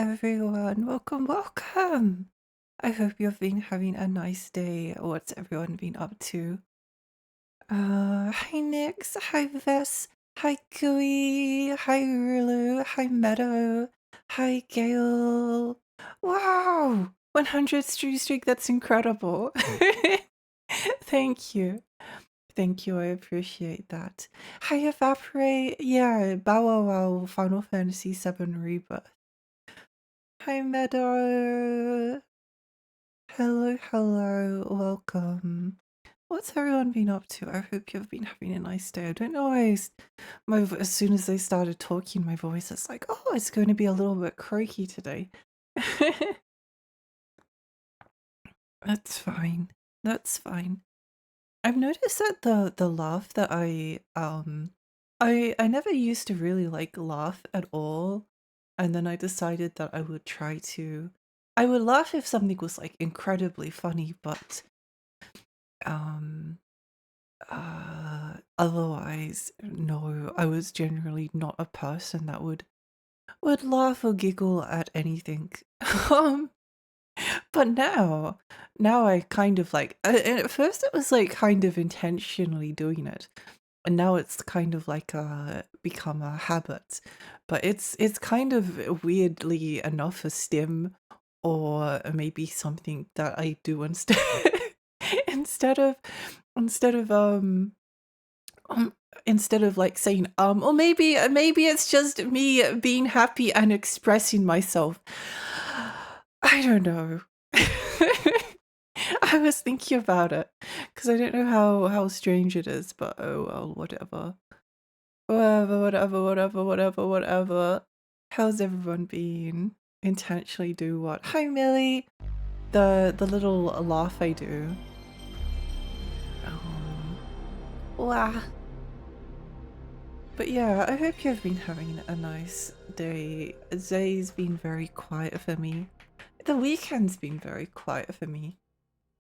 everyone. Welcome, welcome. I hope you've been having a nice day. What's everyone been up to? Hi Nix, hi Vess, hi Kui, hi Rulu, hi Meadow, hi Gale. Wow! 100 streak, that's incredible. Thank you. Thank you, I appreciate that. Hi Evaporate, yeah, Bow Wow Wow, Final Fantasy VII Rebirth. Hi Meadow. Hello, hello, welcome. What's everyone been up to? I hope you've been having a nice day. I don't know why as soon as I started talking, my voice is like, oh, it's going to be a little bit croaky today. That's fine. That's fine. I've noticed that the laugh that I never used to really like laugh at all, and then I decided that I would try to. I would laugh if something was like incredibly funny, but um otherwise no, I was generally not a person that would laugh or giggle at anything. um but now I kind of like and at first it was like kind of intentionally doing it, and now it's kind of like become a habit, but it's kind of weirdly enough a stim or maybe something that I do instead instead of instead of um instead of like saying or maybe it's just me being happy and expressing myself. I don't know. I was thinking about it because I don't know how strange it is, but oh well, whatever. Whatever. How's everyone been? Intentionally do what? Hi Millie! The little laugh I do. Wow. But yeah, I hope you've been having a nice day. Today's been very quiet for me. The weekend's been very quiet for me,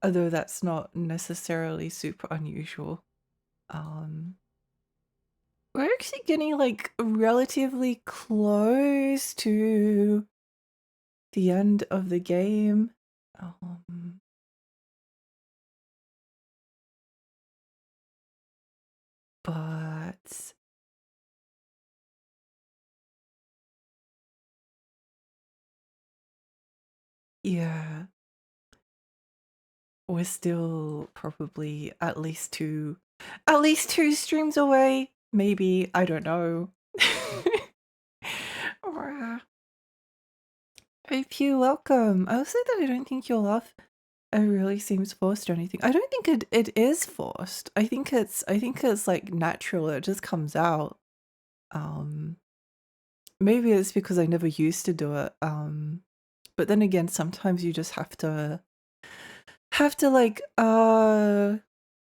although that's not necessarily super unusual. We're actually getting like relatively close to the end of the game. But yeah, we're still probably at least two streams away. Maybe, I don't know. Hope you welcome. I'll say that I don't think your laugh really seems forced or anything. I don't think it is forced. I think it's like natural. It just comes out. Maybe it's because I never used to do it. But then again, sometimes you just have to like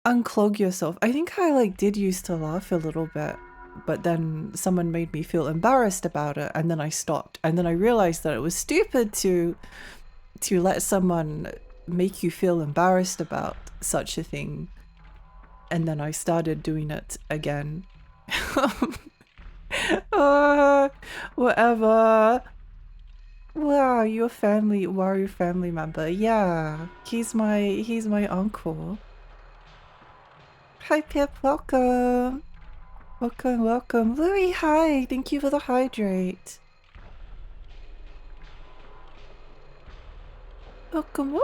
unclog yourself. I think I like did used to laugh a little bit, but then someone made me feel embarrassed about it, and then I stopped. And then I realized that it was stupid to let someone make you feel embarrassed about such a thing. And then I started doing it again. Whatever. Wow, your family, Wario family member. Yeah, he's my uncle. Hi Pip, welcome. Welcome. Louis, hi. Thank you for the hydrate. Welcome.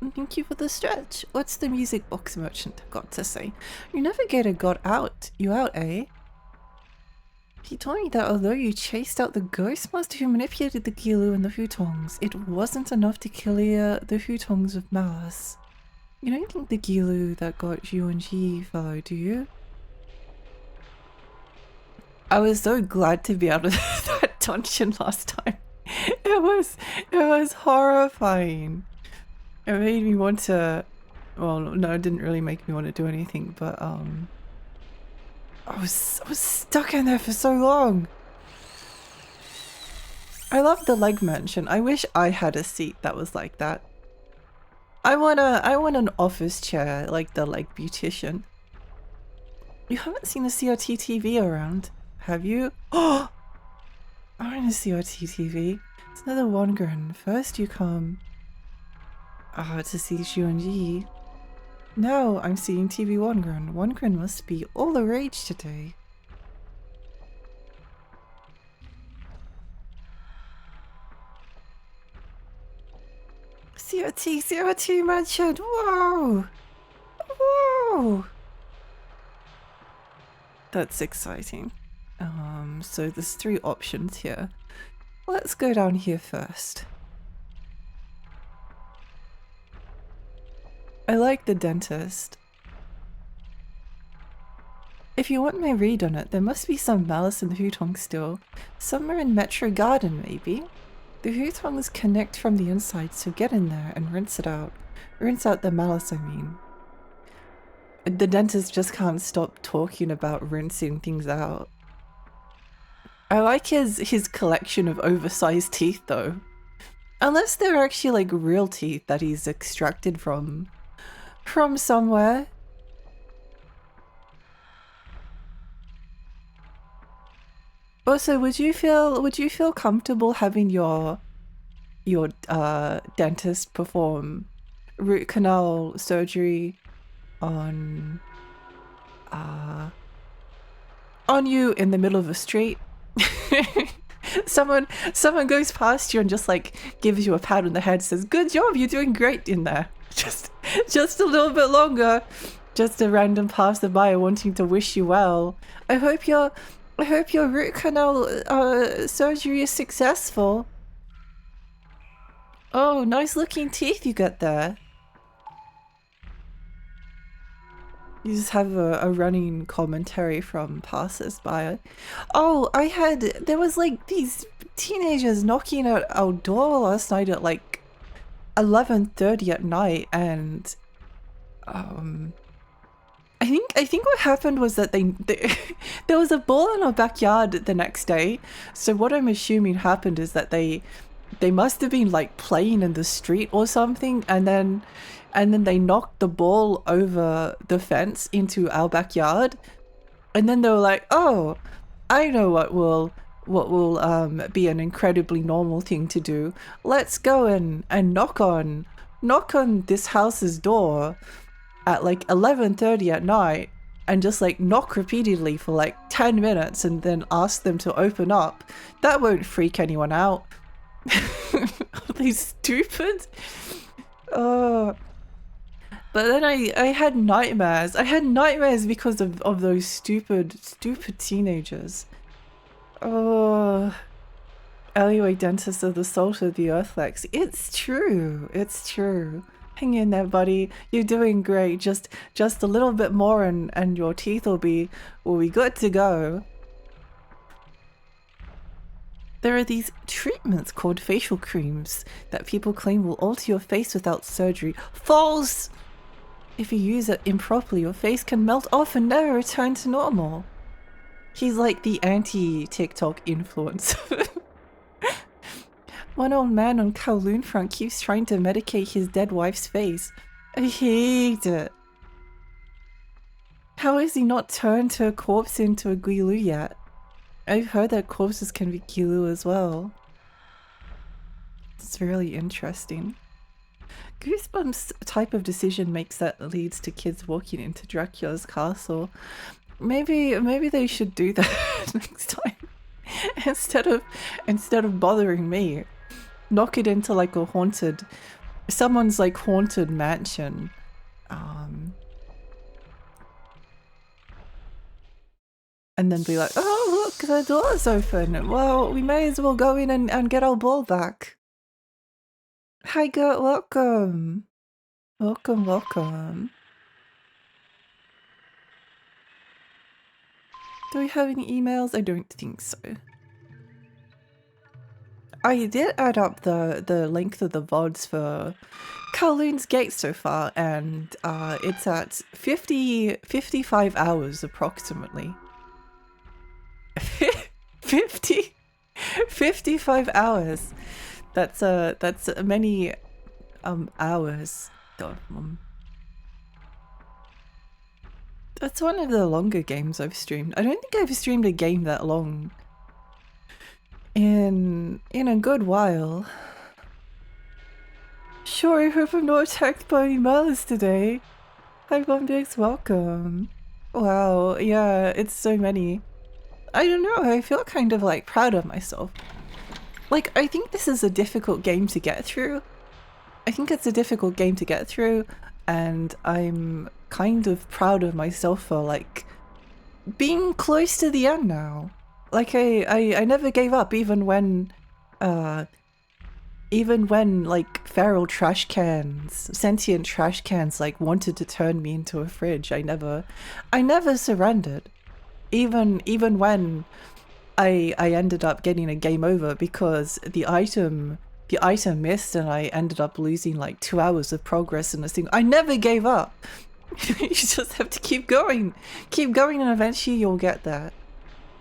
And thank you for the stretch. What's the music box merchant got to say? Your navigator got out. You out, eh? He told me that although you chased out the ghost master who manipulated the Gilu and the Hutongs, it wasn't enough to clear the Hutongs of Mars. You don't think the Gilu that got you and G follow, do you? I was so glad to be out of that dungeon last time. It was horrifying. It made me want to, well, no, it didn't really make me want to do anything, but I was stuck in there for so long. I love the leg mansion. I wish I had a seat that was like that. I want an office chair like the leg beautician. You haven't seen a CRT TV around, have you? Oh! I want to see your TTV. It's another Wongren. First you come to see Xuanji. Now I'm seeing TV Wongren. Wongren must be all the rage today. CRT mentioned. Whoa! Whoa! That's exciting. So there's 3 options here. Let's go down here first. I like the dentist. If you want my read on it, there must be some malice in the Hutong still. Somewhere in Metro Garden, maybe? The Hutongs connect from the inside, so get in there and rinse it out. Rinse out the malice, I mean. The dentist just can't stop talking about rinsing things out. I like his collection of oversized teeth though. Unless they're actually like real teeth that he's extracted from somewhere. Also, would you feel comfortable having your dentist perform root canal surgery on you in the middle of a street? someone goes past you and just like gives you a pat on the head, says, "Good job, you're doing great in there." Just a little bit longer. Just a random passerby wanting to wish you well. I hope your root canal surgery is successful. Oh, nice looking teeth you got there. You just have a running commentary from passers-by. Oh, there was like these teenagers knocking at our door last night at like 11:30 at night, and I think what happened was that they there was a ball in our backyard the next day. So what I'm assuming happened is that they must have been like playing in the street or something, and then they knocked the ball over the fence into our backyard, and then they were like, "Oh, I know what will be an incredibly normal thing to do. Let's go and knock on this house's door at like 11:30 at night and just like knock repeatedly for like 10 minutes and then ask them to open up. That won't freak anyone out." Are they stupid? Oh. But then I had nightmares. I had nightmares because of those stupid teenagers. Oh. Alleyway dentists are the salt of the earth, Lex. It's true. It's true. Hang in there, buddy. You're doing great. Just a little bit more and your teeth will be good to go. There are these treatments called facial creams that people claim will alter your face without surgery. False! If you use it improperly, your face can melt off and never return to normal. He's like the anti-TikTok influencer. One old man on Kowloon front keeps trying to medicate his dead wife's face. I hate it. How has he not turned her corpse into a Guilu yet? I've heard that corpses can be Guilu as well. It's really interesting. Goosebumps type of decision makes that leads to kids walking into Dracula's castle. Maybe they should do that next time. Instead of bothering me. Knock it into like a someone's like haunted mansion. And then be like, "Oh look, the door's open. Well, we may as well go in and get our ball back." Hi Gert, welcome. Welcome. Do we have any emails? I don't think so. I did add up the length of the VODs for Kowloon's Gate so far, and it's at 55 hours approximately. 55 hours. That's many hours. That's one of the longer games I've streamed. I don't think I've streamed a game that long in a good while. Sure, I hope I'm not attacked by any malice today. Hi Bombdix, welcome. Wow, yeah, it's so many. I don't know, I feel kind of like proud of myself. Like, I think this is a difficult game to get through. I think it's a difficult game to get through, and I'm kind of proud of myself for like being close to the end now. Like I never gave up even when like feral trash cans, sentient trash cans like wanted to turn me into a fridge. I never surrendered. Even when I ended up getting a game over because the item missed and I ended up losing like 2 hours of progress in this thing. I never gave up. You just have to keep going and eventually you'll get there.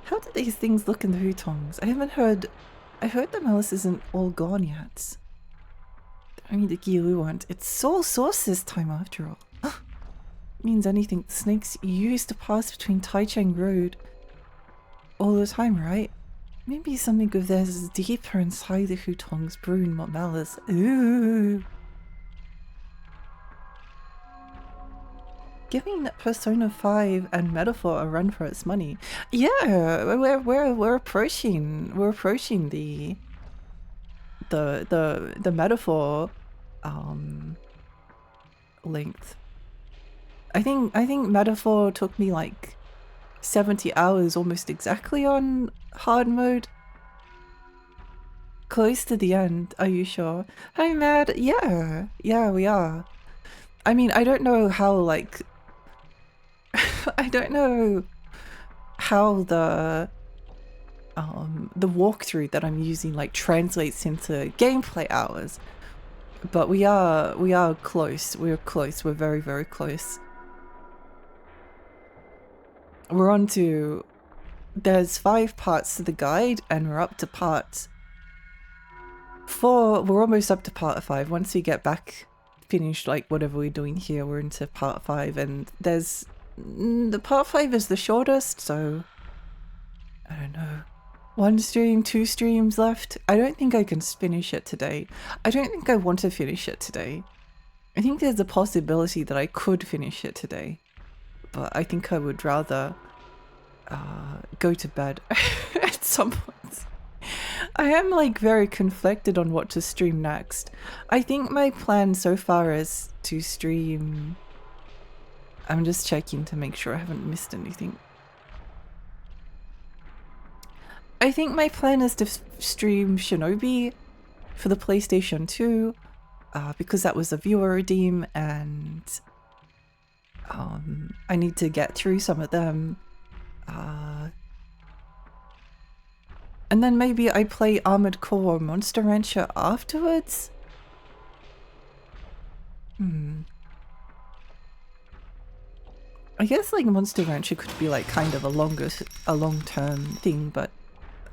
How do these things look in the hutongs? I heard the malice isn't all gone yet. I mean the Gilu aren't. It's sole source this time after all. Means anything. The snakes used to pass between Taichung Road all the time, right? Maybe something of theirs is deeper inside the hutongs brewing what malice. Ooh. Giving Persona 5 and Metaphor a run for its money. Yeah, we're approaching the Metaphor length. I think Metaphor took me like 70 hours almost exactly on hard mode. Close to the end, are you sure? Hi Mad, yeah, we are. I mean, I don't know how like I don't know how the walkthrough that I'm using like translates into gameplay hours, but we are close. We're close. We're very, very close. We're on to, there's 5 parts to the guide and we're up to part 4. We're almost up to part 5. Once we get back finished like whatever we're doing here, we're into part 5, and there's the part 5 is the shortest, so I don't know. 1 stream, 2 streams left. I don't think I can finish it today. I don't think I want to finish it today. I think there's a possibility that I could finish it today, but I think I would rather go to bed at some point. I am like very conflicted on what to stream next. I think my plan so far is to stream... I'm just checking to make sure I haven't missed anything. I think my plan is to stream Shinobi for the PlayStation 2 because that was a viewer redeem, and I need to get through some of them. And then maybe I play Armored Core or Monster Rancher afterwards? I guess like Monster Rancher could be like kind of a long-term thing, but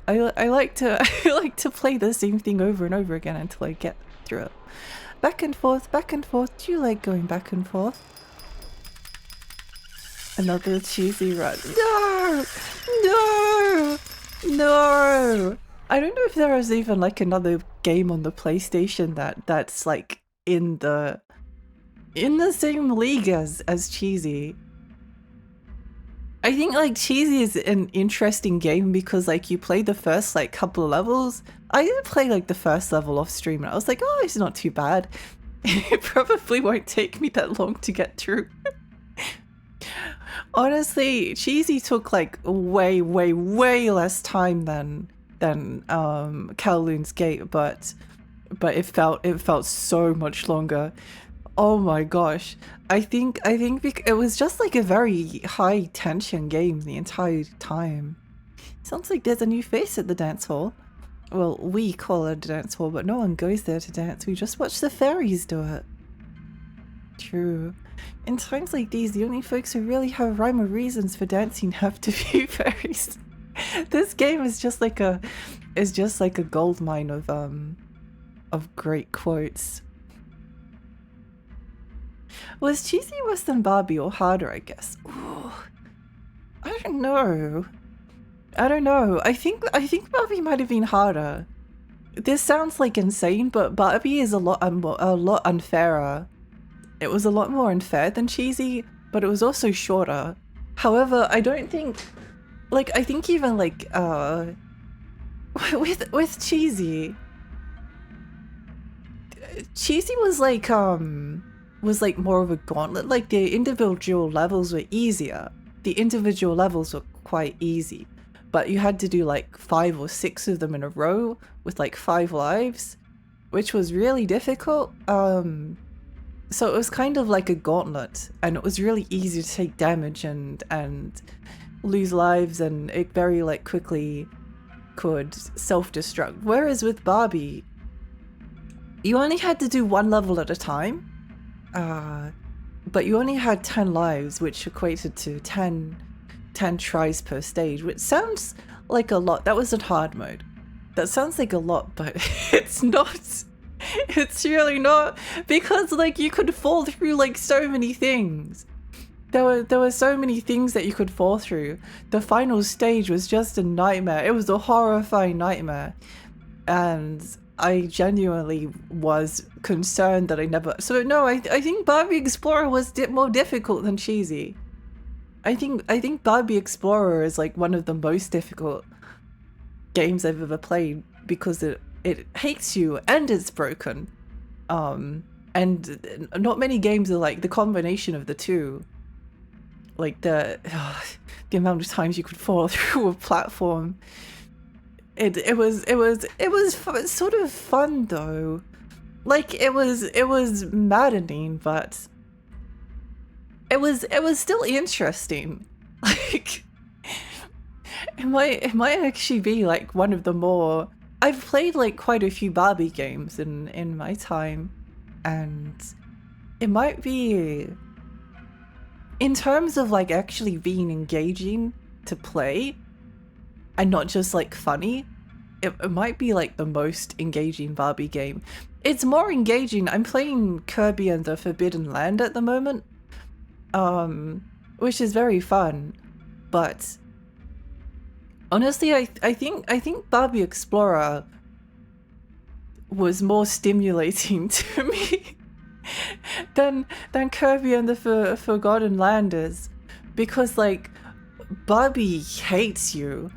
I like to I like to play the same thing over and over again until I get through it. Back and forth, back and forth. Do you like going back and forth? Another cheesy run. No! No! No! I don't know if there is even like another game on the PlayStation that's like in the same league as Cheesy. I think like Cheesy is an interesting game because like you play the first like couple of levels. I did play like the first level off stream and I was like, oh, it's not too bad. It probably won't take me that long to get through. Honestly, Cheesy took like way less time than Kowloon's Gate, but it felt so much longer. Oh my gosh. I think it was just like a very high tension game the entire time. Sounds like there's a new face at the dance hall. Well, we call it a dance hall, but no one goes there to dance. We just watch the fairies do it. True. In times like these, the only folks who really have rhyme or reasons for dancing have to be fairies. This game is just like a gold mine of great quotes. Was Cheesy worse than Barbie or harder, I guess? Ooh, I don't know. I don't know. I think Barbie might have been harder. This sounds like insane, but Barbie is a lot unfairer. It was a lot more unfair than Cheesy, but it was also shorter. However, I don't think, like, I think even like with Cheesy was like more of a gauntlet. Like the individual levels were easier. The individual levels were quite easy, but you had to do like 5 or 6 of them in a row with like 5 lives, which was really difficult. So it was kind of like a gauntlet, and it was really easy to take damage and lose lives, and it very like quickly could self-destruct. Whereas with Barbie, you only had to do 1 level at a time, but you only had 10 lives, which equated to 10 tries per stage, which sounds like a lot. That was in hard mode. That sounds like a lot, but it's not. It's really not, because like you could fall through like so many things. There were so many things that you could fall through. The final stage was just a nightmare. It was a horrifying nightmare, and I genuinely was concerned that I never. So no, I think Barbie Explorer was more difficult than Cheesy. I think Barbie Explorer is like one of the most difficult games I've ever played, because it hates you and it's broken. And not many games are like the combination of the two. Like the amount of times you could fall through a platform. It was sort of fun though. Like it was maddening, but it was still interesting. Like it might actually be like one of the more. I've played like quite a few Barbie games in my time, and it might be, in terms of like actually being engaging to play and not just like funny, it might be like the most engaging Barbie game. It's more engaging. I'm playing Kirby and the Forbidden Land at the moment, which is very fun, but honestly, I think Barbie Explorer was more stimulating to me than Kirby and the Forgotten Land is, because like Barbie hates you,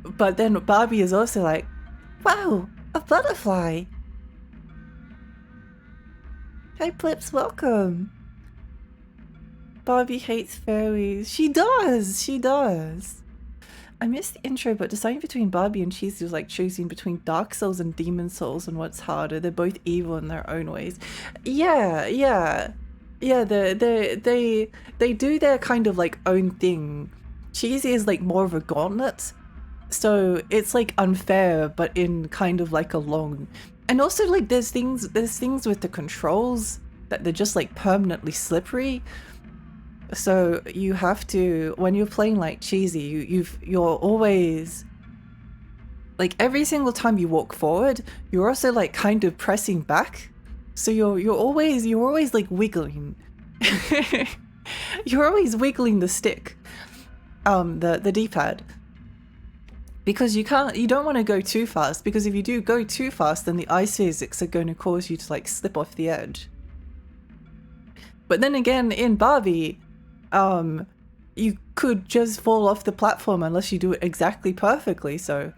but then Barbie is also like, wow, a butterfly. Hi Blips, welcome. Barbie hates fairies. She does. I missed the intro, but deciding between Barbie and Cheesy was like choosing between Dark Souls and Demon Souls, and what's harder. They're both evil in their own ways. Yeah. They do their kind of like own thing. Cheesy is like more of a gauntlet, so it's like unfair, but in kind of like a long. And also like there's things with the controls that they're just like permanently slippery. So you have to, when you're playing like Cheesy, you're always like, every single time you walk forward, you're also like kind of pressing back. So you're always like wiggling. You're always wiggling the stick, the D-pad, because you don't want to go too fast, because if you do go too fast, then the ice physics are going to cause you to like slip off the edge. But then again, in Barbie, you could just fall off the platform unless you do it exactly perfectly. So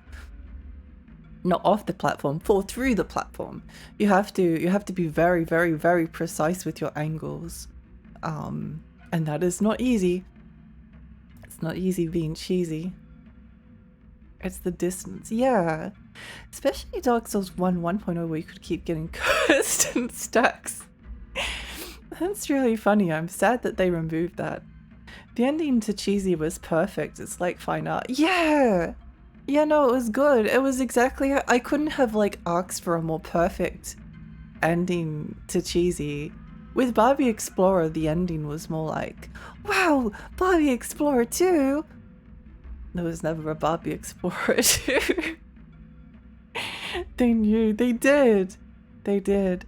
not off the platform, fall through the platform. You have to be very, very, very precise with your angles. And that is not easy. It's not easy being Cheesy. It's the distance. Yeah. Especially Dark Souls 1 1.0, where you could keep getting cursed and stacks. That's really funny. I'm sad that they removed that. The ending to Cheesy was perfect. It's like fine art. Yeah! Yeah, no, it was good. It was exactly... I couldn't have like asked for a more perfect ending to Cheesy. With Barbie Explorer, the ending was more like, wow, Barbie Explorer 2! There was never a Barbie Explorer 2. They knew. They did. They did.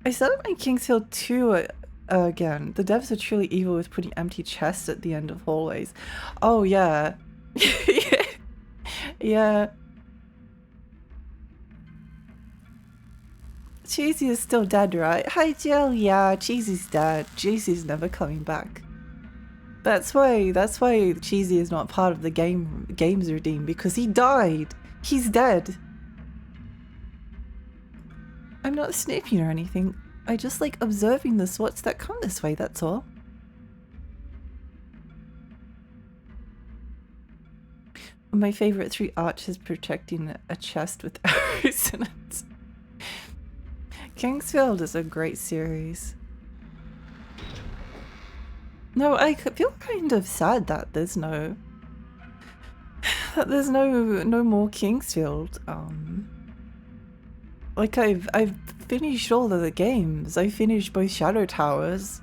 I started my King's Hill 2 again. The devs are truly evil with putting empty chests at the end of hallways. Oh yeah. Yeah. Yeah. Cheesy is still dead, right? Hi, Jill. Yeah, Cheesy's dead. Cheesy's never coming back. That's why Cheesy is not part of the game's redeem, because he died. He's dead. I'm not snooping or anything. I just like observing the sorts that come this way, that's all. My favorite 3 archers protecting a chest with arrows in it. Kingsfield is a great series. No, I feel kind of sad that there's no more Kingsfield. Like I've finished all of the games. I finished both Shadow Towers.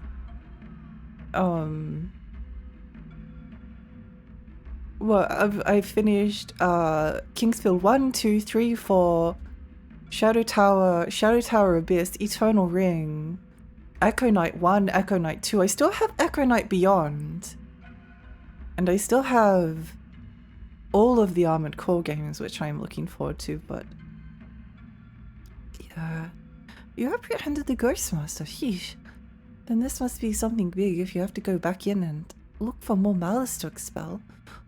Well, I've finished Kingsfield 1, 2, 3, 4, Shadow Tower Abyss, Eternal Ring, Echo Knight 1, Echo Knight 2. I still have Echo Knight Beyond. And I still have all of the Armored Core games, which I'm looking forward to, but yeah. You apprehended the Ghost Master, sheesh. Then this must be something big if you have to go back in and look for more malice to expel.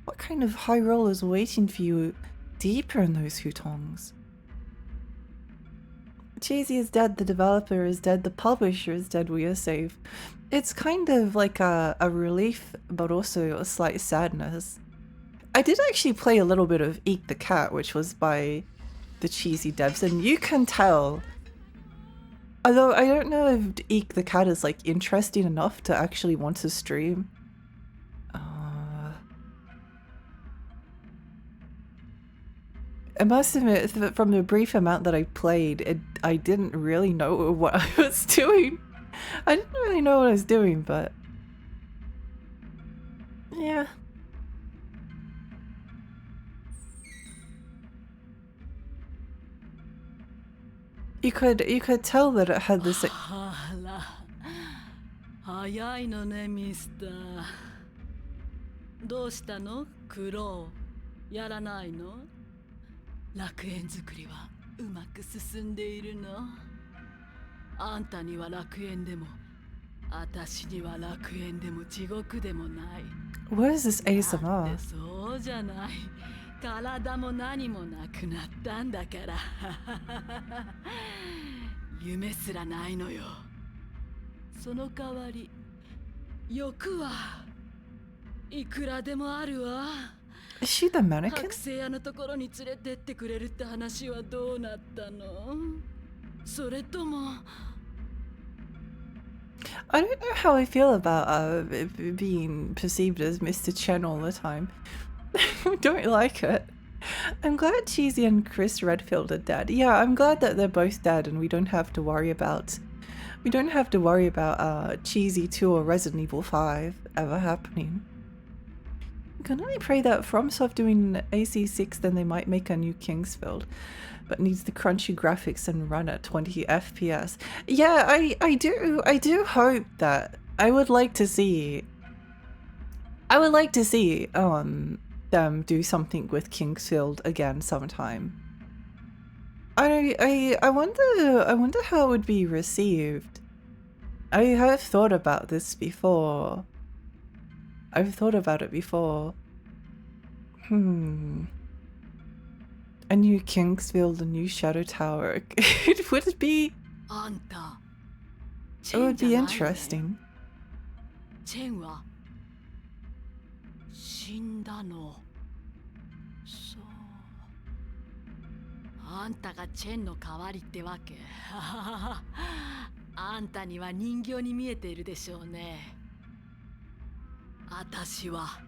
What kind of high roll is waiting for you deeper in those hutongs? Cheesy is dead, the developer is dead, the publisher is dead, we are safe. It's kind of like a relief, but also a slight sadness. I did actually play a little bit of Eek the Cat, which was by the Cheesy devs, and you can tell. Although I don't know if Eek the Cat is like interesting enough to actually want to stream. I must admit, from the brief amount that I played, I didn't really know what I was doing. I didn't really know what I was doing, but yeah. You could tell that it had this. 早いのね、ミスター。どうしたの、クロー。やらないの？楽園作りはうまく進んでいるの？あんたには楽園でも、私には楽園でも地獄でもない。What is this ASMR? そうじゃない。体も何もなくなったんだから。夢すらないのよ。その代わり、欲はいくらでもあるわ。Is she the mannequin? 剥製屋のところに連れてってくれるって話はどうなったの？それとも。I don't know how I feel about being perceived as Mr. Chen all the time. I don't like it. I'm glad Cheesy and Chris Redfield are dead. Yeah, I'm glad that they're both dead and we don't have to worry about Cheesy 2 or Resident Evil 5 ever happening. I can only pray that FromSoft doing AC6, then they might make a new Kingsfield, but needs the crunchy graphics and run at 20 FPS. Yeah, I do hope that. I would like to see them do something with Kingsfield again sometime. I wonder how it would be received. I have thought about this before. I've thought about it before. A new Kingsfield, a new Shadow Tower. It would be interesting. 死んだの。そう。あんたがチェンの代わりってわけ。あんたには人形に見えているでしょうね。あたしは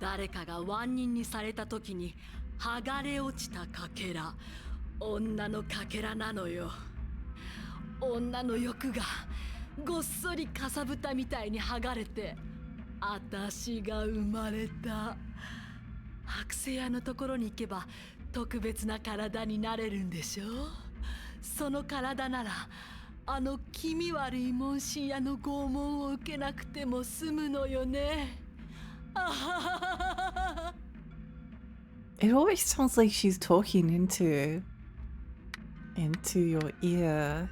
誰かが万人にされた時に剥がれ落ちたかけら、女のかけらなのよ。女の欲がごっそりかさぶたみたいに剥がれて、あたしが生まれた。剥製屋のところに行けば特別な体になれるんでしょ。その体ならあの気味悪い問診屋の拷問を受けなくても済むのよね。あはははは。It always sounds like she's talking into your ear.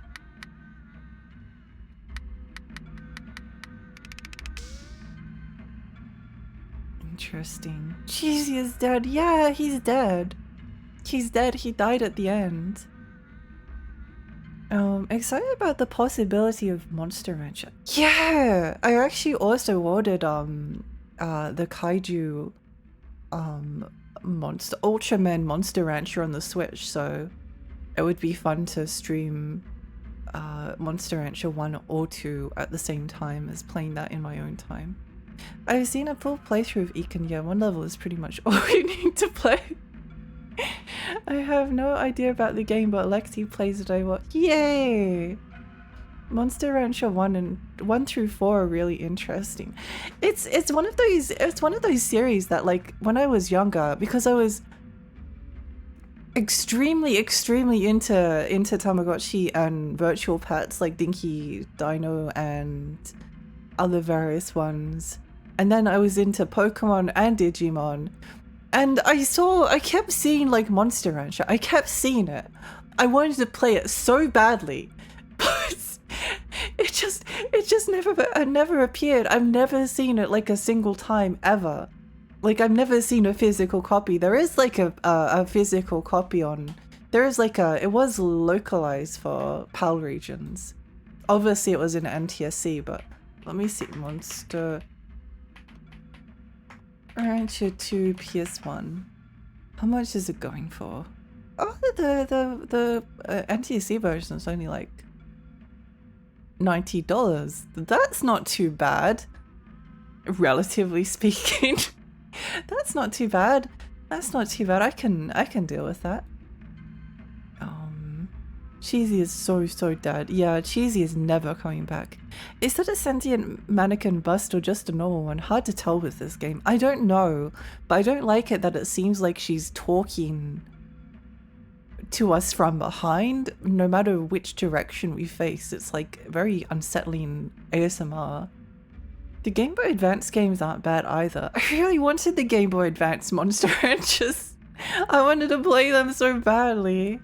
Interesting. Cheesy is dead. Yeah, he's dead. He's dead. He died at the end. Excited about the possibility of Monster Rancher. Yeah, I actually also ordered the Kaiju Ultraman Monster Rancher on the Switch, so it would be fun to stream Monster Rancher 1 or 2 at the same time as playing that in my own time. I've seen a full playthrough of Eken. Yeah, one level is pretty much all you need to play. I have no idea about the game, but Lexi plays it. I watch. Yay! Monster Rancher 1 through 4 are really interesting. It's one of those series that, like, when I was younger, because I was extremely into Tamagotchi and virtual pets like Dinky, Dino, and other various ones. And then I was into Pokemon and Digimon. And I kept seeing like Monster Rancher. I kept seeing it. I wanted to play it so badly, but it just never appeared. I've never seen it like a single time ever. Like I've never seen a physical copy. There is like a physical copy on. There is like it was localized for PAL regions. Obviously it was in NTSC, but let me see. Monster Rancher 2 PS1. How much is it going for? Oh, the NTSC version is only like $90. That's not too bad, relatively speaking. That's not too bad. That's not too bad. I can deal with that. Cheesy is so dead. Yeah, Cheesy is never coming back. Is that a sentient mannequin bust or just a normal one? Hard to tell with this game. I don't know, but I don't like it that it seems like she's talking to us from behind, no matter which direction we face. It's like very unsettling ASMR. The Game Boy Advance games aren't bad either. I really wanted the Game Boy Advance Monster Ranchers. I wanted to play them so badly.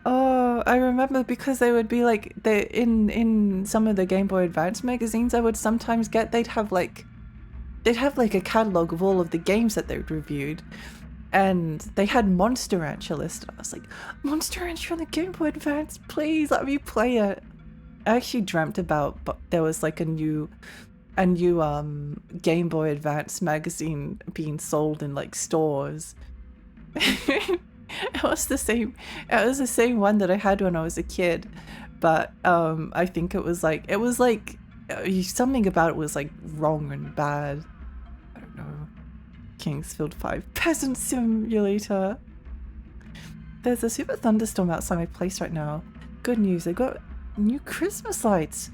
Oh, I remember because they would be like in some of the Game Boy Advance magazines I would sometimes get, they'd have like a catalog of all of the games that they'd reviewed, and they had Monster Rancher listed. I was like, Monster Rancher on the Game Boy Advance, please let me play it. I actually dreamt about, but there was like a new Game Boy Advance magazine being sold in like stores. It was the same one that I had when I was a kid, but I think it was like something about it was like wrong and bad. I don't know. Kingsfield 5 Peasant Simulator. There's a super thunderstorm outside my place right now. Good news, I got new Christmas lights.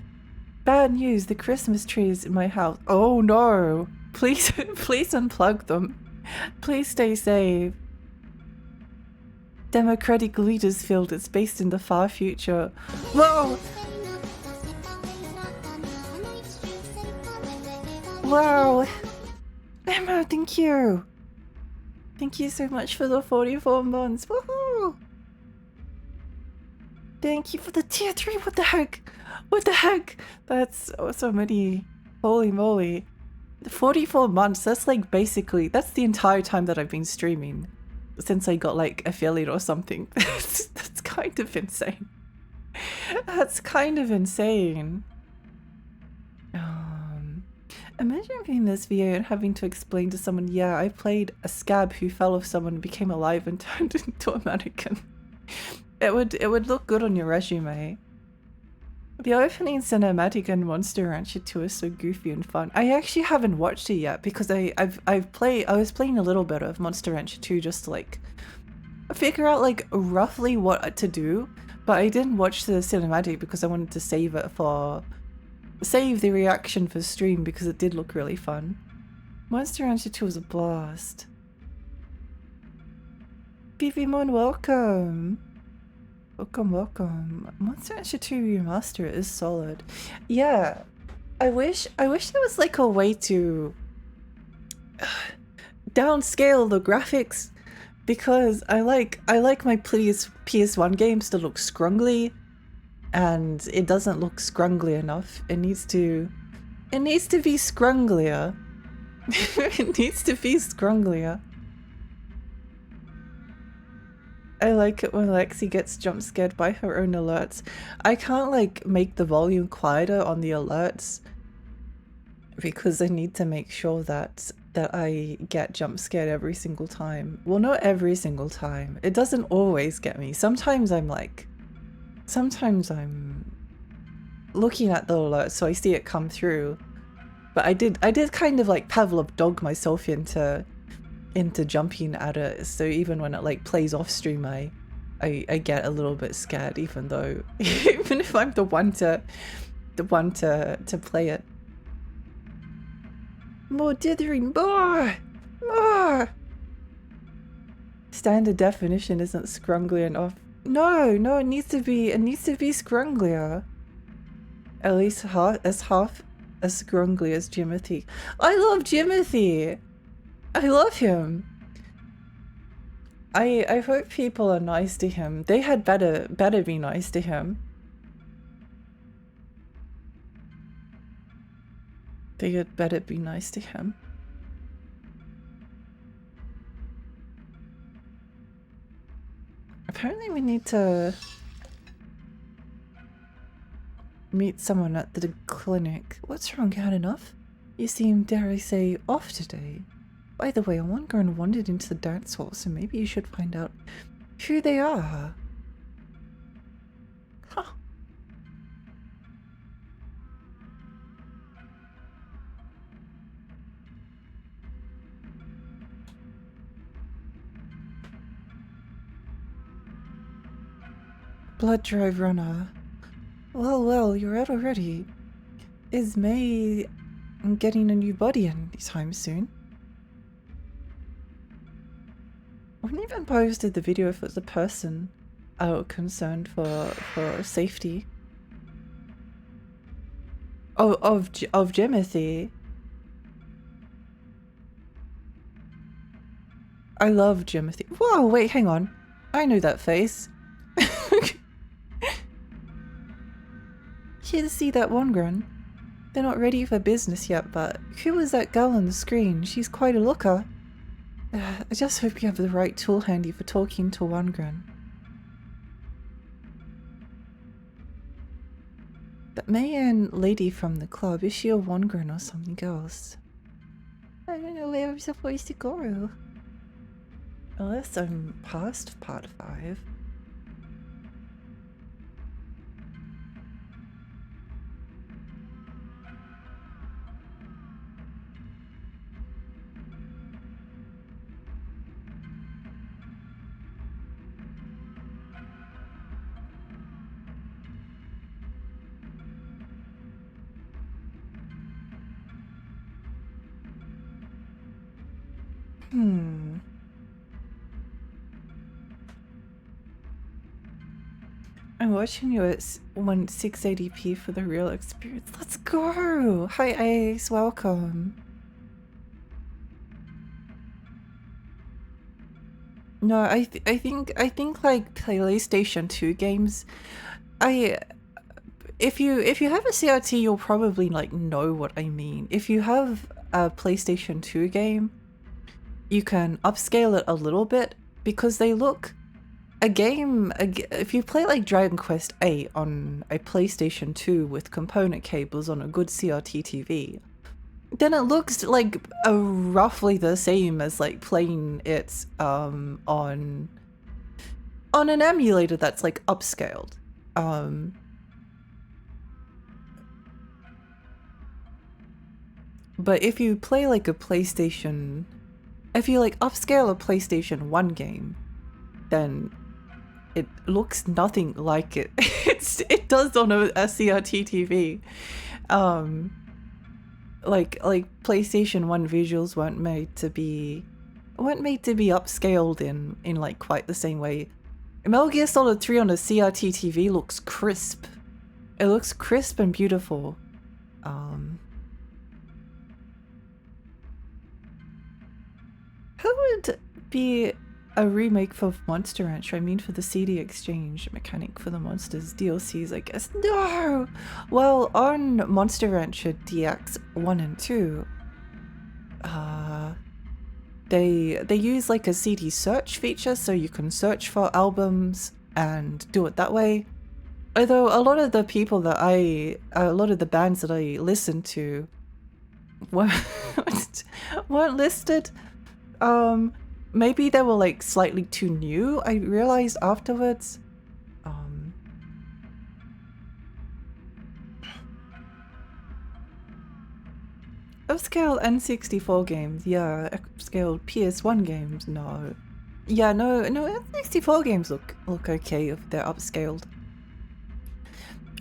Bad news, the Christmas trees in my house. Oh no! Please unplug them. Please stay safe. Democratic Leaders Field. It's based in the far future. Whoa! Wow! Emma, thank you! Thank you so much for the 44 months. Woohoo! Thank you for the tier 3. What the heck? What the heck? That's so many. Holy moly. 44 months. That's like basically, that's the entire time that I've been streaming. Since I got like affiliate or something. That's kind of insane. That's kind of insane. Imagine being in this video and having to explain to someone, yeah, I played a scab who fell off someone, became alive and turned into a mannequin. It would look good on your resume. The opening cinematic in Monster Rancher 2 is so goofy and fun. I actually haven't watched it yet because I was playing a little bit of Monster Rancher 2 just to like figure out like roughly what to do, but I didn't watch the cinematic because I wanted to save the reaction for stream because it did look really fun. Monster Rancher 2 was a blast. BB welcome. Welcome. Monster Rancher 2 Remaster is solid. Yeah, I wish there was like a way to downscale the graphics because I like my PS1 games to look scrungly, and it doesn't look scrungly enough. It needs to be scrunglier. It needs to be scrunglier. I like it when Lexi gets jump scared by her own alerts. I can't like make the volume quieter on the alerts because I need to make sure that I get jump scared every single time. Well, not every single time. It doesn't always get me. Sometimes I'm looking at the alert so I see it come through. But I did kind of like Pavlov dog myself into jumping at it, so even when it like plays off stream I get a little bit scared, even though even if I'm the one to play it. More dithering, more. Standard definition isn't scrungly enough. No, it needs to be scrunglier. At least half as scrungly as Jimothy. I love Jimothy. I love him. I hope people are nice to him. They had better be nice to him. They had better be nice to him. Apparently we need to meet someone at the clinic. What's wrong, had enough? You seem, dare I say, off today. By the way, one girl wandered into the dance hall, so maybe you should find out who they are. Huh. Blood drive runner. Well, you're out already. Is May getting a new body anytime soon? I wouldn't even posted the video if it was a person concerned for safety. Oh, of Jimothy. I love Jimothy. Whoa, wait, hang on. I know that face. Here to see that one grunt. They're not ready for business yet, but who was that girl on the screen? She's quite a looker. I just hope you have the right tool handy for talking to Wangren. That Mayan lady from the club, is she a Wangren or something else? I don't know where I'm supposed to go. Unless I'm past part 5. I'm watching you at 680p for the real experience. Let's go! Hi Ace, welcome. No, I think like PlayStation 2 games, if you have a CRT, you'll probably like know what I mean. If you have a PlayStation 2 game, you can upscale it a little bit because they look if you play like Dragon Quest 8 on a PlayStation 2 with component cables on a good CRT TV, then it looks like roughly the same as like playing it on an emulator that's like upscaled. But if you play like a PlayStation, if you like upscale a PlayStation 1 game, then it looks nothing like it. It does on a CRT TV. Like PlayStation 1 visuals weren't made to be upscaled in like quite the same way. Metal Gear Solid 3 on a CRT TV looks crisp. It looks crisp and beautiful. Who would be a remake for Monster Ranch. I mean, for the CD exchange mechanic for the monsters DLCs, I guess. No! Well, on Monster Rancher DX 1 and 2, they use like a CD search feature, so you can search for albums and do it that way. Although a lot of the people that a lot of the bands that I listened to weren't listed. Maybe they were like slightly too new, I realized afterwards. Upscale N64 games, yeah. Upscale PS1 games, no. Yeah, no, N64 games look okay if they're upscaled.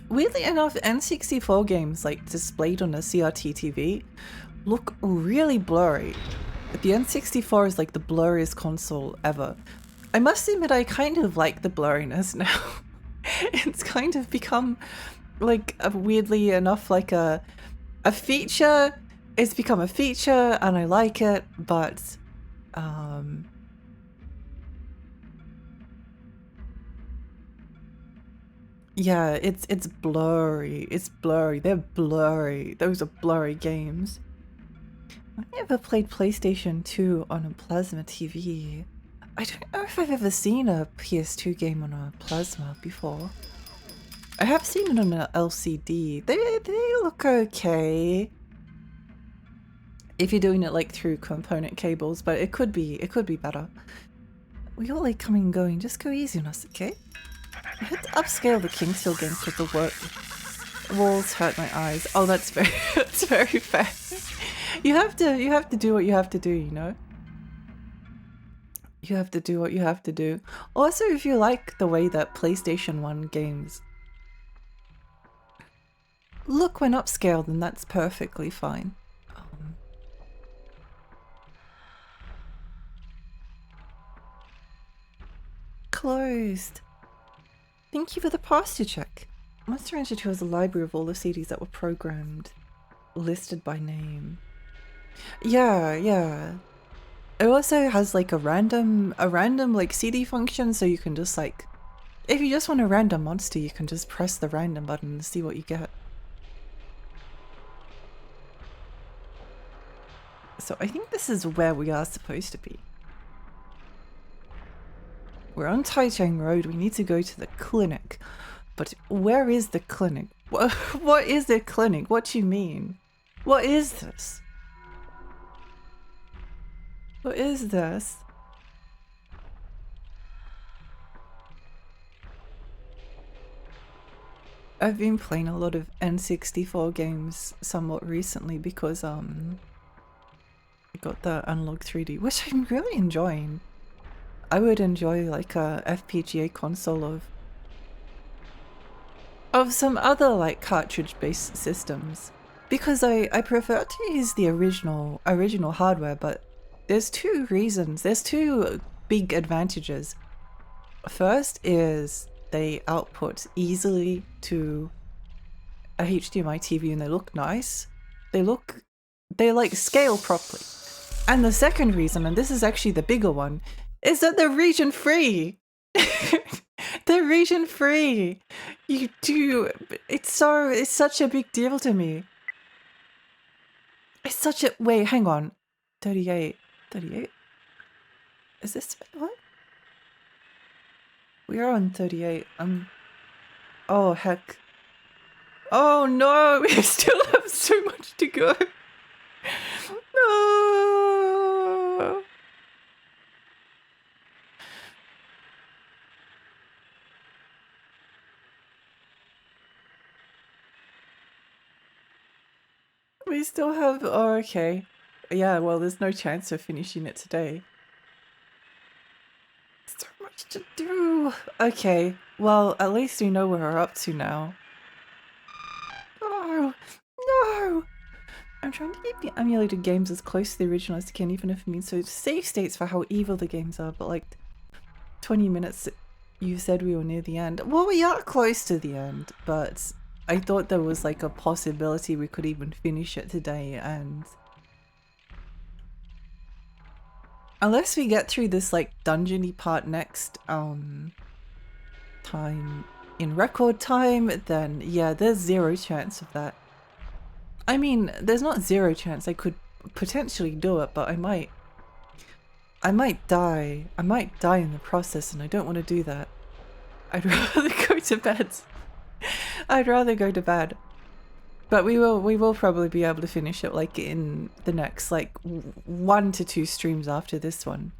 Weirdly enough, N64 games, like displayed on a CRT TV, look really blurry. The N64 is like the blurriest console ever. I must admit, I kind of like the blurriness now. It's kind of become like weirdly enough like a feature. It's become a feature and I like it, but yeah, it's blurry. It's blurry. They're blurry. Those are blurry games. I never played PlayStation 2 on a plasma TV. I don't know if I've ever seen a PS2 game on a plasma before. I have seen it on an LCD. They look okay. If you're doing it like through component cables, but it could be better. We all like coming and going. Just go easy on us, okay? I had to upscale the Kingshill game because the walls hurt my eyes. Oh, that's very that's very fair. You have to do what you have to do, you know? You have to do what you have to do. Also, if you like the way that PlayStation 1 games look when upscaled, then that's perfectly fine. Closed. Thank you for the posture check. Monster Rancher 2 has a library of all the CDs that were programmed, listed by name. Yeah. It also has like a random like CD function, so you can just like, if you just want a random monster, you can just press the random button and see what you get. So I think this is where we are supposed to be. We're on Taichung Road, we need to go to the clinic. But where is the clinic? What is the clinic? What do you mean? What is this? What is this? I've been playing a lot of N64 games somewhat recently because I got the Unlock 3D, which I'm really enjoying. I would enjoy like a FPGA console of some other like cartridge-based systems, because I prefer to use the original hardware, but there's two reasons. There's two big advantages. First is they output easily to a HDMI TV and they look nice. They like scale properly. And the second reason, and this is actually the bigger one, is that they're region free. They're region free. You do. It's such a big deal to me. It's such a, wait, hang on. 38. Is this, what? We are on 38. Oh heck. Oh no, we still have so much to go. No. We still have, oh okay. Yeah, well there's no chance of finishing it today. So much to do. Okay, well at least we know where we're up to now. Oh, no! I'm trying to keep the emulated games as close to the original as I can, even if it means so save states for how evil the games are, but like 20 minutes you said we were near the end. Well, we are close to the end, but I thought there was like a possibility we could even finish it today, and Unless we get through this like dungeony part next time in record time, then yeah, there's zero chance of that. I mean, there's not zero chance. I could potentially do it, but I might die. I might die in the process, and I don't want to do that. I'd rather go to bed. I'd rather go to bed. But we will probably be able to finish it like in the next like 1 to 2 streams after this one.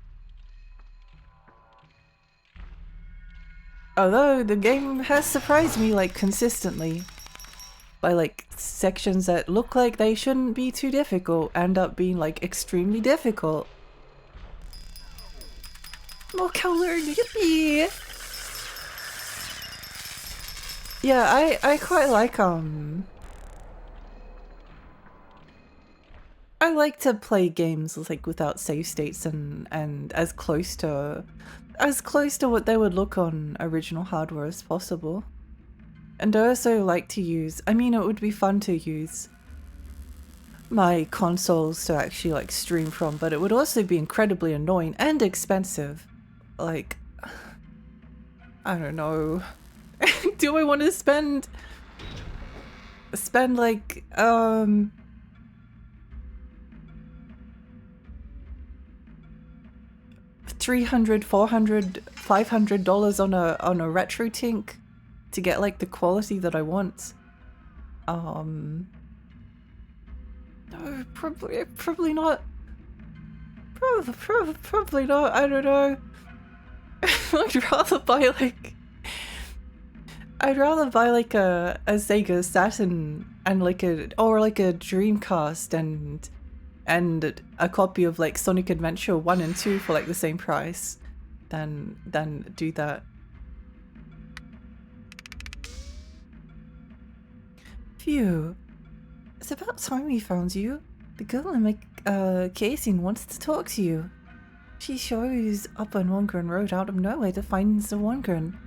Although the game has surprised me like consistently by like sections that look like they shouldn't be too difficult end up being like extremely difficult. More Kowloon, yippee! Yeah, I quite like I like to play games like without save states and as close to what they would look on original hardware as possible. And I also like to use, I mean, it would be fun to use my consoles to actually like stream from, but it would also be incredibly annoying and expensive. Like, I don't know. Do I want to spend like $300, $400, $500 on a retro tink to get like the quality that I want? No, probably not. Probably not. I don't know. I'd rather buy like a Sega Saturn and like a Dreamcast and a copy of like Sonic Adventure 1 and 2 for like the same price than do that. Phew. It's about time we found you. The girl in my casing wants to talk to you. She shows up on Wongren Road out of nowhere to find the Wongren,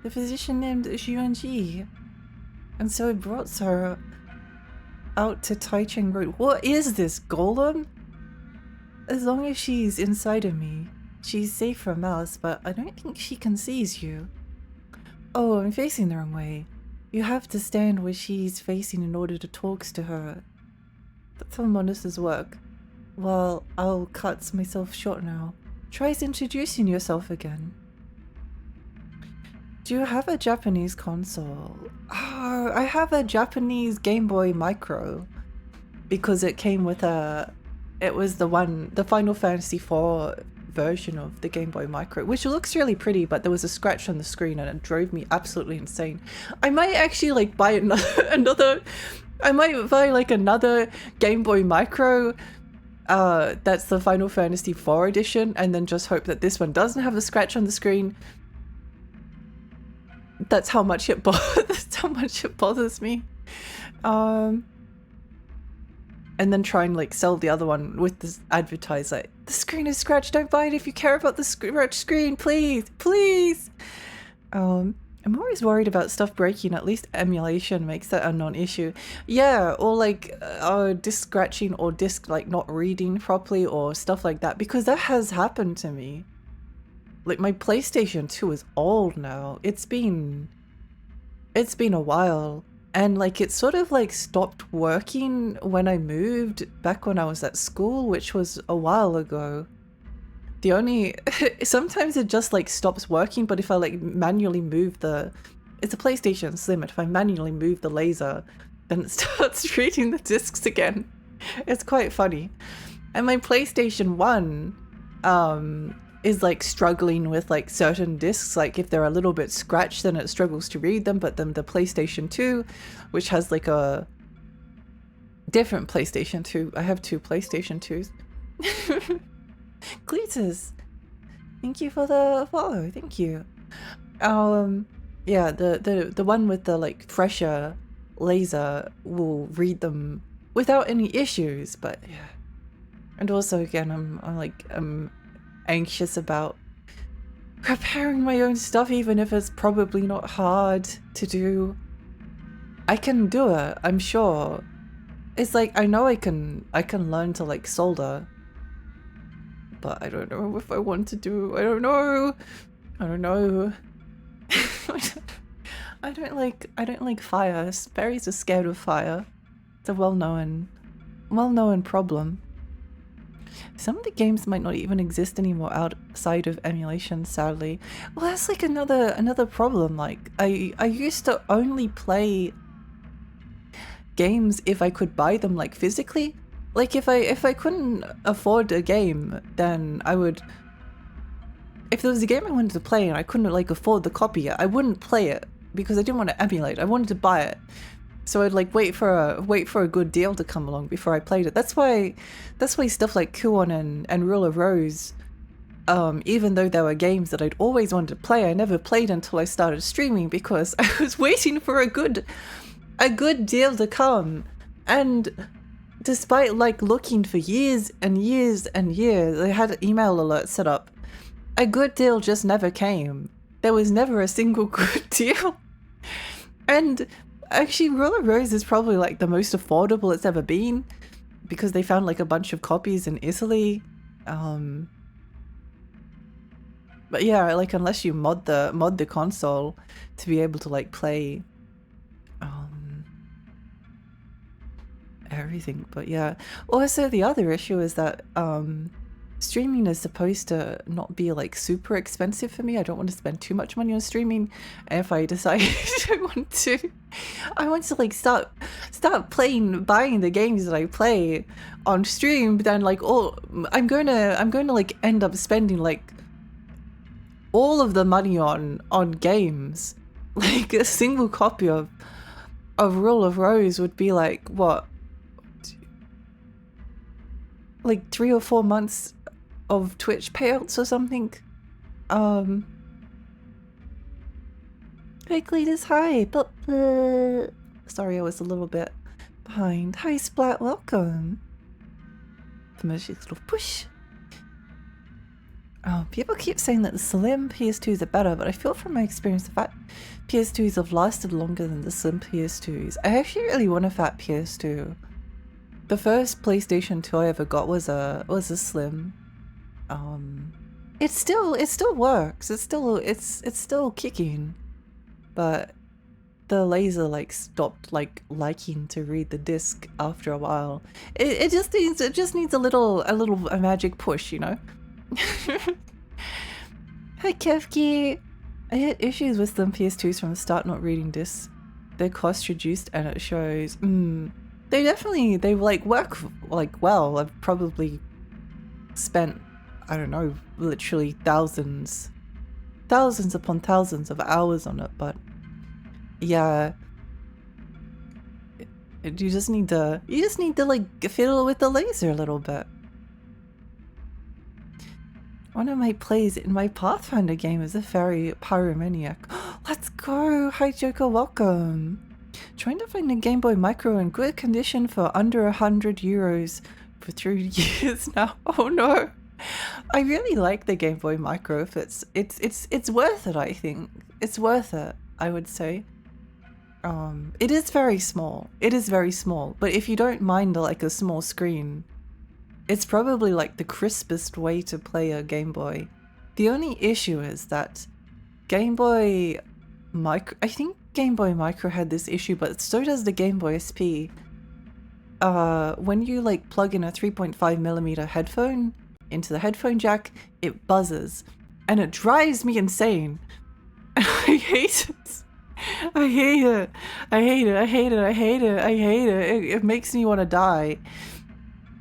the physician named Xuanji. And so it brought her out to Taichung Road. What is this, Golem? As long as she's inside of me, she's safe from us, but I don't think she can seize you. Oh, I'm facing the wrong way. You have to stand where she's facing in order to talk to her. That's how Monus's work. Well, I'll cut myself short now. Try introducing yourself again. Do you have a Japanese console? Oh, I have a Japanese Game Boy Micro. Because it came with it was the Final Fantasy IV version of the Game Boy Micro, which looks really pretty, but there was a scratch on the screen and it drove me absolutely insane. I might actually like buy another I might buy like another Game Boy Micro that's the Final Fantasy IV edition, and then just hope that this one doesn't have a scratch on the screen. That's how much it bothers me. And then try and like sell the other one with this advertise like, the screen is scratched, don't buy it if you care about the screen, please, please. I'm always worried about stuff breaking. At least emulation makes that a non-issue. Yeah, or like disc scratching or disc like not reading properly or stuff like that, because that has happened to me. Like my PlayStation 2 is old now. It's been a while. And like it sort of like stopped working when I moved back when I was at school, which was a while ago. The only sometimes it just like stops working, but if I like manually move it's a PlayStation Slim, if I manually move the laser, then it starts reading the discs again. It's quite funny. And my PlayStation 1 is like struggling with like certain discs, like if they're a little bit scratched then it struggles to read them, but then the PlayStation 2, which has like a different PlayStation 2, I have 2 PlayStation 2s. Cletus, thank you for the follow, thank you. Yeah, the one with the like fresher laser will read them without any issues, but yeah. And also again, I'm anxious about preparing my own stuff, even if it's probably not hard to do. I can do it, I'm sure. It's like I know I can learn to like solder, but I don't know if I want to do. I don't know. I don't know. I don't like fire. Berries are scared of fire. It's a well-known problem. Some of the games might not even exist anymore outside of emulation, sadly. Well, that's like another problem. Like I used to only play games if I could buy them like physically. Like if I couldn't afford a game, then I would. If there was a game I wanted to play and I couldn't like afford the copy, I wouldn't play it because I didn't want to emulate. I wanted to buy it. So I'd like wait for a good deal to come along before I played it. That's why stuff like Kowloon and Rule of Rose, even though there were games that I'd always wanted to play, I never played until I started streaming because I was waiting for a good deal to come. And despite like looking for years and years and years, I had email alerts set up. A good deal just never came. There was never a single good deal. And actually, Rule of Rose is probably like the most affordable it's ever been because they found like a bunch of copies in Italy. But yeah, like unless you mod the console to be able to like play everything. But yeah, also the other issue is that streaming is supposed to not be like super expensive for me. I don't want to spend too much money on streaming. And if I decide I want to like start buying the games that I play on stream, but then like I'm going to like end up spending like all of the money on games. Like a single copy of Rule of Rose would be like what, like 3 or 4 months of Twitch payouts or something. Hey Cletus, hi. Sorry, I was a little bit behind. Hi Splat, welcome. The magic's little push. Oh, people keep saying that the slim PS2s are better, but I feel from my experience the fat PS2s have lasted longer than the slim PS2s. I actually really want a fat PS2. The first PlayStation 2 I ever got was a slim. It still works. It's still kicking, but the laser like stopped like liking to read the disc after a while. It just needs a magic push, you know. Hi Kevki. I had issues with some PS2s from the start not reading discs. Their cost reduced and it shows. They like work like well. I've probably spent, I don't know, literally thousands upon thousands of hours on it, but yeah, you just need to like fiddle with the laser a little bit. One of my plays in my Pathfinder game is a fairy pyromaniac. Let's go! Hi Joker, welcome! Trying to find a Game Boy Micro in good condition for under €100 for 3 years now. Oh no! I really like the Game Boy Micro. If it's worth it, I think. It's worth it, I would say. It is very small. It is very small, but if you don't mind like a small screen, it's probably like the crispest way to play a Game Boy. The only issue is that Game Boy Micro, I think Game Boy Micro had this issue, but so does the Game Boy SP. When you like plug in a 3.5mm headphone into the headphone jack, it buzzes and it drives me insane. And I hate it. I hate it. I hate it. I hate it. I hate it. I hate it. It makes me want to die.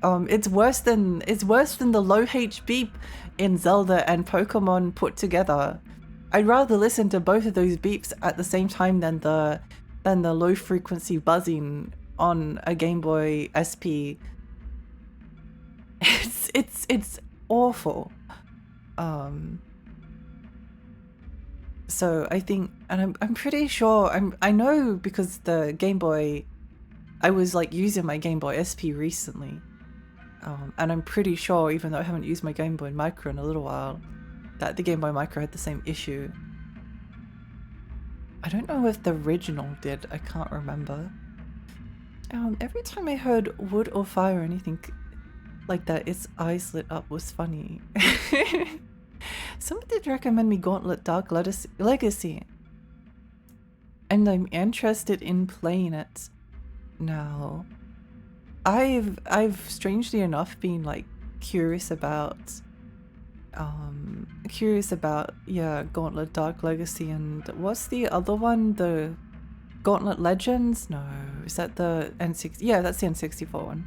It's worse than the low H beep in Zelda and Pokemon put together. I'd rather listen to both of those beeps at the same time than the low frequency buzzing on a Game Boy SP. It's awful. So I think, and I'm pretty sure, I know because the Game Boy, I was like using my Game Boy SP recently. And I'm pretty sure, even though I haven't used my Game Boy Micro in a little while, that the Game Boy Micro had the same issue. I don't know if the original did, I can't remember. Every time I heard wood or fire or anything, Like that its eyes lit up was funny. Someone did recommend me Gauntlet Dark Legacy. And I'm interested in playing it now. I've strangely enough been like curious about yeah, Gauntlet Dark Legacy, and what's the other one? The Gauntlet Legends? No, is that the N60? Yeah, that's the N64 one.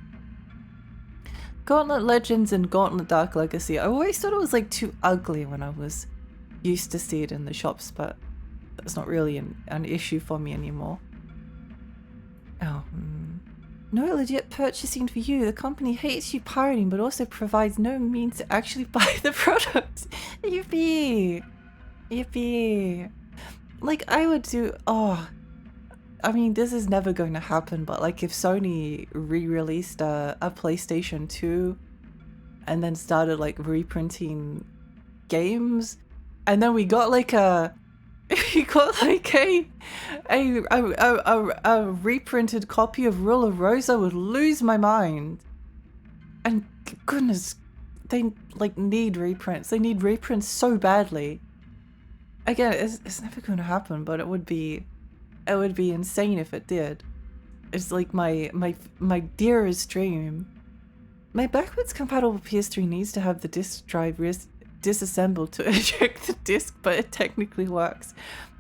Gauntlet Legends and Gauntlet Dark Legacy. I always thought it was like too ugly when I was used to see it in the shops, but that's not really an issue for me anymore. No legit purchasing for you. The company hates you pirating, but also provides no means to actually buy the product. Yippee! Yippee! Like, I would do... Oh, I mean, this is never going to happen, but like if Sony re-released a PlayStation 2 and then started like reprinting games, and then we got like a reprinted copy of Rule of Rose, I would lose my mind. And goodness, they like need reprints. They need reprints so badly. Again, it's never going to happen, but it would be insane if it did. It's like my dearest dream. My backwards compatible PS3 needs to have the disc drive disassembled to eject the disc, but it technically works.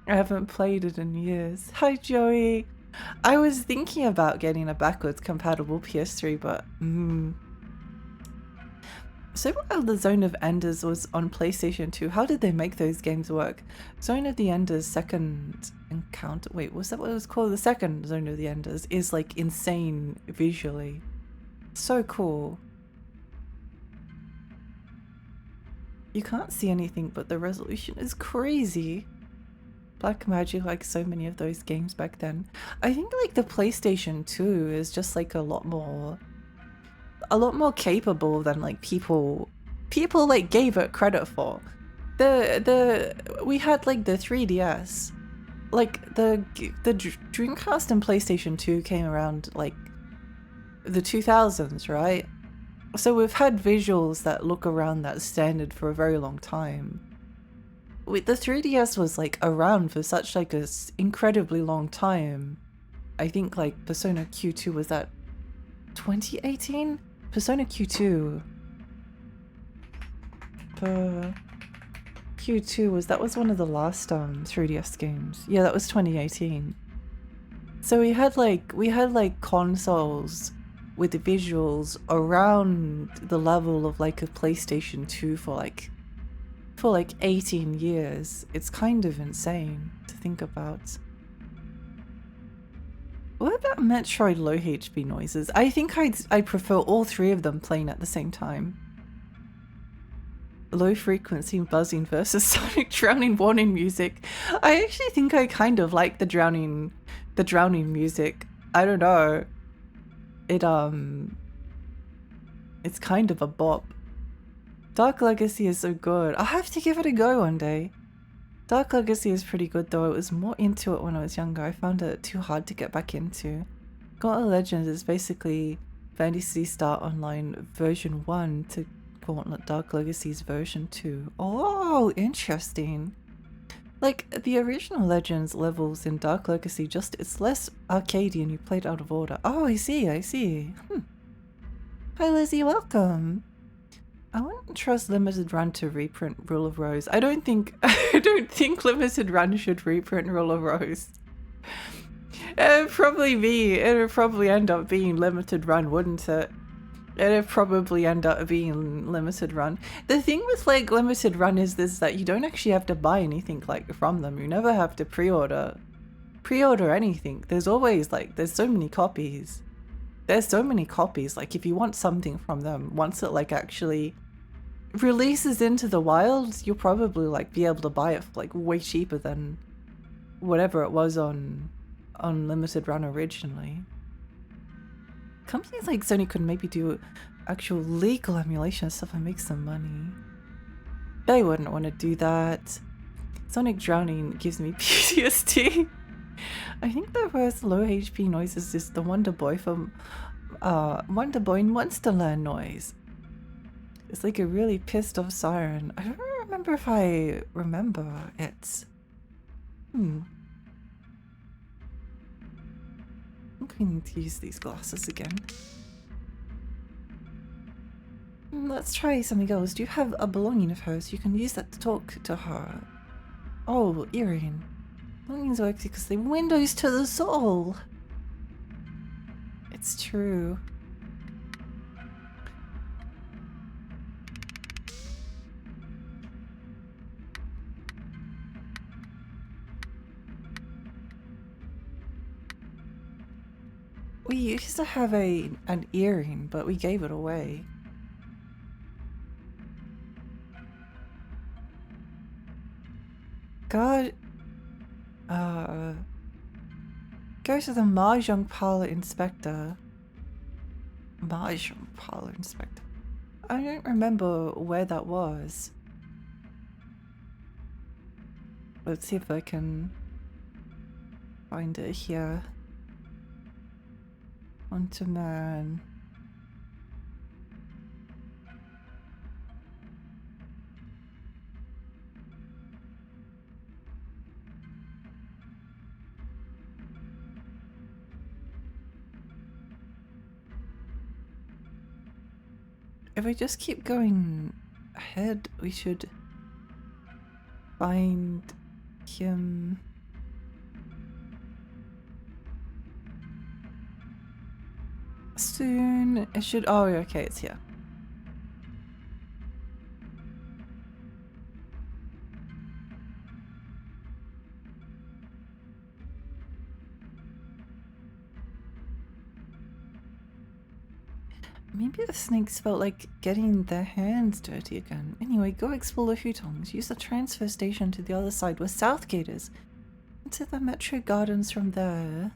I haven't played it in years. Hi Joey! I was thinking about getting a backwards compatible PS3, but So while the Zone of Enders was on PlayStation 2, how did they make those games work? Zone of the Enders Second Encounter, wait, was that what it was called? The second Zone of the Enders is like insane visually. So cool. You can't see anything, but the resolution is crazy. Black Magic, like so many of those games back then. I think like the PlayStation 2 is just like a lot more capable than like people like gave it credit for. We had like the 3DS, like the Dreamcast and PlayStation 2 came around like the 2000s, right? So we've had visuals that look around that standard for a very long time. The 3DS was like around for such like a incredibly long time. I think like Persona Q2 was that 2018? Persona Q2. Q2 was one of the last 3DS games. Yeah, that was 2018. So we had like consoles with the visuals around the level of like a PlayStation 2 for like 18 years. It's kind of insane to think about. What about Metroid low HP noises? I think I'd prefer all three of them playing at the same time. Low frequency buzzing versus sonic drowning warning music. I actually think I kind of like the drowning music. I don't know. It's kind of a bop. Dark Legacy is so good. I'll have to give it a go one day. Dark Legacy is pretty good though. I was more into it when I was younger. I found it too hard to get back into. Gauntlet Legends is basically Phantasy Star Online version 1 to Gauntlet Dark Legacy's version 2. Oh, interesting. Like, the original Legends levels in Dark Legacy, just it's less arcadey and you played out of order. Oh, I see. Hi Lizzie, welcome. I wouldn't trust Limited Run to reprint Rule of Rose. I don't think Limited Run should reprint Rule of Rose. It'd probably end up being Limited Run, wouldn't it? It'd probably end up being Limited Run. The thing with like Limited Run is this, that you don't actually have to buy anything like from them. You never have to pre-order anything. There's always like, there's so many copies. Like if you want something from them, once it like actually releases into the wild, you'll probably like be able to buy it for like way cheaper than whatever it was on Limited Run originally. Companies like Sony could maybe do actual legal emulation stuff and make some money. They wouldn't want to do that. Sonic drowning gives me PTSD. I think the worst low HP noises is the Wonder Boy from Wonder Boy in Monsterland noise. It's like a really pissed off siren. I don't remember if I remember it. I'm going to use these glasses again. Let's try something else. Do you have a belonging of hers? You can use that to talk to her. Oh, earring. Belongings work because they're windows to the soul. It's true. We used to have an earring, but we gave it away. God, go to the Mahjong Parlor Inspector. Mahjong Parlor Inspector. I don't remember where that was. Let's see if I can find it here. Onto man. If we just keep going ahead, we should find him. Soon. It should. Oh, okay, it's here. Maybe the snakes felt like getting their hands dirty again. Anyway, go explore the hutongs. Use the transfer station to the other side where Southgate is. Into the Metro Gardens from there.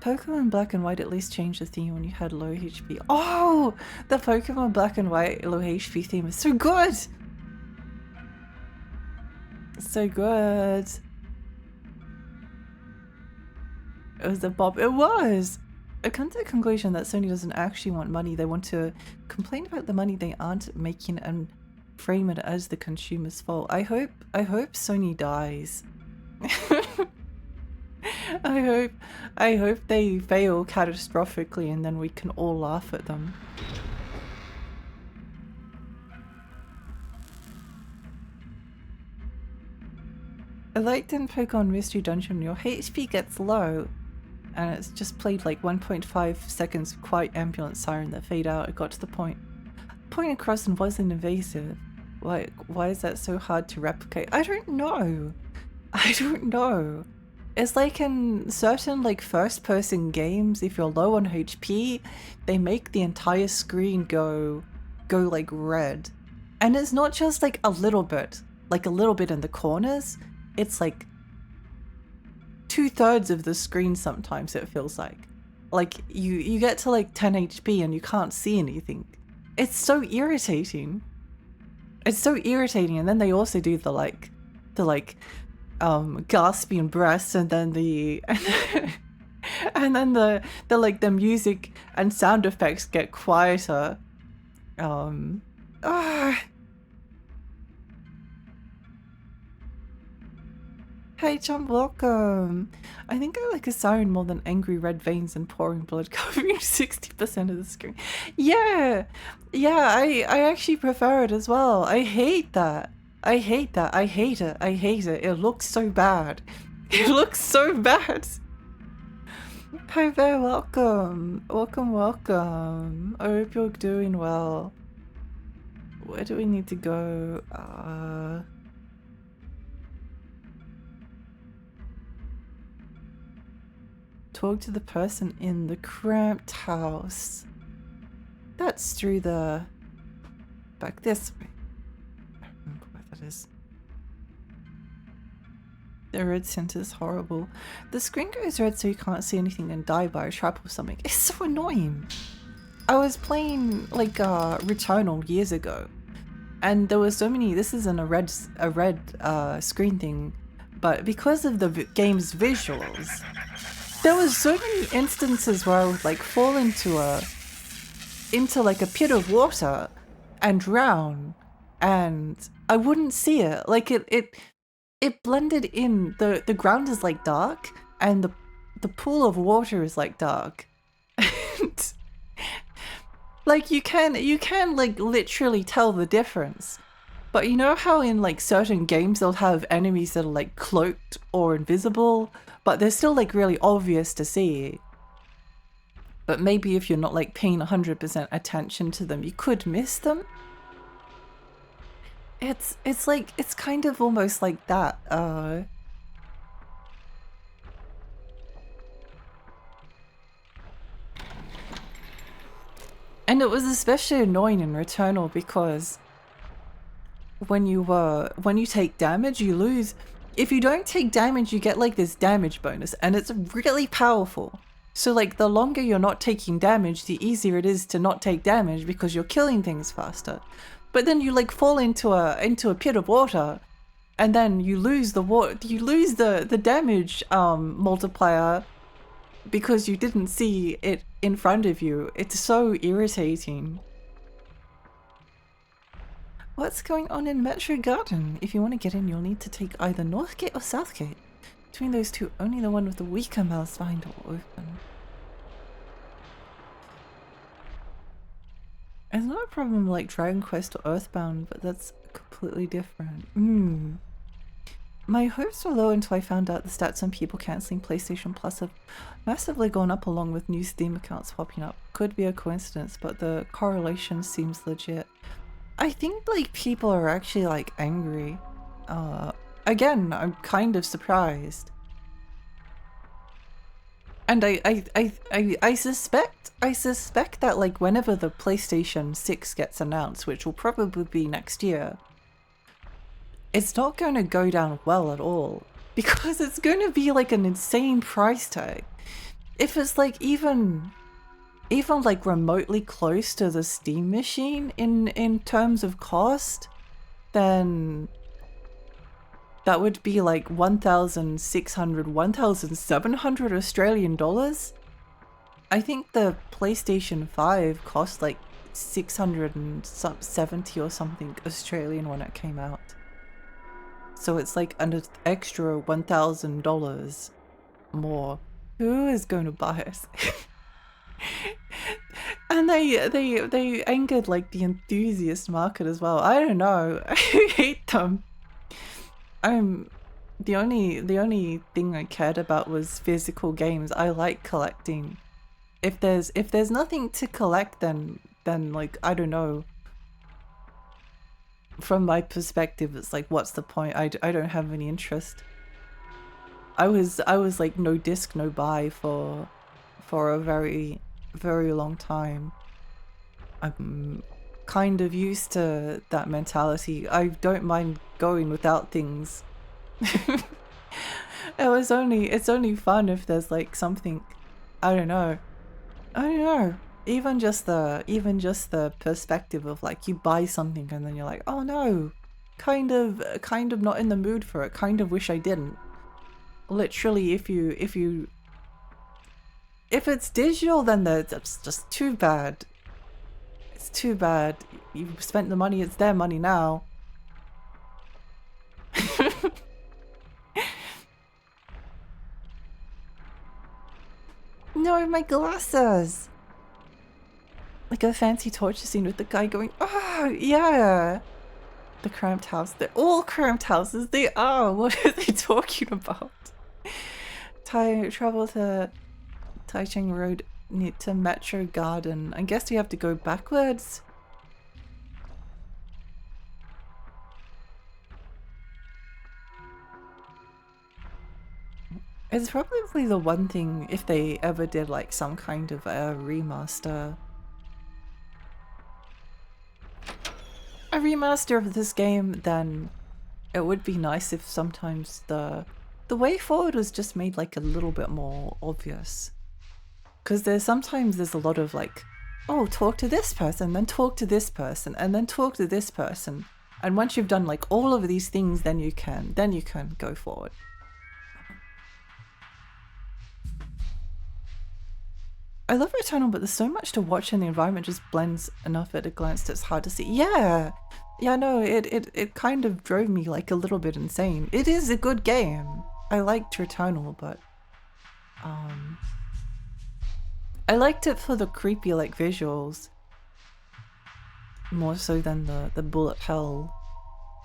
Pokemon Black and White at least changed the theme when you had low HP. Oh! The Pokemon Black and White low HP theme is so good! So good. It was a bop. It was! I've come to the conclusion that Sony doesn't actually want money. They want to complain about the money they aren't making and frame it as the consumer's fault. I hope Sony dies. I hope they fail catastrophically and then we can all laugh at them. I liked in Pokemon Mystery Dungeon your HP gets low and it's just played like 1.5 seconds of quiet ambulance siren that fade out. It got to the point. Point across and wasn't invasive. Why is that so hard to replicate? I don't know. It's like in certain like first person games, if you're low on HP, they make the entire screen go like red. And it's not just like a little bit in the corners. It's like 2/3 of the screen sometimes, it feels like. Like you get to like 10 HP and you can't see anything. It's so irritating. And then they also do the gasping breaths and then the music and sound effects get quieter. Hey John, welcome. I think I like a siren more than angry red veins and pouring blood covering 60% of the screen. Yeah, I actually prefer it as well. I hate that. I hate it. It looks so bad. It looks so bad. Hi there, welcome. Welcome. I hope you're doing well. Where do we need to go? Talk to the person in the cramped house. That's through the... back this way. I don't remember where that is. The red center is horrible. The screen goes red so you can't see anything and die by a trap or something. It's so annoying. I was playing like Returnal years ago, and there were so many. This isn't a red screen thing, but because of the game's visuals, there was so many instances where I would like fall into a into like a pit of water and drown, and I wouldn't see it. Like it blended in. The ground is like dark, and the pool of water is like dark. And like you can like literally tell the difference. But you know how in like certain games they'll have enemies that are like cloaked or invisible, but they're still like really obvious to see. But maybe if you're not like paying 100% attention to them, you could miss them. It's like, it's kind of almost like that. And it was especially annoying in Returnal because when you take damage, you lose. If you don't take damage, you get like this damage bonus, and it's really powerful. So like the longer you're not taking damage, the easier it is to not take damage because you're killing things faster. But then you like fall into a pit of water, and then you lose the damage multiplier because you didn't see it in front of you. It's so irritating. What's going on in Metro Garden? If you want to get in, you'll need to take either Northgate or Southgate. Between those two, only the one with the weaker mouse find will open. It's not a problem like Dragon Quest or Earthbound, but that's completely different. My hopes were low until I found out the stats on people cancelling PlayStation Plus have massively gone up along with new Steam accounts popping up. Could be a coincidence, but the correlation seems legit. I think like people are actually like angry. Again, I'm kind of surprised. And I suspect that like whenever the PlayStation 6 gets announced, which will probably be next year, it's not going to go down well at all, because it's going to be like an insane price tag. If it's like even like remotely close to the Steam machine in terms of cost, then that would be like 1,600, 1,700 Australian dollars. I think the PlayStation 5 cost like 670 or something Australian when it came out. So it's like an extra $1,000 more. Who is going to buy it? And they angered like the enthusiast market as well. I don't know. I hate them. The only thing I cared about was physical games. I like collecting. If there's nothing to collect, then like I don't know. From my perspective, it's like, what's the point? I don't have any interest. I was like no disc, no buy for a very long time. I'm kind of used to that mentality. I don't mind going without things. It's only fun if there's like something, I don't know. Even just the perspective of like you buy something and then you're like, oh no, kind of not in the mood for it. Kind of wish I didn't. Literally, if it's digital, then that's just too bad. It's too bad. You spent the money. It's their money now. No, my glasses! Like a fancy torture scene with the guy going, oh, yeah! The cramped house. They're all cramped houses. They are. What are they talking about? Travel to Taichung Road to Metro Garden. I guess we have to go backwards. It's probably the one thing, if they ever did like some kind of a remaster. A remaster of this game, then it would be nice if sometimes the way forward was just made like a little bit more obvious. Because sometimes there's a lot of like, oh, talk to this person, then talk to this person, and then talk to this person. And once you've done like all of these things, then you can go forward. I love Returnal, but there's so much to watch and the environment just blends enough at a glance that it's hard to see. Yeah! Yeah, no, it kind of drove me like a little bit insane. It is a good game. I liked Returnal, but I liked it for the creepy like visuals. More so than the bullet hell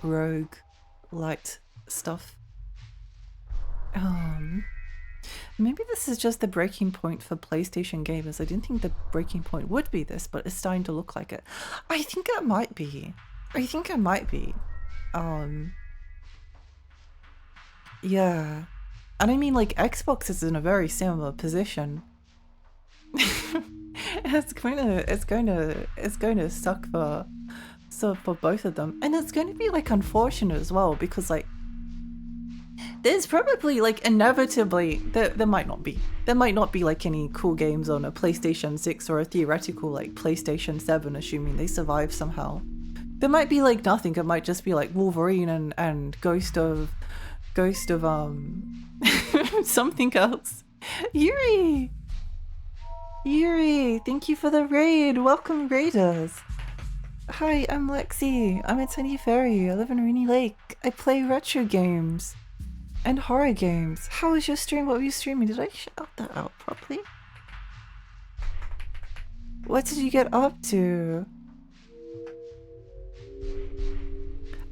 rogue light stuff. Maybe this is just the breaking point for PlayStation gamers. I didn't think the breaking point would be this, but it's starting to look like it. I think it might be. Yeah. And I mean, like, Xbox is in a very similar position. it's going to suck for both of them. And it's going to be like unfortunate as well, because like there's probably like inevitably there might not be like any cool games on a PlayStation 6 or a theoretical like PlayStation 7, assuming they survive somehow. There might be like nothing. It might just be like Wolverine and Ghost of something else. Yuri, thank you for the raid. Welcome, raiders. Hi, I'm Lexi. I'm a tiny fairy. I live in Rainy Lake. I play retro games and horror games. How was your stream? What were you streaming? Did I shout that out properly? What did you get up to?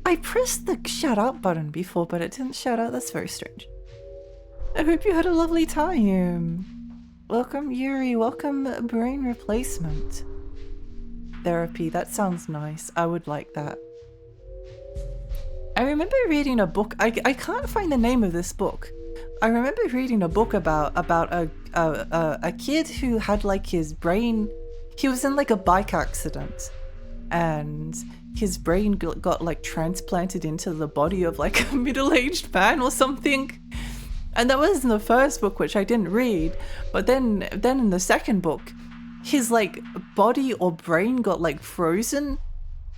I pressed the shout out button before, but it didn't shout out. That's very strange. I hope you had a lovely time. Welcome, Yuri. Welcome, brain replacement therapy. That sounds nice. I would like that. I remember reading a book. I can't find the name of this book. I remember reading a book about a kid who had like his brain. He was in like a bike accident, and his brain got like transplanted into the body of like a middle-aged man or something. And that was in the first book, which I didn't read. But then in the second book, his like body or brain got like frozen,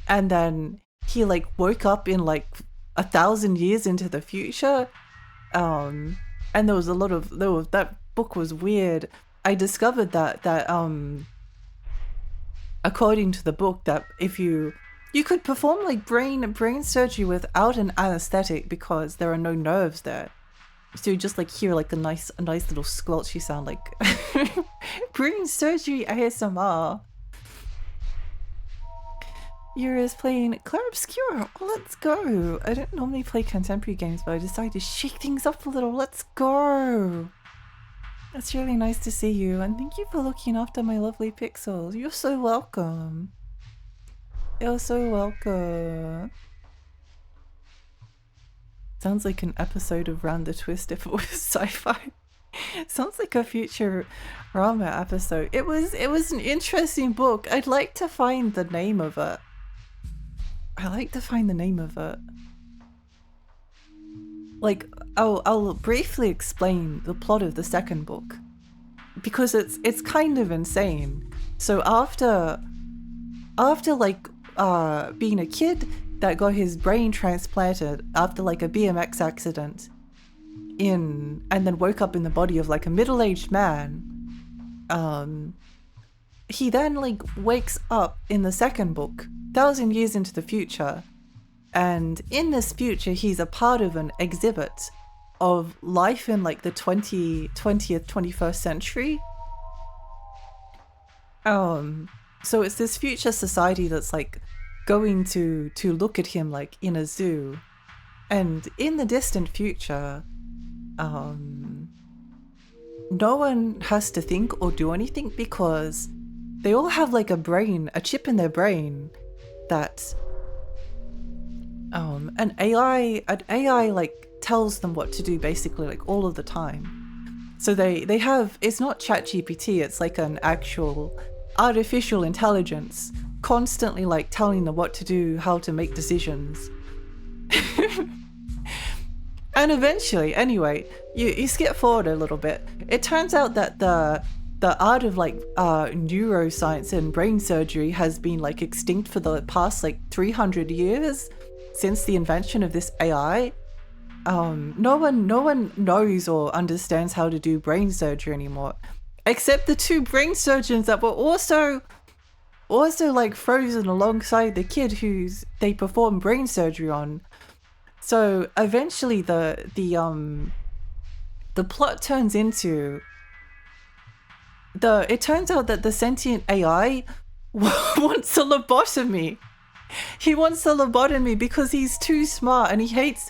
and then he like woke up in like 1,000 years into the future. And there was that book was weird. I discovered that according to the book, that if you could perform like brain surgery without an anesthetic because there are no nerves there. So you just like hear like a nice little squelchy sound, like brain surgery ASMR. You're playing Clair Obscura. Oh, let's go. I don't normally play contemporary games, but I decided to shake things up a little. Let's go. That's really nice to see you, and thank you for looking after my lovely pixels. You're so welcome. You're so welcome. Sounds like an episode of Round the Twist if it was sci-fi. Sounds like a future Rama episode. It was an interesting book. I'd like to find the name of it. Like, I'll briefly explain the plot of the second book, because it's kind of insane. So after like being a kid that got his brain transplanted after like a BMX accident and then woke up in the body of like a middle-aged man, he then like wakes up in the second book 1,000 years into the future, and in this future he's a part of an exhibit of life in like the 20th 21st century. So it's this future society that's like going to look at him like in a zoo, and in the distant future no one has to think or do anything because they all have like a chip in their brain that an AI like tells them what to do basically like all of the time. So they have, it's not ChatGPT, it's like an actual artificial intelligence constantly like telling them what to do, how to make decisions. And eventually, anyway, you skip forward a little bit. It turns out that the art of like neuroscience and brain surgery has been like extinct for the past like 300 years since the invention of this AI. No one knows or understands how to do brain surgery anymore. Except the two brain surgeons that were also like frozen alongside the kid who's they performed brain surgery on. So eventually the plot turns into it turns out that the sentient AI wants a lobotomy. He wants a lobotomy because he's too smart and he hates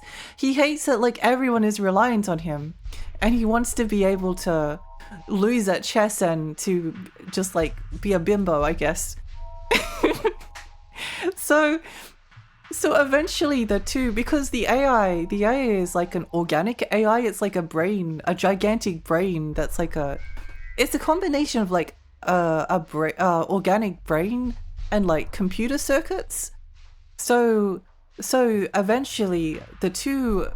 that like everyone is reliant on him, and he wants to be able to lose at chess and to just like be a bimbo, I guess. So eventually the two, because the AI is like an organic AI, it's like a gigantic brain that's like it's a combination of like organic brain and like computer circuits. So eventually the two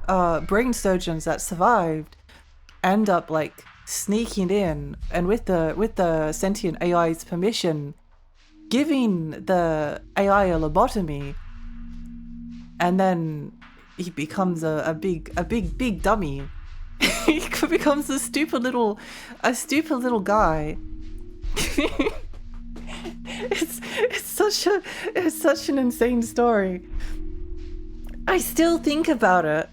brain surgeons that survived end up like sneaking in and with the sentient AI's permission giving the AI a lobotomy, and then he becomes a big dummy. He becomes a stupid little guy. It's such an insane story. I still think about it.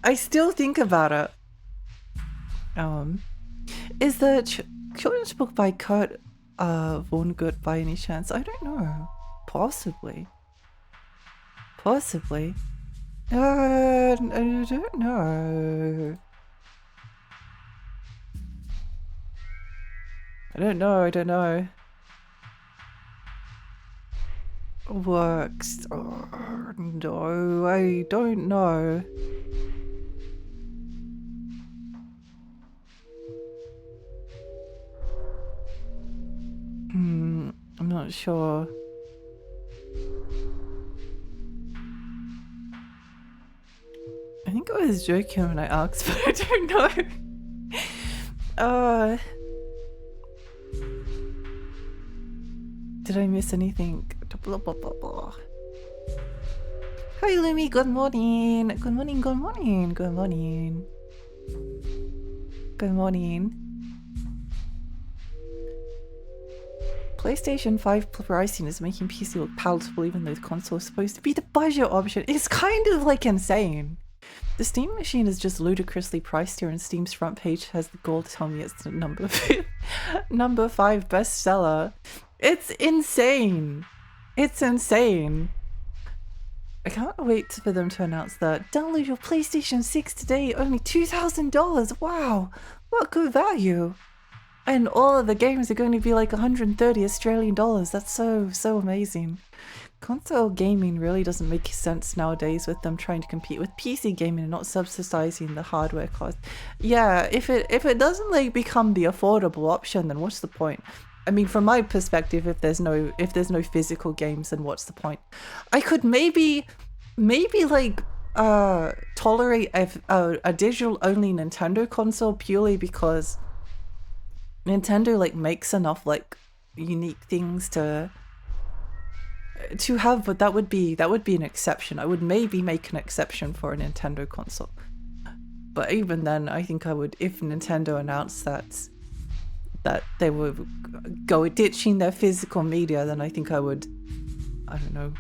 Is the children's book by Kurt Vonnegut by any chance? I don't know. Possibly. I don't know. I don't know. Works. Oh, no, I don't know. I'm not sure. I think I was joking when I asked, but I don't know. Did I miss anything? Blah, blah, blah, blah. Hi Lumi, good morning. Good morning. PlayStation 5 pricing is making PC look palatable even though the console is supposed to be the budget option. It's kind of like insane. The Steam machine is just ludicrously priced here, and Steam's front page has the goal to tell me it's the number 5 bestseller. It's insane. I can't wait for them to announce that. Download your PlayStation 6 today, only $2,000. Wow, what good value. And all of the games are going to be like 130 Australian dollars. That's so amazing. Console gaming really doesn't make sense nowadays with them trying to compete with PC gaming and not subsidizing the hardware cost. Yeah, if it doesn't like become the affordable option, then what's the point? I mean, from my perspective, if there's no physical games, then what's the point? I could maybe like tolerate a digital only Nintendo console purely because Nintendo like makes enough like unique things to have, but that would be an exception. I would maybe make an exception for a Nintendo console, but even then I think I would, if Nintendo announced that they were go ditching their physical media, then I think I would, I don't know.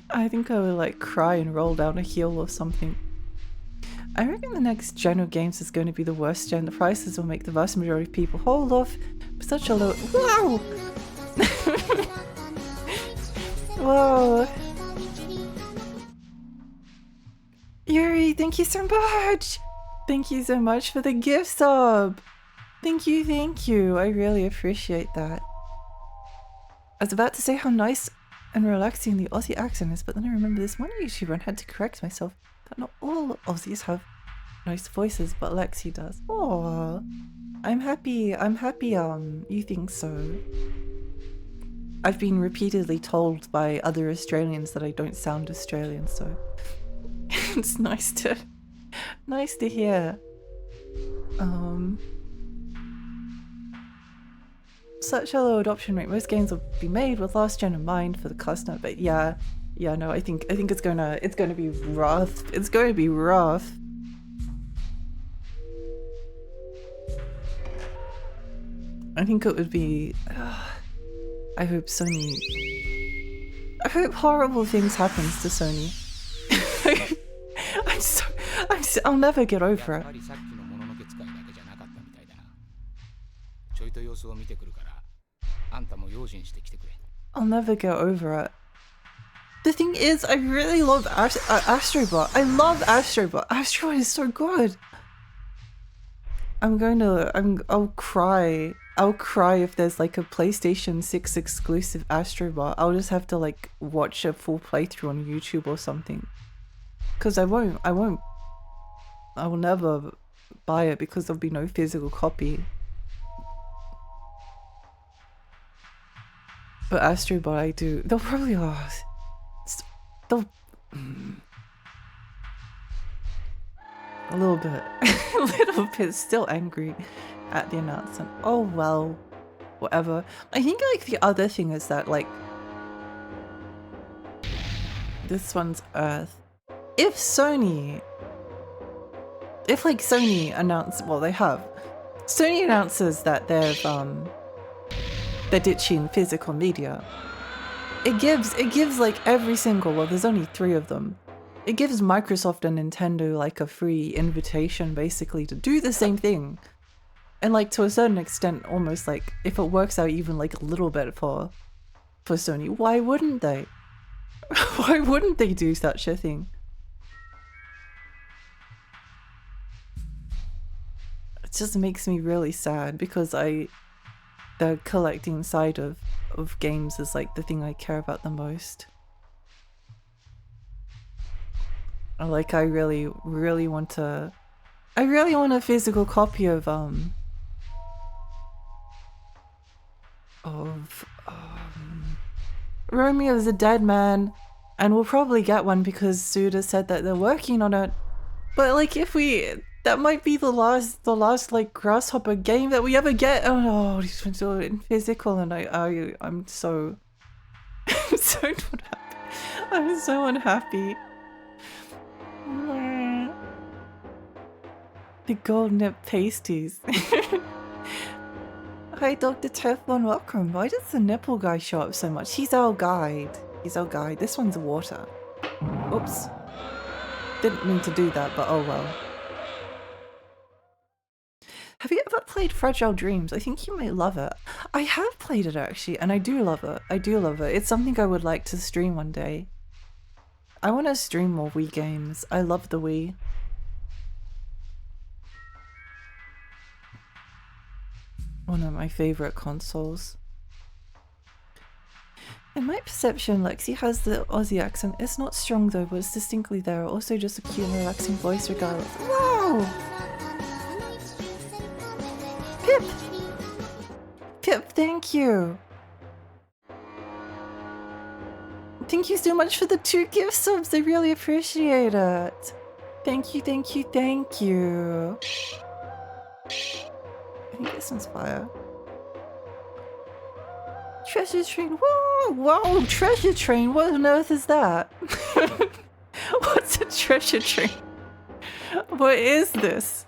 I think I would like cry and roll down a hill or something. I reckon the next gen of games is going to be the worst gen. The prices will make the vast majority of people hold off. Such a low. Wow! Whoa! Yuri, thank you so much! Thank you so much for the gift sub! Thank you. I really appreciate that. I was about to say how nice and relaxing the Aussie accent is, but then I remember this one YouTuber and had to correct myself that not all Aussies have nice voices, but Lexi does. Aww. I'm happy you think so. I've been repeatedly told by other Australians that I don't sound Australian, so it's nice to hear. Such a low adoption rate. Most games will be made with last gen in mind for the customer, but yeah, no, I think it's gonna be rough. It's going to be rough. I think it would be... I hope Sony... I hope horrible things happens to Sony. I'll never get over it. I'll never get over it. The thing is, I really love Astrobot. I love Astrobot. Astrobot is so good. I'll cry. I'll cry if there's like a PlayStation 6 exclusive Astrobot. I'll just have to like watch a full playthrough on YouTube or something. Cause I will never buy it because there'll be no physical copy. But Astrobot I do. They'll probably they'll a little bit still angry at the announcement. Oh well, whatever. I think like the other thing is that like this one's Earth. If Sony announces, well, Sony announces that they're ditching physical media. It gives like every single, well, there's only 3 of them. It gives Microsoft and Nintendo like a free invitation basically to do the same thing. And like to a certain extent, almost like if it works out even like a little bit for Sony, why wouldn't they? Why wouldn't they do such a thing? It just makes me really sad because the collecting side of games is like the thing I care about the most. Like I really want a physical copy of Romeo's a Dead Man, and we'll probably get one because Suda said that they're working on it. But like that might be the last like Grasshopper game that we ever get. Oh no, he's been so in physical, and I'm so I'm so not happy. I'm so unhappy. The gold nip pasties. Hi Dr. Teflon, welcome. Why does the nipple guy show up so much? He's our guide. This one's water. Oops. Didn't mean to do that, but oh well. Have you ever played Fragile Dreams? I think you might love it. I have played it actually, and I do love it. It's something I would like to stream one day. I want to stream more Wii games. I love the Wii. One of my favorite consoles. In my perception, Lexi has the Aussie accent. It's not strong though, but it's distinctly there. Also just a cute and relaxing voice regardless. Wow! Pip, thank you! Thank you so much for the 2 gift subs, I really appreciate it! Thank you. I think this one's fire. Treasure Train, whoa, Treasure Train, what on earth is that? What's a Treasure Train? What is this?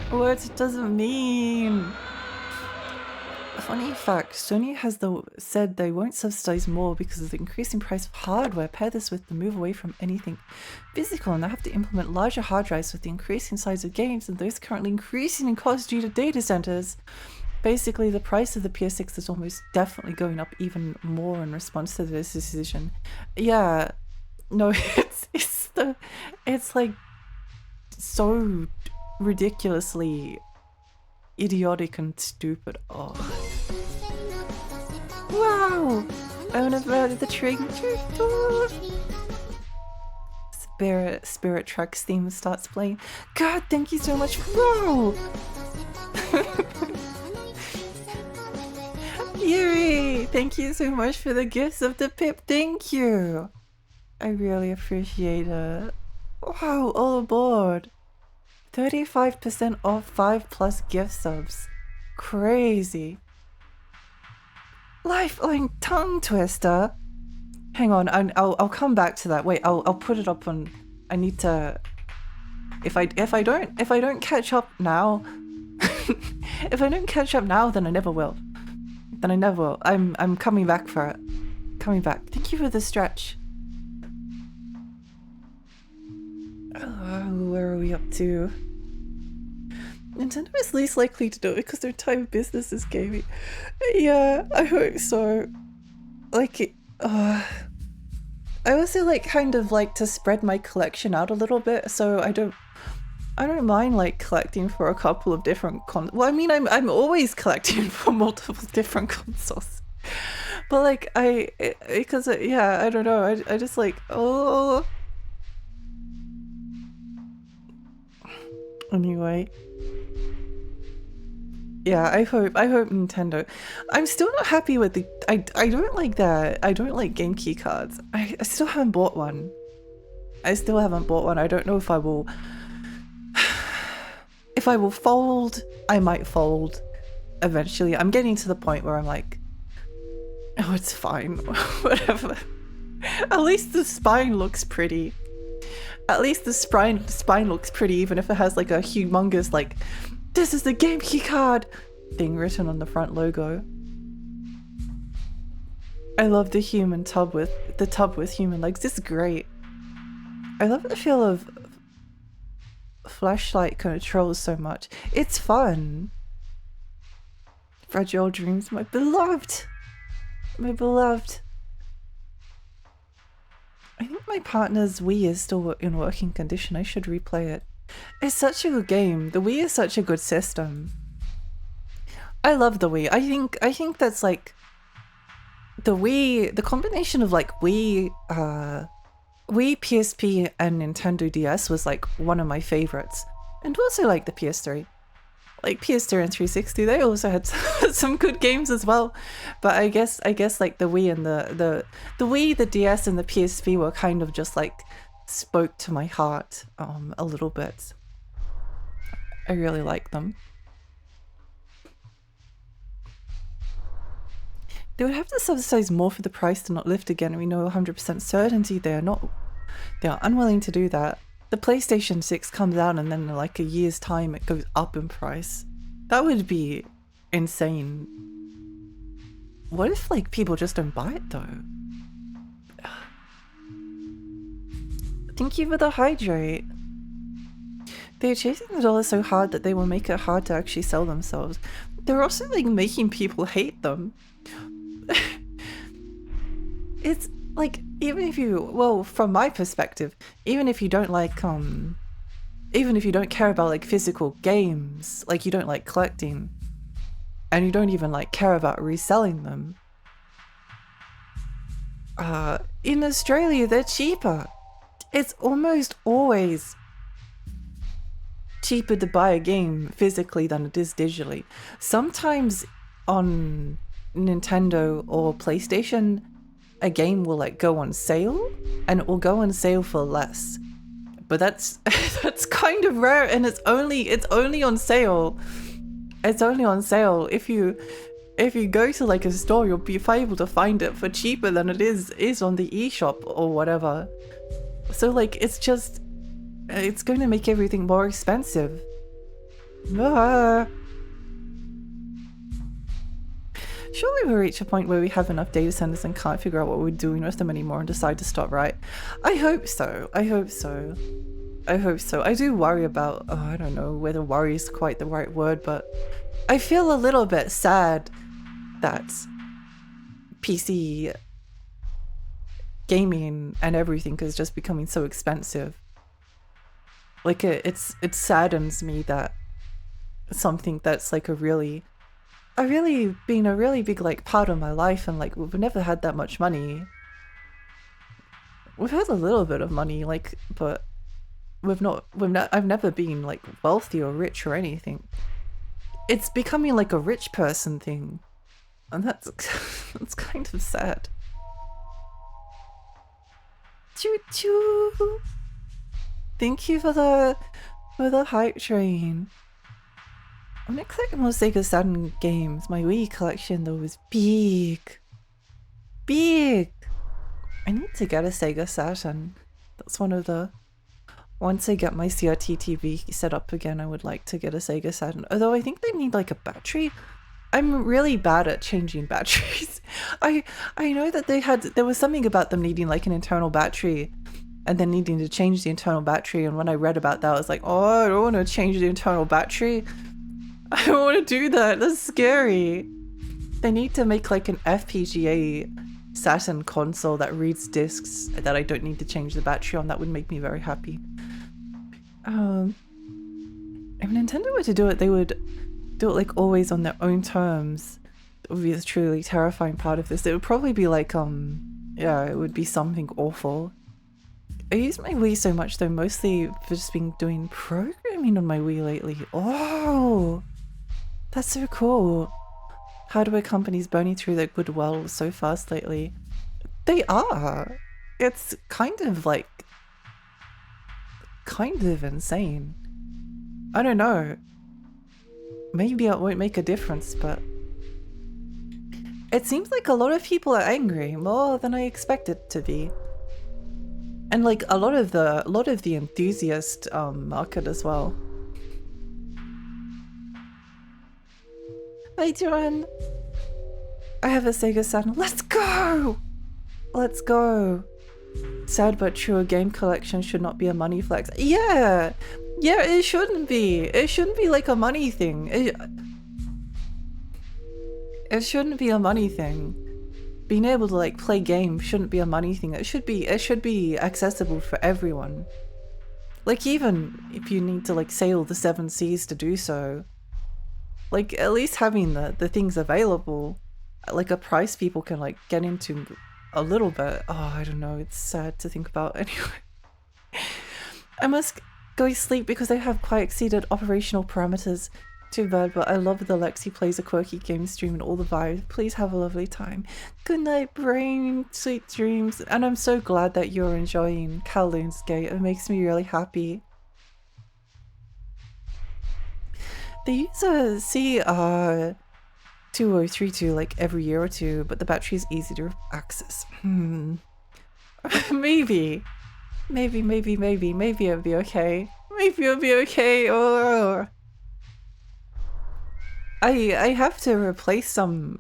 What does it mean? Funny fact, Sony has said they won't subsidize more because of the increasing price of hardware. Pair this with the move away from anything physical, and they have to implement larger hard drives with the increasing size of games and those currently increasing in cost due to data centers. Basically, the price of the PS6 is almost definitely going up even more in response to this decision. Yeah, no, it's like so ridiculously idiotic and stupid. Oh. Wow! I wanna ride the train. Spirit Trucks theme starts playing. God, thank you so much. Wow! Yuri, thank you so much for the gifts of the pip. Thank you. I really appreciate it. Wow, all aboard. 35% off 5+ gift subs. Crazy. Lifeline tongue twister. Hang on, I'll come back to that. Wait, I'll put it up on. I need to. If I don't catch up now, If I don't catch up now, then I never will. Then I never will. I'm coming back for it. Coming back. Thank you for the stretch. Where are we up to? Nintendo is least likely to do it because their time of business is gaming. Yeah, I hope so. Like, I also like kind of like to spread my collection out a little bit, so I don't mind like collecting for a couple of different well, I mean, I'm always collecting for multiple different consoles, but like because yeah, I don't know, I just like, oh. Anyway. Yeah, I hope Nintendo. I'm still not happy with the I don't like that. I don't like game key cards. I still haven't bought one. I still haven't bought one. I don't know if I will fold. I might fold eventually. I'm getting to the point where I'm like, oh, it's fine. Whatever. At least the spine looks pretty. At least the spine looks pretty, even if it has like a humongous like, this is the game key card thing written on the front logo. I love the human tub with human legs. This is great. I love the feel of flashlight controls so much. It's fun. Fragile Dreams, my beloved. My beloved. I think my partner's Wii is still in working condition. I should replay it. It's such a good game. The Wii is such a good system. I love the Wii. I think that's like the Wii, the combination of like Wii, PSP and Nintendo DS was like one of my favorites. And also like the PS3. Like PS3 and 360, they also had some good games as well. But I guess like the Wii and the Wii, the DS and the PSP were kind of just like spoke to my heart a little bit. I really like them. They would have to subsidize more for the price to not lift again. We know 100% certainty they are unwilling to do that. The PlayStation 6 comes out and then in like a year's time it goes up in price. That would be insane. What if like people just don't buy it though? Thank you for the hydrate. They're chasing the dollar so hard that they will make it hard to actually sell themselves. They're also like making people hate them. It's like, even if you, well, from my perspective, even if you don't like, even if you don't care about like physical games, like you don't like collecting, and you don't even like care about reselling them, in Australia they're cheaper. It's almost always cheaper to buy a game physically than it is digitally. Sometimes on Nintendo or PlayStation, a game will like go on sale and it will go on sale for less. But that's that's kind of rare, and it's only on sale. It's only on sale if you go to like a store, you'll be able to find it for cheaper than it is on the eShop or whatever. So like it's going to make everything more expensive. Surely we'll reach a point where we have enough data centers and can't figure out what we're doing with them anymore and decide to stop, right? I hope so. I hope so. I hope so. I do worry about, I don't know whether worry is quite the right word, but I feel a little bit sad that PC gaming and everything is just becoming so expensive. Like it saddens me that something that's like a really big like part of my life, and like we've never had that much money. We've had a little bit of money, like, but I've never been like wealthy or rich or anything. It's becoming like a rich person thing, and that's that's kind of sad. Choo choo. Thank you for the hype train. I'm gonna collect more Sega Saturn games. My Wii collection though is big. Big! I need to get a Sega Saturn. That's one of the once I get my CRT TV set up again, I would like to get a Sega Saturn. Although I think they need like a battery. I'm really bad at changing batteries. I know that there was something about them needing like an internal battery and then needing to change the internal battery, and when I read about that I was like, oh, I don't want to change the internal battery. I don't want to do that. That's scary. They need to make like an FPGA Saturn console that reads discs that I don't need to change the battery on. That would make me very happy. If Nintendo were to do it, they would do it like always on their own terms. It would be the truly terrifying part of this. It would probably be like, yeah, it would be something awful. I use my Wii so much though, mostly for just doing programming on my Wii lately. Oh, that's so cool. Hardware companies burning through their goodwill so fast lately. They are. It's kind of insane. I don't know. Maybe it won't make a difference, but it seems like a lot of people are angry, more than I expected to be. And like a lot of the enthusiast market as well. Hi Joanne! I have a Sega Saturn. Let's go! Let's go! Sad but true, a game collection should not be a money flex. Yeah! Yeah, it shouldn't be. It shouldn't be like a money thing. It shouldn't be a money thing. Being able to like play games shouldn't be a money thing. It should be accessible for everyone. Like even if you need to like sail the 7 seas to do so. Like at least having the things available, like a price people can like get into a little bit. Oh, I don't know, it's sad to think about. Anyway, I must go sleep because I have quite exceeded operational parameters. Too bad, but I love the Lexi plays a quirky game stream and all the vibes. Please have a lovely time. Good night, brain. Sweet dreams. And I'm so glad that you're enjoying Kowloon's Gate. It makes me really happy. They use a CR2032 like every year or two, but the battery is easy to access. Maybe it'll be okay. Maybe it'll be okay. Oh. I have to replace some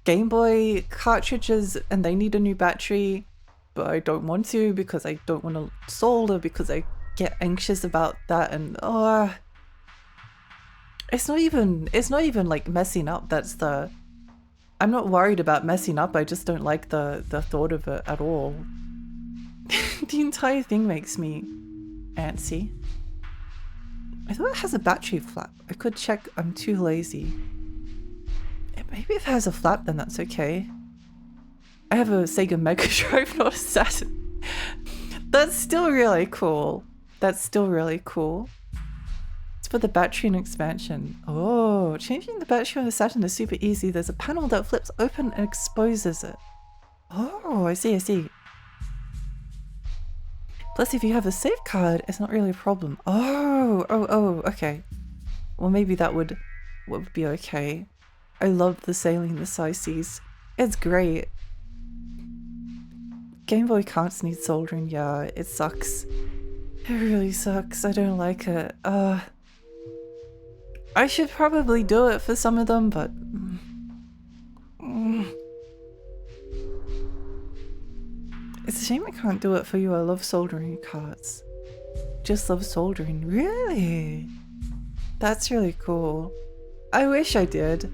Game Boy cartridges and they need a new battery, but I don't want to because I don't want to solder because I get anxious about that, and it's not even like messing up. I'm not worried about messing up, I just don't like the thought of it at all. The entire thing makes me antsy. I thought it has a battery flap. I could check. I'm too lazy. Maybe if it has a flap, then that's okay. I have a Sega Mega Drive, not a Saturn. That's still really cool. That's still really cool. It's for the battery and expansion. Oh, changing the battery on the Saturn is super easy. There's a panel that flips open and exposes it. Oh, I see, I see. Plus, if you have a save card, it's not really a problem. Oh, okay. Well, maybe that would be okay. I love the sailing the size seas. It's great. Game Boy carts need soldering. Yeah, it sucks. It really sucks. I don't like it. I should probably do it for some of them, but it's a shame I can't do it for you. I love soldering carts. Just love soldering. Really? That's really cool. I wish I did.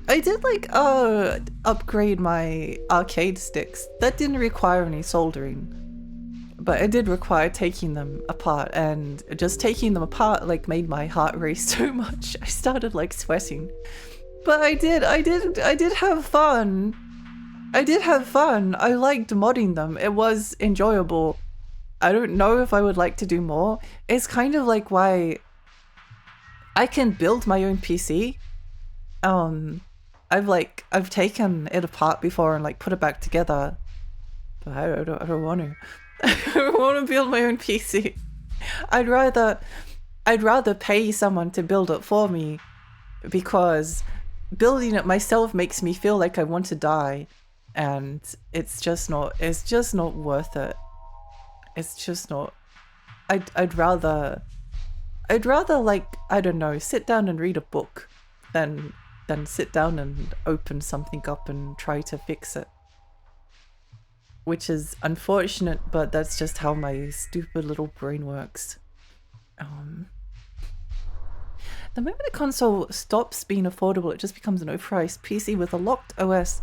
I did like upgrade my arcade sticks. That didn't require any soldering. But it did require taking them apart, and just taking them apart like made my heart race so much. I started like sweating. But I did have fun. I did have fun. I liked modding them. It was enjoyable. I don't know if I would like to do more. It's kind of like why I can build my own PC. I've taken it apart before and like put it back together. But I don't want to. I don't want to build my own PC. I'd rather pay someone to build it for me, because building it myself makes me feel like I want to die. And it's just not worth it. It's just not. I'd rather like, I don't know, sit down and read a book than sit down and open something up and try to fix it. Which is unfortunate, but that's just how my stupid little brain works. The moment the console stops being affordable, it just becomes an overpriced PC with a locked OS.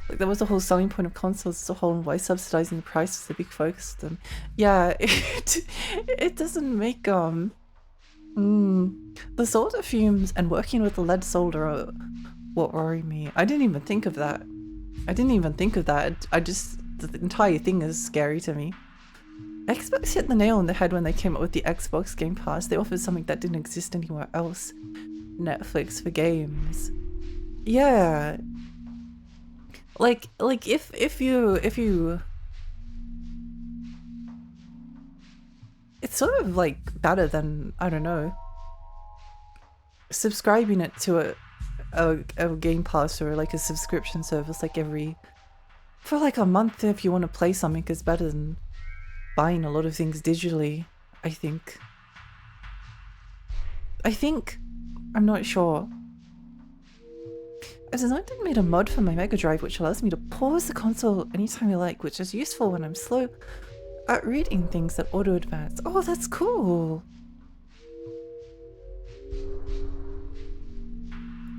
Like, that was the whole selling point of consoles as a whole, and why subsidizing the price was a big focus of them. Yeah, it doesn't make, the solder fumes and working with the lead solder are what worry me. I didn't even think of that. I just, the entire thing is scary to me. Xbox hit the nail on the head when they came up with the Xbox Game Pass. They offered something that didn't exist anywhere else. Netflix for games. Yeah. Like if you it's sort of like better than, I don't know, subscribing it to a Game Pass or like a subscription service like for like a month if you want to play something is better than buying a lot of things digitally, I think. I'm not sure. A designer made a mod for my Mega Drive which allows me to pause the console anytime I like, which is useful when I'm slow at reading things that auto-advance. Oh, that's cool!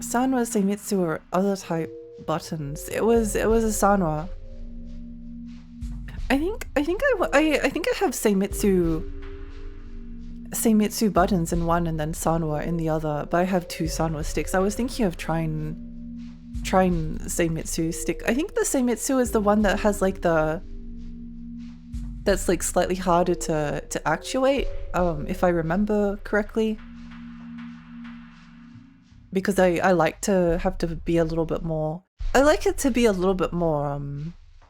Sanwa, Seimitsu, or other type buttons. It was a Sanwa. I think I have Seimitsu buttons in one and then Sanwa in the other, but I have two Sanwa sticks. I was thinking of trying Seimitsu stick. I think the Seimitsu is the one that has like that's like slightly harder to actuate, if I remember correctly. Because I like to have to be a little bit more, I like it to be a little bit more,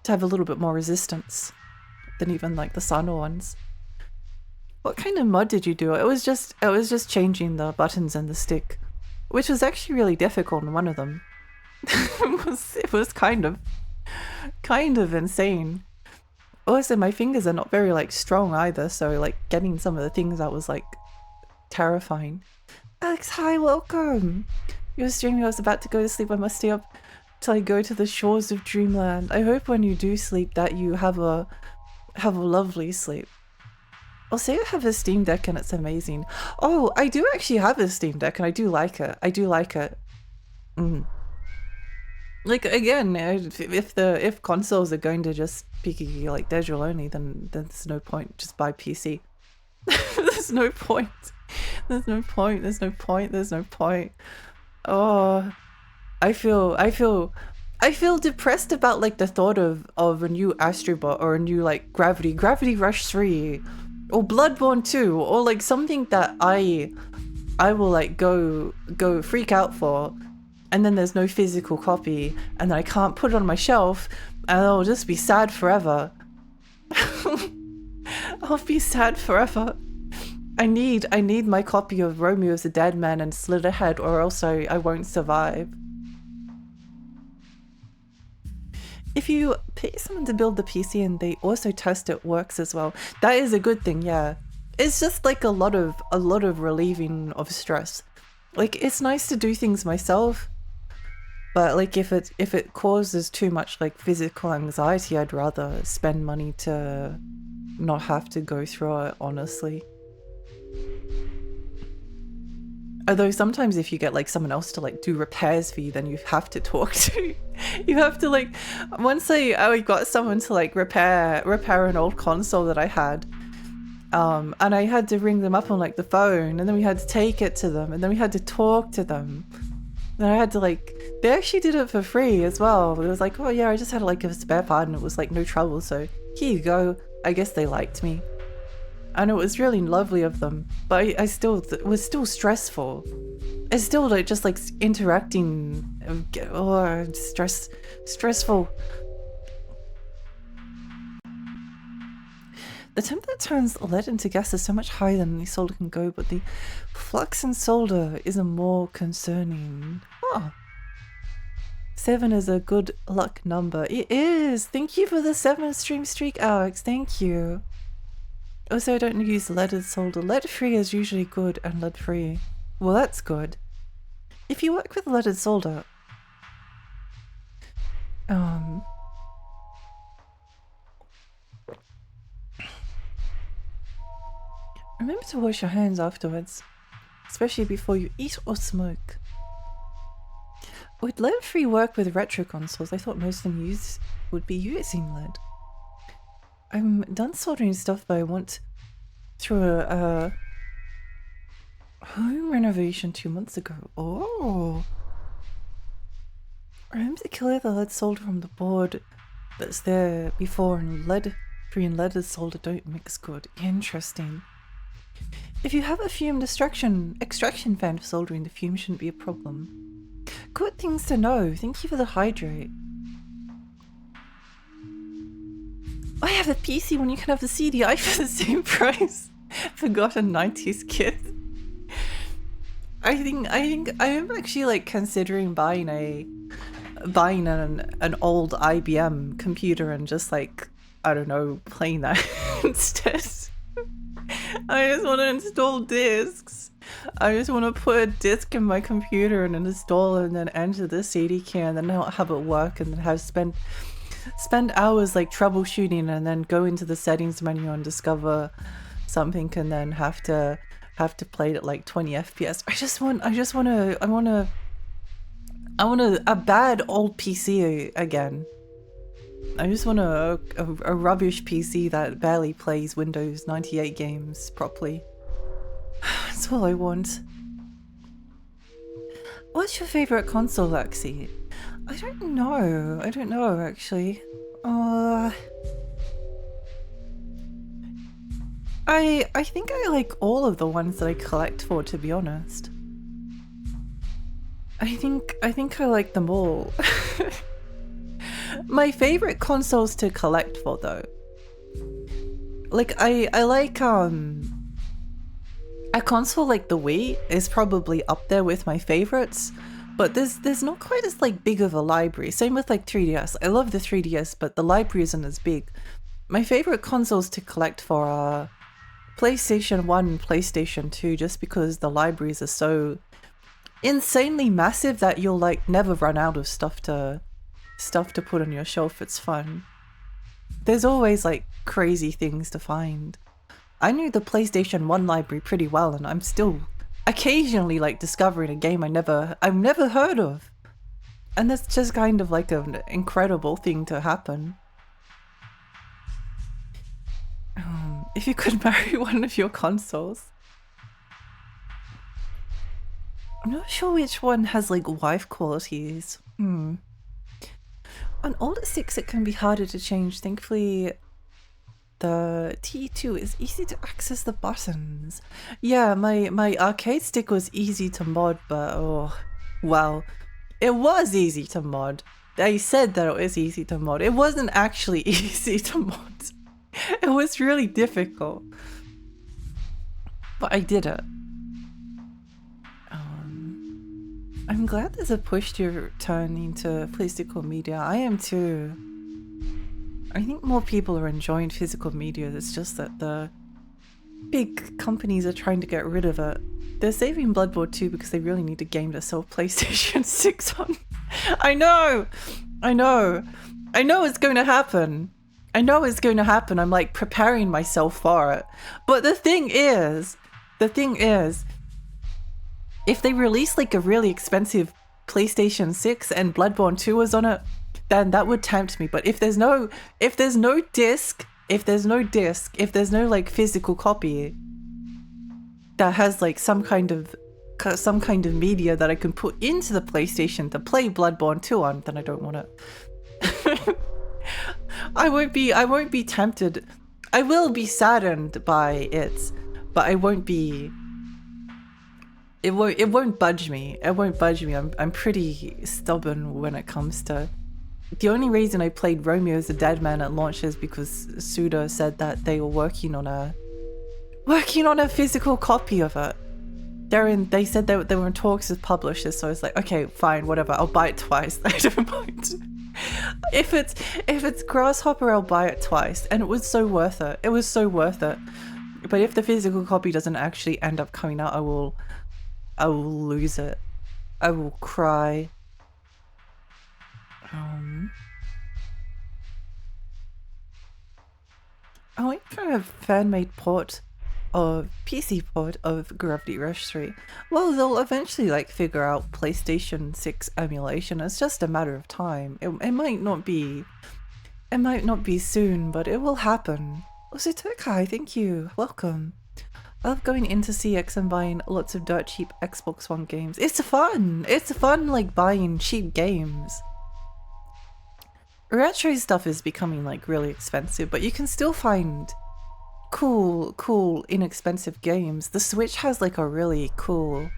to have a little bit more resistance than even like the Sanwa ones. What kind of mod did you do? It was just changing the buttons and the stick, which was actually really difficult in one of them. it was kind of insane. Also, my fingers are not very like strong either, so like getting some of the things out was like terrifying. Alex, hi, welcome! You're streaming, I was about to go to sleep. I must stay up till I go to the shores of dreamland. I hope when you do sleep that you have a lovely sleep. Also, I have a Steam Deck and it's amazing. Oh, I do actually have a Steam Deck and I do like it. Like, again, if consoles are going to just be like digital only, then there's no point. Just buy PC. There's no point. Oh, I feel depressed about like the thought of a new Astrobot or a new like Gravity Rush 3 or Bloodborne 2 or like something that I will like go freak out for, and then there's no physical copy and then I can't put it on my shelf and I'll just be sad forever. I'll be sad forever. I need my copy of Romeo as a Dead Man and Slitherhead, or else I won't survive. If you pay someone to build the PC and they also test it works as well, that is a good thing, yeah. It's just like a lot of relieving of stress. Like, it's nice to do things myself, but like if it causes too much like physical anxiety, I'd rather spend money to not have to go through it, honestly. Although sometimes if you get like someone else to like do repairs for you, then you have to talk to, you have to like, once I got someone to like repair an old console that I had, and I had to ring them up on like the phone, and then we had to take it to them, and then we had to talk to them. And I had to like, they actually did it for free as well. It was like, oh yeah, I just had like a spare part and it was like no trouble, so here you go. I guess they liked me. And it was really lovely of them, but it was still stressful. It's still like just like interacting, stressful. The temp that turns lead into gas is so much higher than any solder can go, but the flux in solder is a more concerning. Oh. 7 is a good luck number. It is! Thank you for the 7 stream streak, Alex. Thank you. Also, I don't use leaded solder. Lead-free is usually good and lead-free. Well, that's good. If you work with leaded solder, remember to wash your hands afterwards, especially before you eat or smoke. Would lead-free work with retro consoles? I thought most of them would be using lead. I'm done soldering stuff, but I went through a home renovation 2 months ago. Oh! I remember to clear the lead solder from the board that's there before, and lead-free and leaded solder don't mix good. Interesting. If you have a fume extraction fan for soldering, the fume shouldn't be a problem. Good things to know. Thank you for the hydrate. I have a PC when you can have a CDI for the same price. Forgotten 90s kids. I think I am actually like considering buying an old IBM computer and just like, I don't know, playing that instead. I just want to install discs. I just want to put a disc in my computer and install it and then enter the CD key and then not have it work and then have spend hours like troubleshooting and then go into the settings menu and discover something and then have to play it at like 20 FPS. I want a bad old PC again. I just want a rubbish PC that barely plays Windows 98 games properly. That's all I want. What's your favorite console, Lexi? I don't know actually. I think I like all of the ones that I collect for, to be honest. I think I like them all. My favorite consoles to collect for though. Like I like a console like the Wii is probably up there with my favorites, but there's not quite as like big of a library. Same with like 3DS. I love the 3DS, but the library isn't as big. My favorite consoles to collect for are PlayStation 1 and PlayStation 2, just because the libraries are so insanely massive that you'll like never run out of stuff to put on your shelf. It's fun. There's always like crazy things to find. I knew the PlayStation 1 library pretty well, and I'm still occasionally like discovering a game I've never heard of. And that's just kind of like an incredible thing to happen. If you could marry one of your consoles. I'm not sure which one has like wife qualities. On older 6 it can be harder to change. Thankfully the T2 is easy to access the buttons. Yeah, my arcade stick was easy to mod, but oh well, it was easy to mod. They said that it was easy to mod. It wasn't actually easy to mod. It was really difficult, but I did it. I'm glad there's a push to turn into physical media. I am too. I think more people are enjoying physical media. It's just that the big companies are trying to get rid of it. They're saving Bloodborne 2 because they really need a game to sell PlayStation 6 on. I know it's going to happen. I'm like preparing myself for it. But the thing is, if they release like a really expensive PlayStation 6 and Bloodborne 2 was on it, then that would tempt me. But if there's no disc, if there's no like physical copy that has like some kind of media that I can put into the PlayStation to play Bloodborne 2 on, then I don't want it. I won't be tempted. I will be saddened by it, but I won't be. It won't budge me. I'm pretty stubborn when it comes to. The only reason I played Romeo's the Dead Man at launch is because Suda said that they were working on a physical copy of it. They said they were in talks with publishers, so I was like, okay, fine, whatever. I'll buy it twice. I don't mind. If it's Grasshopper, I'll buy it twice, and it was so worth it. But if the physical copy doesn't actually end up coming out, I will lose it. I will cry. I went for a fan-made port of PC port of Gravity Rush 3. Well, they'll eventually like figure out PlayStation 6 emulation. It's just a matter of time. It might not be soon, but it will happen. Also, Tokai, thank you. Welcome. I love going into CX and buying lots of dirt cheap Xbox One games. It's fun! It's fun like buying cheap games. Retro stuff is becoming like really expensive, but you can still find cool, inexpensive games. The Switch has like a really cool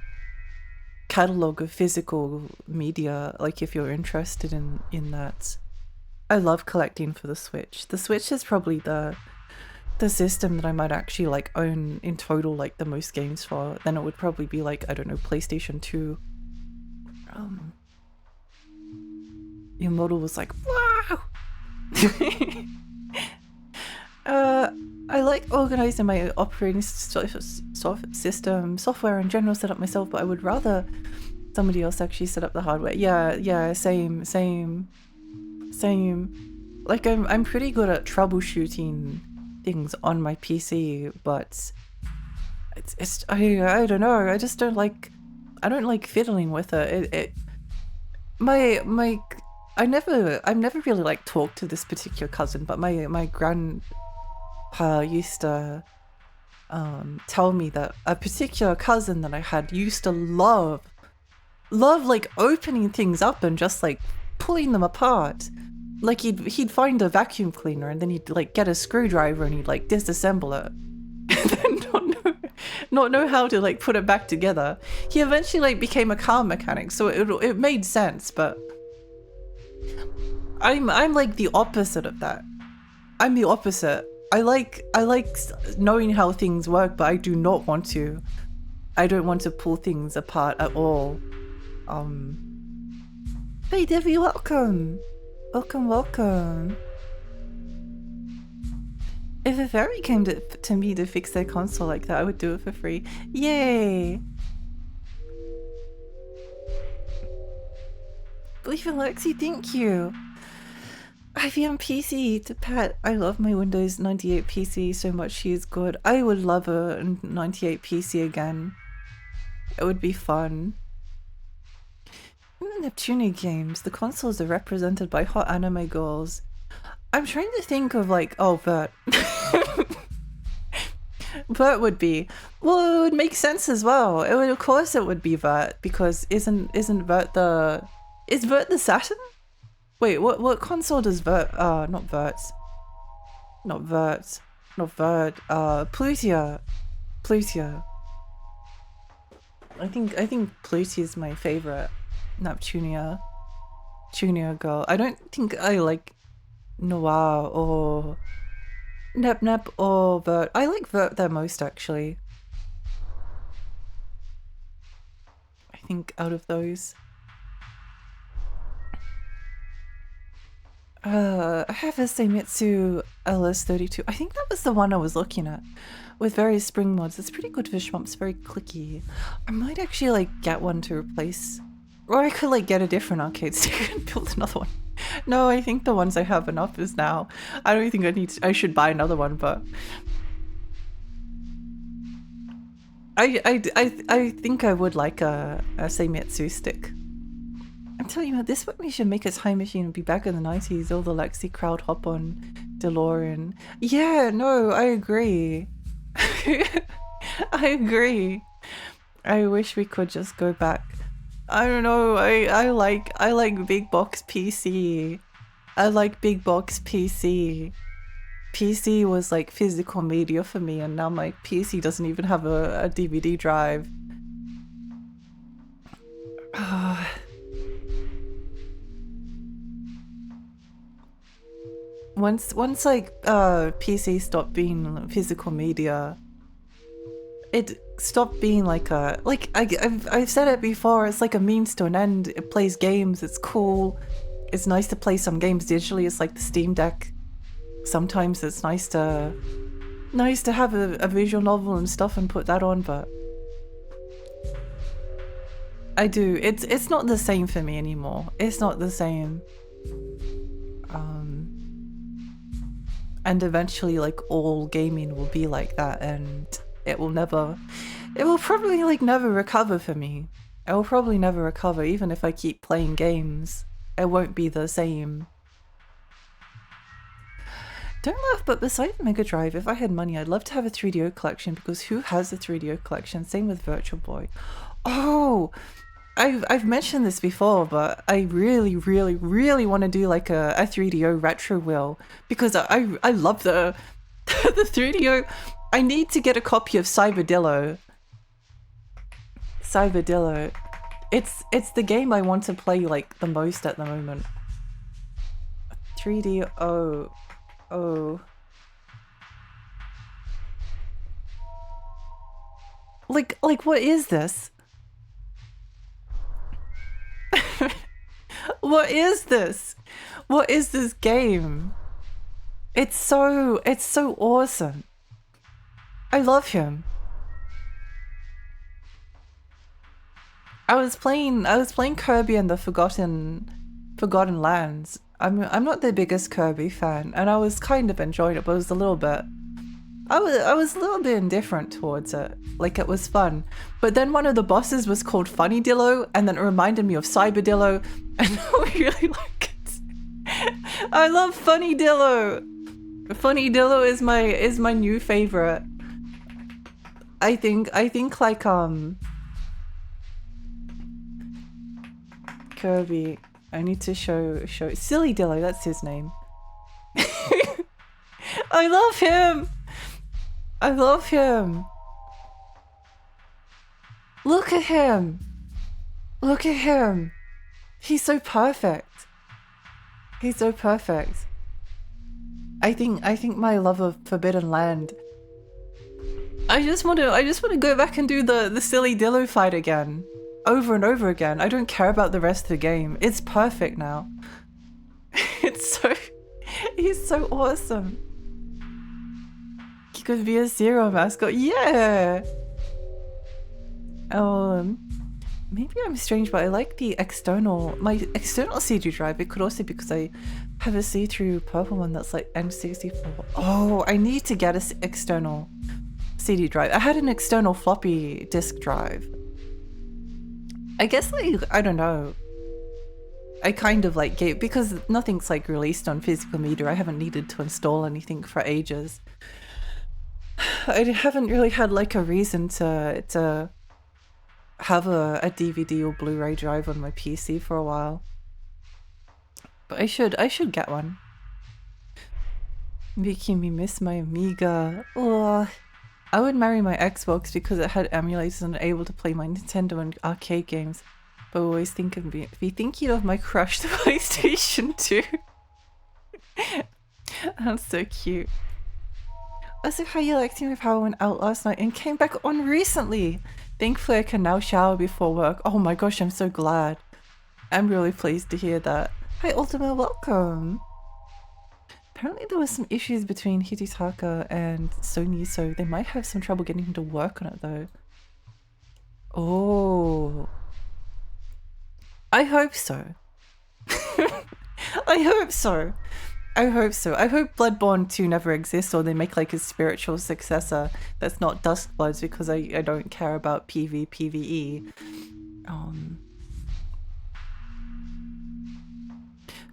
catalog of physical media, like if you're interested in that. I love collecting for the Switch. The Switch is probably the system that I might actually like own in total like the most games for. Then it would probably be like, I don't know, PlayStation 2. Your model was like, wow! I like organizing my operating system, software in general, set up myself, but I would rather somebody else actually set up the hardware. Yeah, same. Like I'm pretty good at troubleshooting things on my PC, but I don't know. I just don't like fiddling with it. I've never really like talked to this particular cousin, but my grandpa used to tell me that a particular cousin that I had used to love like opening things up and just like pulling them apart. Like he'd find a vacuum cleaner and then he'd like get a screwdriver and he'd like disassemble it and then not know how to like put it back together. He eventually like became a car mechanic, so it made sense, but I'm like the opposite of that. I'm the opposite. I like knowing how things work, but I don't want to pull things apart at all. Hey Debbie, welcome. Welcome. If a fairy came to me to fix their console like that, I would do it for free. Yay! Believe in Lexi, thank you. IBM PC to Pat. I love my Windows 98 PC so much. She is good. I would love a 98 PC again. It would be fun. In the Neptunia games, the consoles are represented by hot anime girls. I'm trying to think of like, oh, Vert. Vert would be. Well, it would make sense as well. It would, of course it would be Vert, because isn't Vert the... Is Vert the Saturn? Wait, what console does Vert... not Vert. Plutia. I think Plutia is my favorite Neptunia girl. I don't think I like Noir or Nep or Vert. I like Vert the most, actually. I think out of those. I have a Seimitsu LS32. I think that was the one I was looking at with various spring mods. It's pretty good for shmups, very clicky. I might actually like get one to replace, or I could like get a different arcade stick and build another one. No, I think the ones I have enough is now. I don't think I should buy another one, but I think I would like a Seimitsu stick. I'm telling you, at this point we should make a time machine and be back in the 90s, all the Lexi crowd hop on DeLorean. Yeah, no, I agree. I agree. I wish we could just go back. I don't know, I like big box PC. I like big box PC. PC was like physical media for me, and now my PC doesn't even have a DVD drive. Once like PC stopped being physical media, it stopped being like a I've said it before, it's like a means to an end. It plays games, it's cool, it's nice to play some games digitally. It's like the Steam Deck. Sometimes it's nice to nice to have a visual novel and stuff and put that on, but I do. It's not the same for me anymore. It's not the same. And eventually, like, all gaming will be like that, and it will probably like never recover for me. It will probably never recover, even if I keep playing games. It won't be the same. Don't laugh, but besides Mega Drive, if I had money, I'd love to have a 3DO collection, because who has a 3DO collection? Same with Virtual Boy. Oh, I've mentioned this before, but I really, really, really want to do like a 3DO retro wheel, because I love the the 3DO. I need to get a copy of Cyberdillo. Cyberdillo. It's the game I want to play like the most at the moment. 3DO. Oh. Like what is this? What is this? What is this game? It's so awesome. I love him. I was playing Kirby and the Forgotten Lands. I'm not the biggest Kirby fan, and I was kind of enjoying it, but it was a little bit. I was a little bit indifferent towards it. Like, it was fun, but then one of the bosses was called Funny Dillo, and then it reminded me of Cyberdillo, and I really like it. I love Funny Dillo. Funny Dillo is my new favorite. I think like Kirby. I need to show Silly Dillo. That's his name. I love him. I love him. Look at him. Look at him. He's so perfect. He's so perfect. I think my love of Forbidden Land. I just want to go back and do the Silly Dillo fight again. Over and over again. I don't care about the rest of the game. It's perfect now. He's so awesome. He could be a Zero mascot. Yeah. Maybe I'm strange, but I like my external CD drive. It could also be because I have a see-through purple one that's like N64. Oh, I need to get an external CD drive. I had an external floppy disk drive. I guess, like, I don't know. I kind of like gave, because nothing's like released on physical media. I haven't needed to install anything for ages. I haven't really had like a reason to have a DVD or Blu-ray drive on my PC for a while. But I should get one. Making me miss my Amiga. Oh, I would marry my Xbox because it had emulators and able to play my Nintendo and arcade games. But always be thinking of my crushed PlayStation 2. That's so cute. Also, how you liked my power went out last night and came back on recently. Thankfully, I can now shower before work. Oh my gosh, I'm so glad. I'm really pleased to hear that. Hi, Ultima, welcome. Apparently there was some issues between Hidetaka and Sony, so they might have some trouble getting him to work on it though. Oh. I hope so. I hope so. I hope so. I hope Bloodborne 2 never exists, or they make like a spiritual successor that's not Duskbloods, because I don't care about PvE.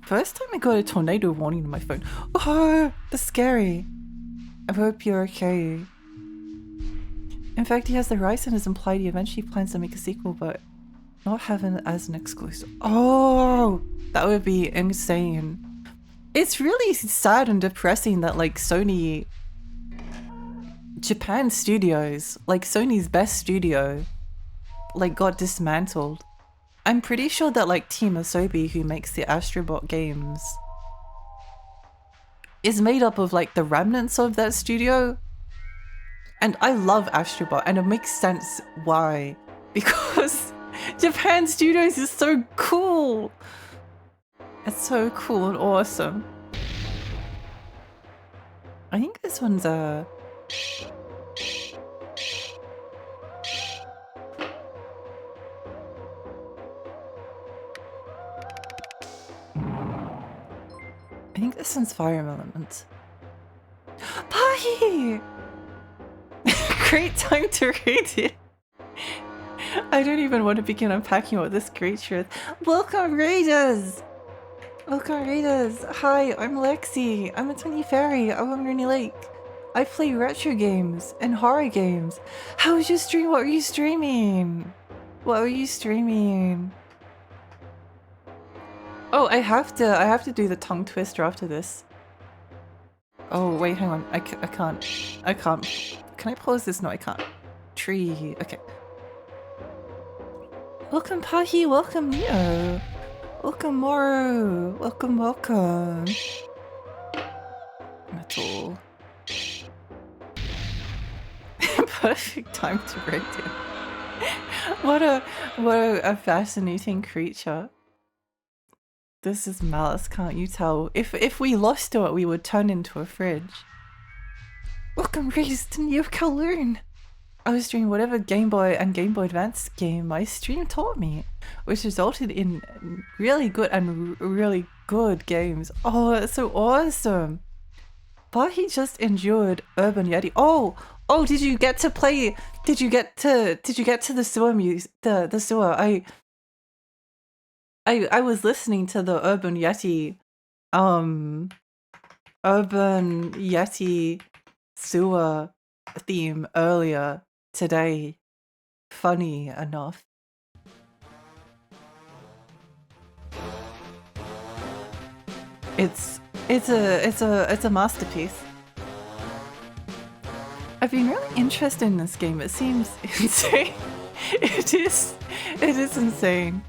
First time I got a tornado warning on my phone. Oh, that's scary. I hope you're okay. In fact, he has the rights and has implied he eventually plans to make a sequel, but not have it as an exclusive. Oh, that would be insane. It's really sad and depressing that like Japan Studios, like Sony's best studio, like got dismantled. I'm pretty sure that like Team Asobi, who makes the Astrobot games, is made up of like the remnants of that studio. And I love Astrobot, and it makes sense why. Because Japan Studios is so cool. It's so cool and awesome. I think this one's I think this one's Fire Element. Pahi! Great time to read it. I don't even want to begin unpacking what this creature is. Welcome, Raiders! Welcome, Raiders! Hi, I'm Lexi. I'm a tiny fairy. I'm on Rainy Lake. I play retro games and horror games. How was your stream? What were you streaming? What were you streaming? Oh, I have to do the tongue twister after this. Oh, wait, hang on. I can't. Can I pause this? No, I can't. Tree. Okay. Welcome, Pahi. Welcome, Neo. Welcome, Moro. Welcome, welcome. Metal. Perfect time to break it. What a fascinating creature. This is Malice, can't you tell? If we lost to it, we would turn into a fridge. Welcome, Raiders, to Neo Kowloon. I was doing whatever Game Boy and Game Boy Advance game my stream taught me, which resulted in really good games. Oh, that's so awesome! But he just endured Urban Yeti. Oh, did you get to play? Did you get to the sewer music? The sewer. I was listening to the Urban Yeti sewer theme earlier today. Funny enough. It's a masterpiece. I've been really interested in this game. It seems insane. It is insane.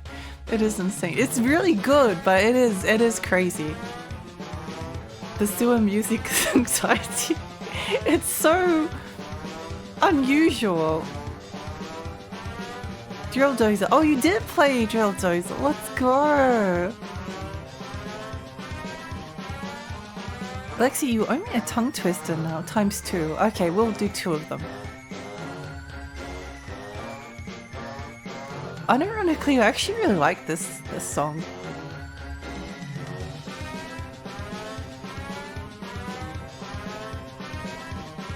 It is insane. It's really good, but it is crazy. The sewer music anxiety. It's so unusual. Drill Dozer. Oh, you did play Drill Dozer. Let's go. Lexi, you owe me a tongue twister now, ×2. Okay, we'll do 2 of them. Unironically, I actually really like this song.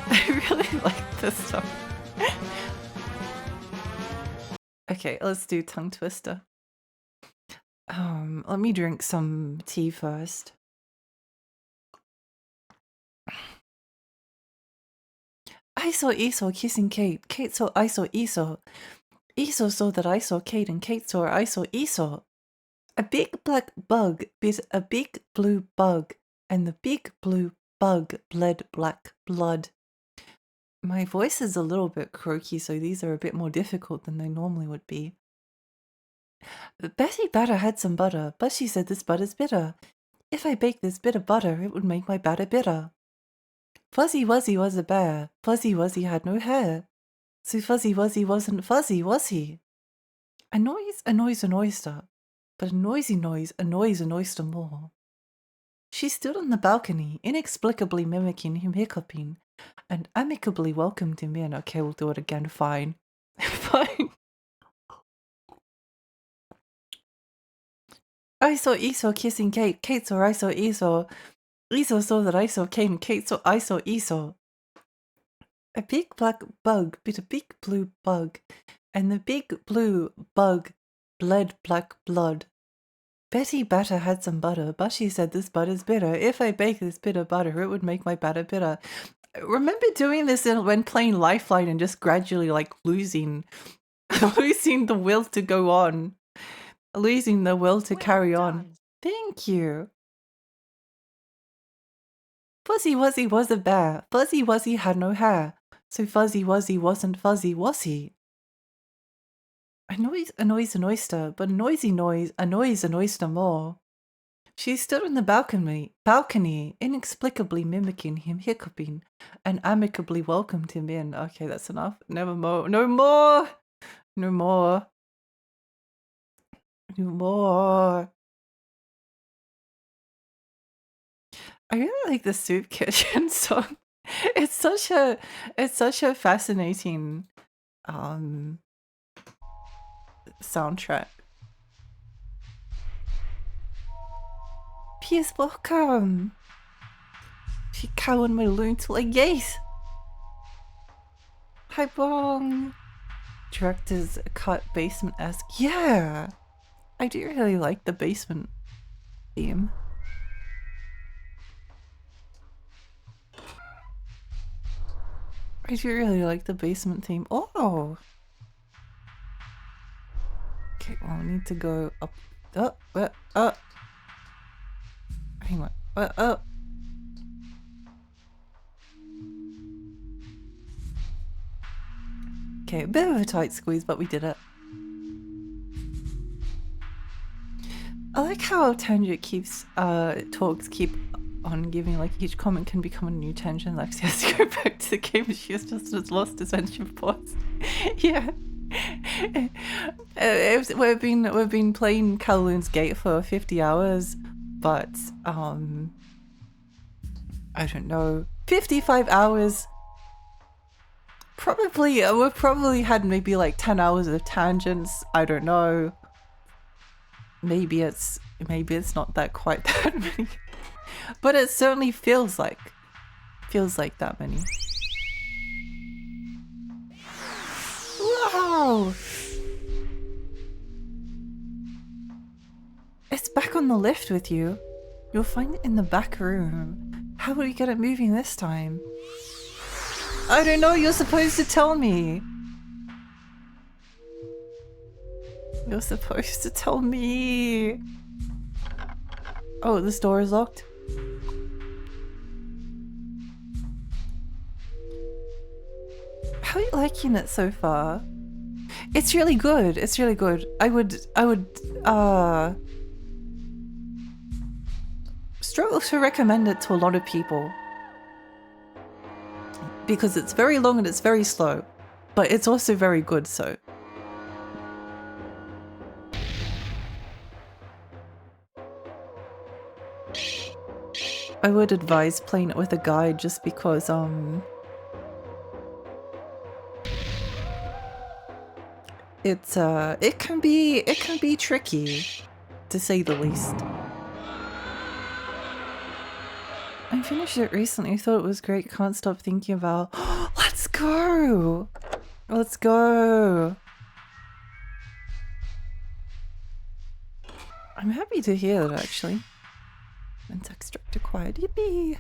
I really like this song. Okay, let's do tongue twister. Let me drink some tea first. I saw Esau kissing Kate. Kate saw I saw Esau. Esau saw that I saw Kate, and Kate saw I saw Esau. A big black bug bit a big blue bug, and the big blue bug bled black blood. My voice is a little bit croaky, so these are a bit more difficult than they normally would be. Betty Batter had some butter, but she said this butter's bitter. If I baked this bit of butter, it would make my batter bitter. Fuzzy Wuzzy was a bear. Fuzzy Wuzzy had no hair. So Fuzzy Wuzzy wasn't fuzzy, was he? A noise annoys an oyster, but a noisy noise annoys an oyster more. She stood on the balcony, inexplicably mimicking him hiccuping, and amicably welcomed him in. Okay, we'll do it again. Fine. Fine. I saw Esau kissing Kate. Kate saw I saw Esau. Esau saw that I saw Kate, and Kate saw I saw Esau. A big black bug bit a big blue bug, and the big blue bug bled black blood. Betty Batter had some butter, but she said this butter's bitter. If I bake this bit of butter, it would make my batter bitter. Remember doing this when playing Lifeline and just gradually losing the will to go on. Losing the will to carry on. Thank you. Fuzzy Wuzzy was a bear. Fuzzy Wuzzy had no hair. So Fuzzy Wuzzy wasn't fuzzy, was he? A noise annoys an oyster, but a noisy noise annoys an oyster more. She stood on the balcony, inexplicably mimicking him hiccuping, and amicably welcomed him in. Okay, that's enough. Never more. No more! No more. No more. I really like the Soup Kitchen song. It's such a fascinating soundtrack. Please welcome. She Kowloon my loon to like yes. Hi Bong. Director's cut basement-esque. Yeah. I do really like the basement theme. I do really like the basement theme. Oh! Okay, well, I need to go up. Hang on. Okay, a bit of a tight squeeze, but we did it. I like how Tangent keeps, talks keep on giving, like, each comment can become a new tangent. Like, she has to go back to the game. She has just as lost as when she paused. Yeah. We've been playing Kowloon's Gate for 50 hours, but, I don't know, 55 hours. Probably, we've probably had maybe like 10 hours of tangents. I don't know. Maybe it's not that quite that many, but it certainly feels like that many. Wow! It's back on the lift with you. You'll find it in the back room. How will we get it moving this time? I don't know, you're supposed to tell me. You're supposed to tell me. Oh, this door is locked. How are you liking it so far? It's really good. It's really good. I would struggle to recommend it to a lot of people because it's very long and it's very slow, but it's also very good, so. I would advise playing it with a guide just because it can be tricky, to say the least. I finished it recently, thought it was great, can't stop thinking about let's go! Let's go! I'm happy to hear that actually. And extract acquired, yippee!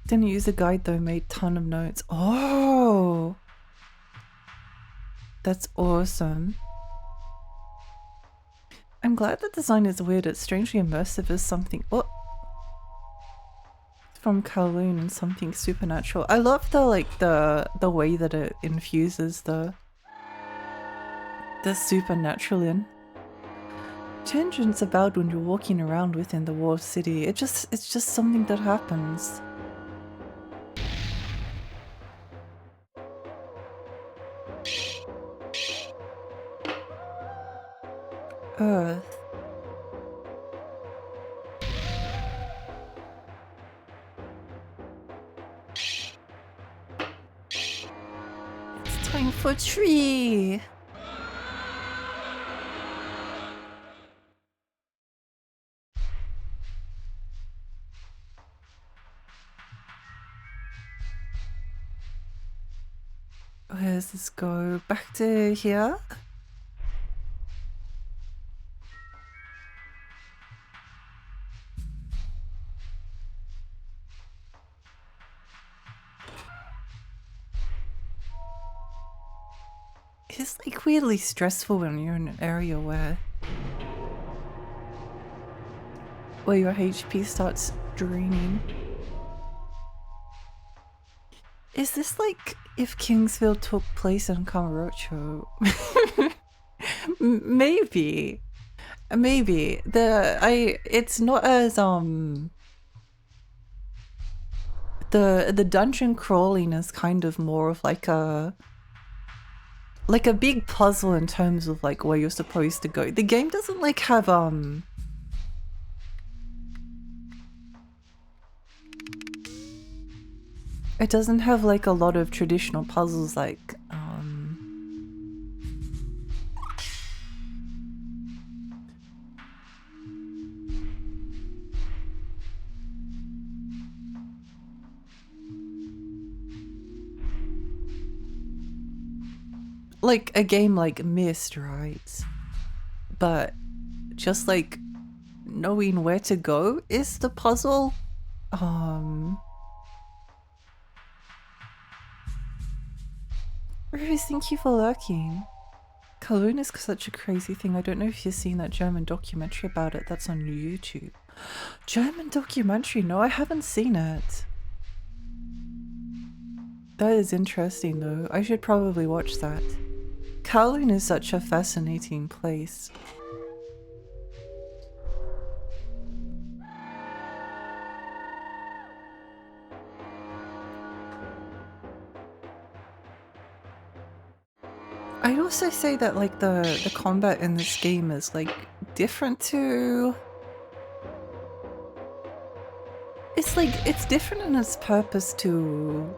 Didn't use a guide though, made ton of notes. Oh! That's awesome. I'm glad the design is weird, it's strangely immersive as something from Kowloon and something supernatural. I love the way that it infuses the supernatural in. Tangents about when you're walking around within the walled city. It's just something that happens. Earth. It's time for tree. Where does this go? Back to here? It's like weirdly stressful when you're in an area where your HP starts draining. Is this like if Kingsfield took place in Kamurocho? Maybe. It's not as the dungeon crawling is kind of more of like a big puzzle in terms of like where you're supposed to go. The game doesn't like have It doesn't have like a lot of traditional puzzles like a game like Myst, right? But just like knowing where to go is the puzzle. Rose, thank you for lurking. Kowloon is such a crazy thing. I don't know if you've seen that German documentary about it that's on YouTube. German documentary? No, I haven't seen it. That is interesting though. I should probably watch that. Kowloon is such a fascinating place. I'd also say that like the combat in this game is like different to... It's like, it's different in its purpose to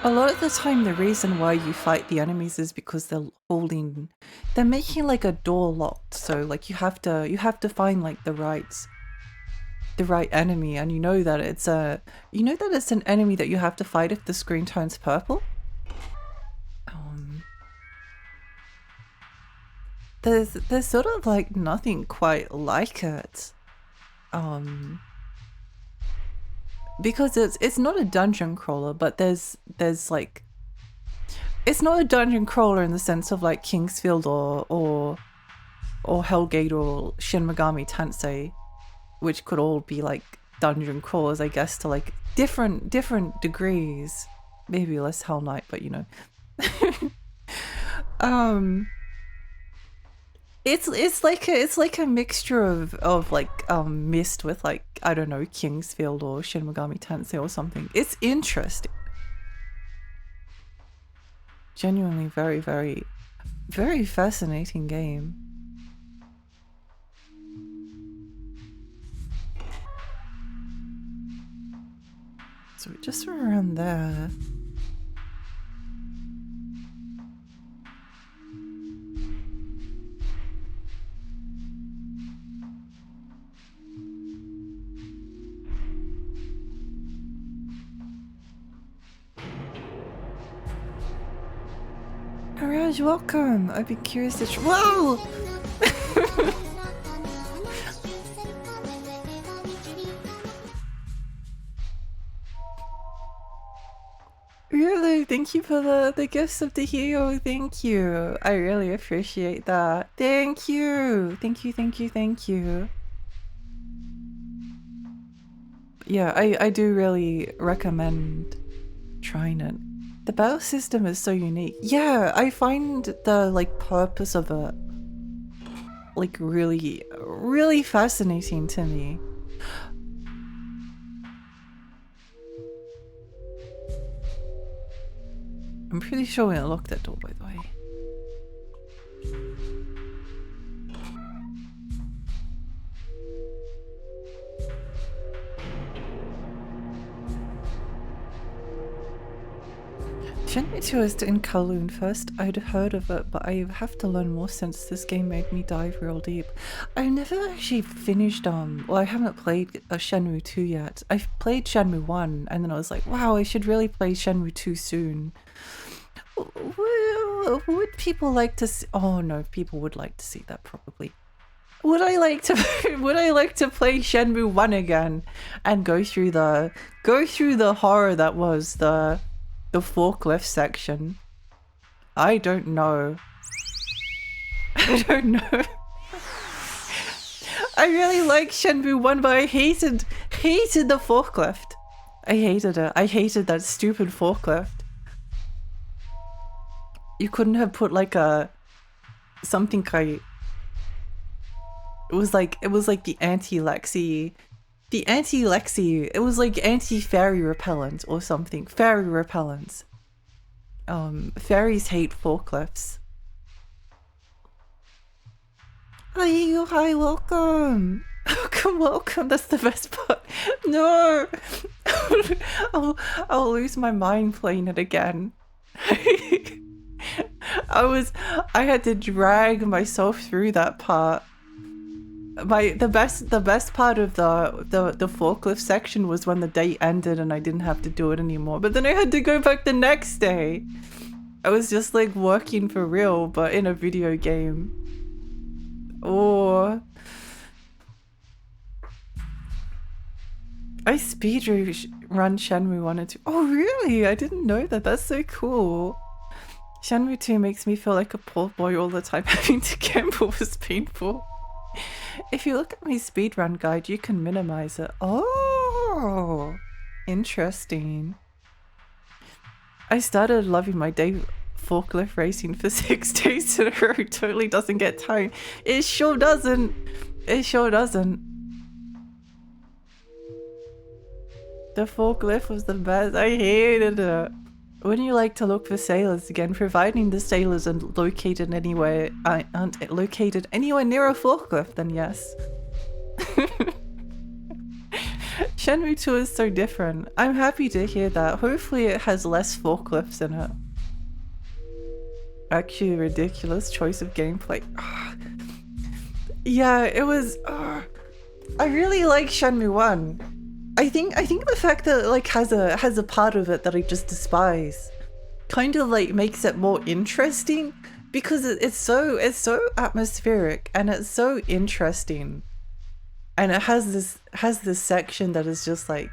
a lot of the time the reason why you fight the enemies is because they're making like a door locked, so like you have to find like the right enemy, and you know that it's an enemy that you have to fight if the screen turns purple. There's sort of like nothing quite like it. Because it's not a dungeon crawler, but there's like, it's not a dungeon crawler in the sense of like Kingsfield or Hellgate or Shin Megami Tensei, which could all be like dungeon crawlers, I guess, to like different degrees. Maybe less Hell Knight, but you know. It's like a mixture of like Myst with like, I don't know, Kingsfield or Shin Megami Tensei or something. It's interesting. Genuinely very, very, very fascinating game. So just around there. Raj, welcome! I've been curious to whoa! Really, thank you for the gifts of the hero. Thank you. I really appreciate that. Thank you. Thank you, thank you, thank you. Yeah, I do really recommend trying it. The battle system is so unique. Yeah, I find the like purpose of it like really, really fascinating to me. I'm pretty sure we unlocked that door, by the way. Shenmue 2 is in Kowloon first. I'd heard of it, but I have to learn more since this game made me dive real deep. I've never actually finished, well, I haven't played Shenmue 2 yet. I've played Shenmue 1, and then I was like, wow, I should really play Shenmue 2 soon. Would people like to see? Oh no, people would like to see that probably. Would I like to play Shenmue 1 again and go through the horror that was the forklift section? I don't know. I don't know. I really like Shenmue 1, but I hated the forklift. I hated it. I hated that stupid forklift. You couldn't have put like something it was like the anti-Lexi. It was like anti-fairy repellent or something. Fairy repellent. Fairies hate forklifts. Hi, welcome. Welcome. That's the best part. No, I'll, I'll lose my mind playing it again. I had to drag myself through that part. The best part of the forklift section was when the day ended and I didn't have to do it anymore. But then I had to go back the next day. I was just like working for real, but in a video game. Oh, I run Shenmue 1 and 2. Oh really? I didn't know that. That's so cool. Shenmue 2 makes me feel like a poor boy all the time. Having to gamble was painful. If you look at my speedrun guide, you can minimize it. Oh, interesting. I started loving my day forklift racing for 6 days in a row. Totally doesn't get tired. It sure doesn't. It sure doesn't. The forklift was the best. I hated it. Wouldn't you like to look for sailors again? Providing the sailors aren't located anywhere near a forklift, then yes. Shenmue 2 is so different. I'm happy to hear that. Hopefully it has less forklifts in it. Actually, ridiculous choice of gameplay. Yeah, it was. I really like Shenmue 1. I think the fact that it like has a part of it that I just despise kind of like makes it more interesting because it's so atmospheric and it's so interesting. And it has this section that is just like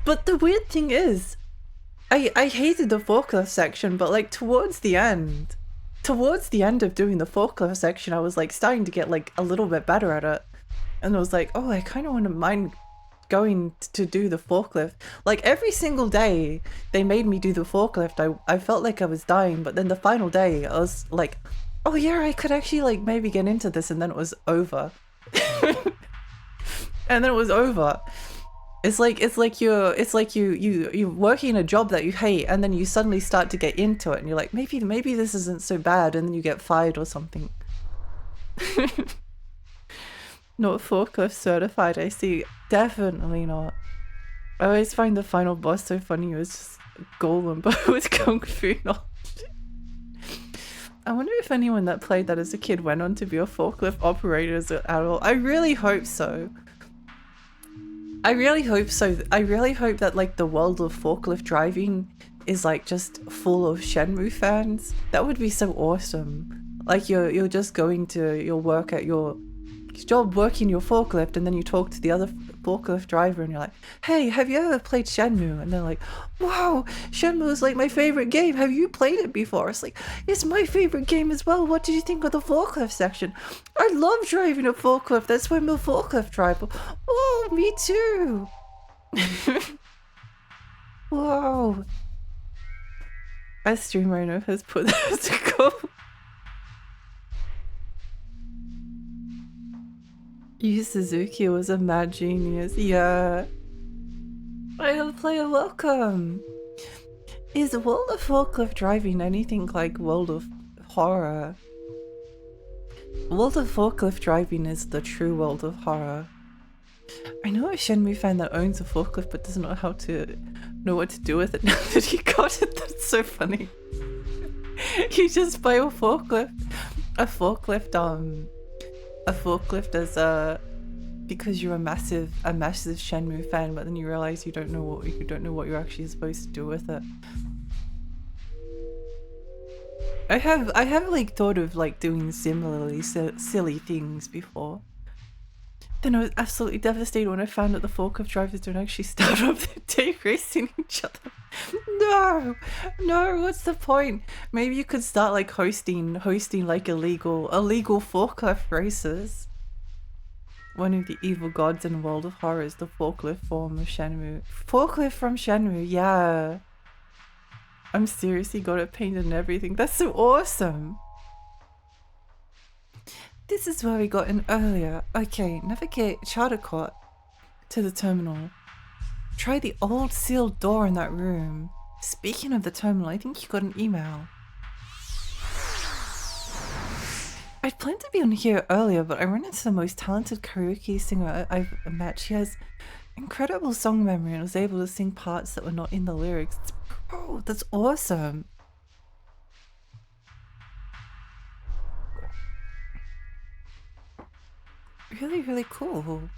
But the weird thing is I hated the forklift section, but like towards the end of doing the forklift section, I was like starting to get like a little bit better at it. And I was like, oh, I kind of wouldn't mind going to do the forklift. Like every single day they made me do the forklift. I felt like I was dying, but then the final day I was like, oh yeah, I could actually like maybe get into this, and then it was over. And then it was over. It's like you're working a job that you hate, and then you suddenly start to get into it and you're like, maybe this isn't so bad, and then you get fired or something. Not forklift certified, I see. Definitely not. I always find the final boss so funny. It was just Golem, but with Kung Fu knowledge. I wonder if anyone that played that as a kid went on to be a forklift operator as an adult. I really hope so. I really hope so. I really hope that like the world of forklift driving is like just full of Shenmue fans. That would be so awesome. Like you're just going to your work at your job working your forklift, and then you talk to the other forklift driver and you're like, hey, have you ever played Shenmue? And they're like, wow, Shenmue is like my favorite game. Have you played it before? It's like, it's my favorite game as well. What did you think of the forklift section? I love driving a forklift. That's why I'm a forklift driver. Oh, me too. Whoa. A streamer I know has put that as a goal. Yu Suzuki was a mad genius. Yeah. I'll player welcome. Is World of Forklift Driving anything like World of Horror? World of Forklift Driving is the true World of Horror. I know a Shenmue fan that owns a forklift but doesn't know what to do with it now that he got it. That's so funny. You just buy a forklift as because you're a massive Shenmue fan, but then you realize you don't know what you're actually supposed to do with it. I have like thought of like doing similarly silly things before. Then I was absolutely devastated when I found out the forklift drivers don't actually start off their day racing each other. No, what's the point? Maybe you could start like hosting like illegal forklift races. One of the evil gods in World of Horror is the forklift form of Shenmue. Forklift from Shenmue, yeah. I'm seriously got it painted and everything. That's so awesome. This is where we got in earlier. Okay, navigate Chartercourt to the terminal. Try the old sealed door in that room. Speaking of the terminal, I think you got an email. I'd planned to be on here earlier, but I ran into the most talented karaoke singer I've met. She has incredible song memory and was able to sing parts that were not in the lyrics. Oh, that's awesome. Really, really cool.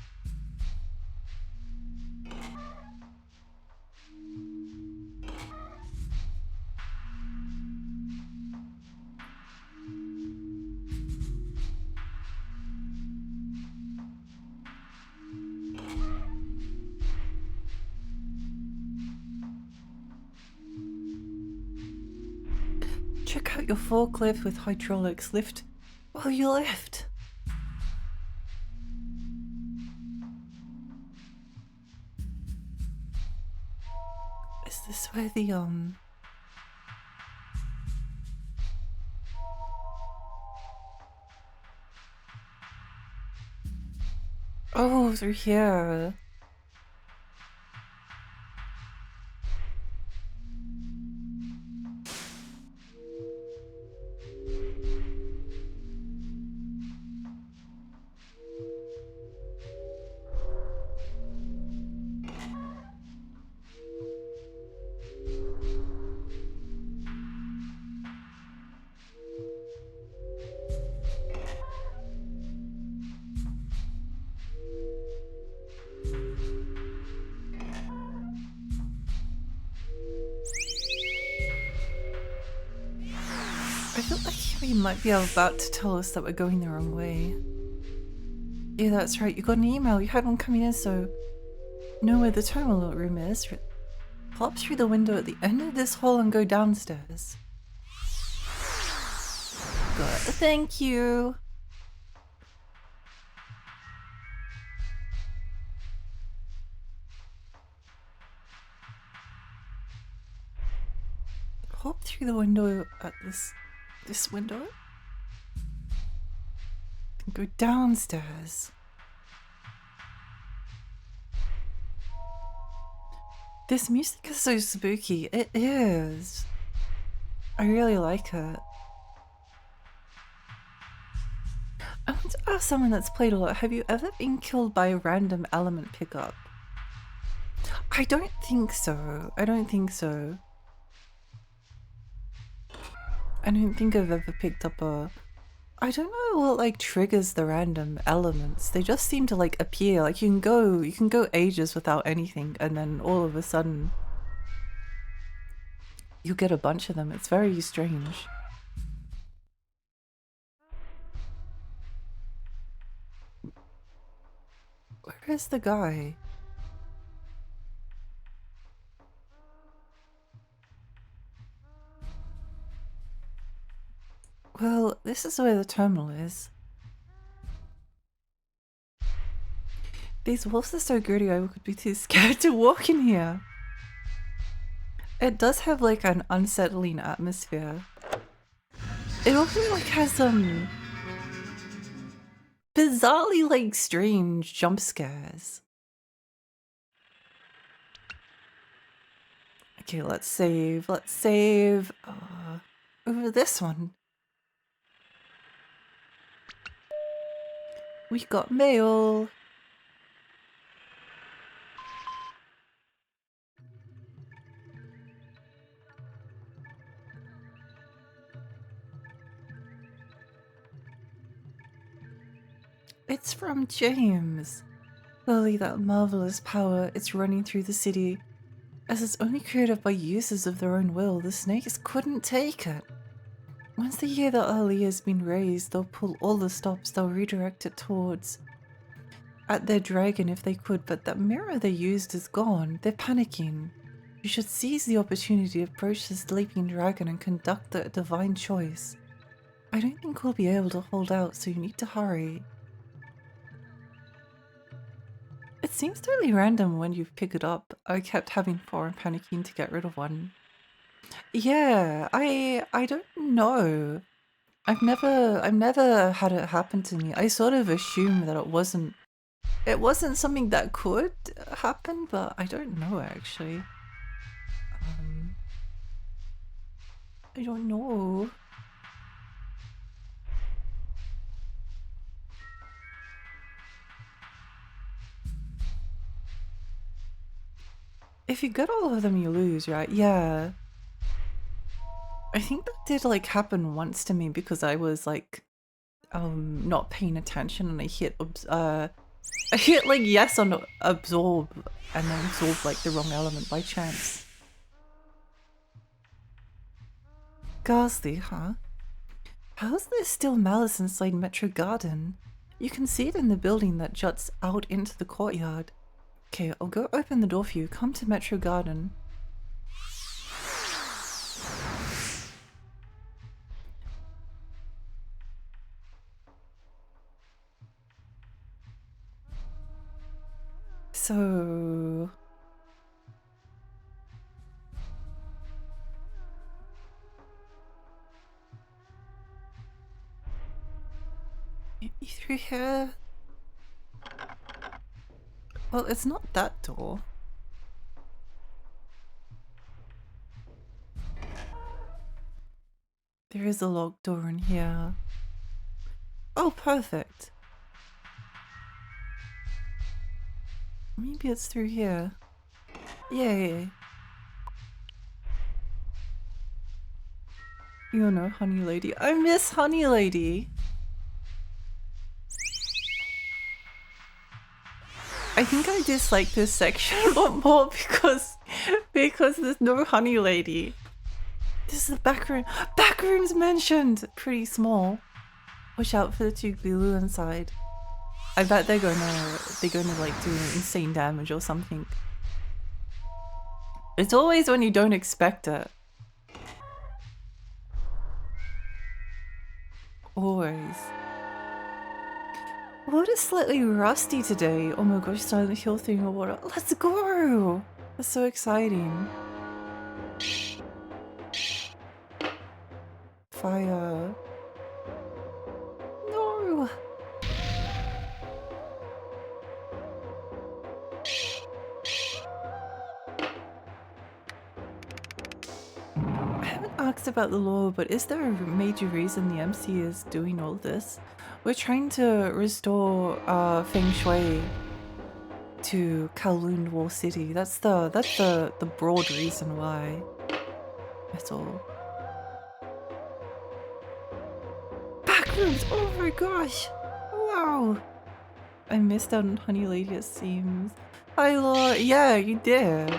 Check out your forklift with hydraulics. Lift while you lift. Is this where the oh, through here. I feel like he might be about to tell us that we're going the wrong way. Yeah, that's right. You got an email. You had one coming in, so know where the terminal room is. Pop through the window at the end of this hall and go downstairs. Good. Thank you. Hop through the window at this window. And go downstairs. This music is so spooky. It is. I really like it. I want to ask someone that's played a lot, have you ever been killed by a random element pickup? I don't think so. I don't think so. I don't think I've ever picked up a... I don't know what like triggers the random elements. They just seem to like appear. Like you can go ages without anything and then all of a sudden you get a bunch of them. It's very strange. Where is the guy? Well, this is where the terminal is. These walls are so gritty I would be too scared to walk in here. It does have like an unsettling atmosphere. It also like has some bizarrely like strange jump scares. Okay, let's save. Let's save over this one. We got mail. It's from James. Slowly, that marvelous power, it's running through the city. As it's only created by users of their own will, the snakes couldn't take it. Once they hear that Ali has been raised, they'll pull all the stops, they'll redirect it towards at their dragon if they could, but that mirror they used is gone. They're panicking. You should seize the opportunity to approach the sleeping dragon and conduct the divine choice. I don't think we'll be able to hold out, so you need to hurry. It seems totally random when you pick it up. I kept having 4 and panicking to get rid of one. Yeah, I don't know. I've never had it happen to me. I sort of assume that it wasn't something that could happen, but I don't know actually. I don't know. If you get all of them, you lose, right? Yeah. I think that did like happen once to me because I was like not paying attention and I hit like yes on absorb and then absorb like the wrong element by chance. Ghastly, huh? How's there still malice inside Metro Garden? You can see it in the building that juts out into the courtyard. Okay, I'll go open the door for you. Come to Metro Garden. So... maybe through here? Well, it's not that door. There is a locked door in here. Oh, perfect. Maybe it's through here. Yay. You know, Honey Lady. I miss Honey Lady. I think I dislike this section a lot more because there's no Honey Lady. This is the back room. Back room's mentioned! Pretty small. Watch out for the two Kowloon inside. I bet they're gonna like do insane damage or something. It's always when you don't expect it. Always. Water's slightly rusty today. Oh my gosh, Silent Hill thing or water. Let's go! That's so exciting. Fire. No! I haven't asked about the law, but is there a major reason the MC is doing all this? We're trying to restore Feng Shui to Kowloon Wall City. That's the broad reason why. That's all. Backrooms! Oh my gosh! Wow! I missed out on Honey Lady, it seems. Hi Law! Yeah, you did!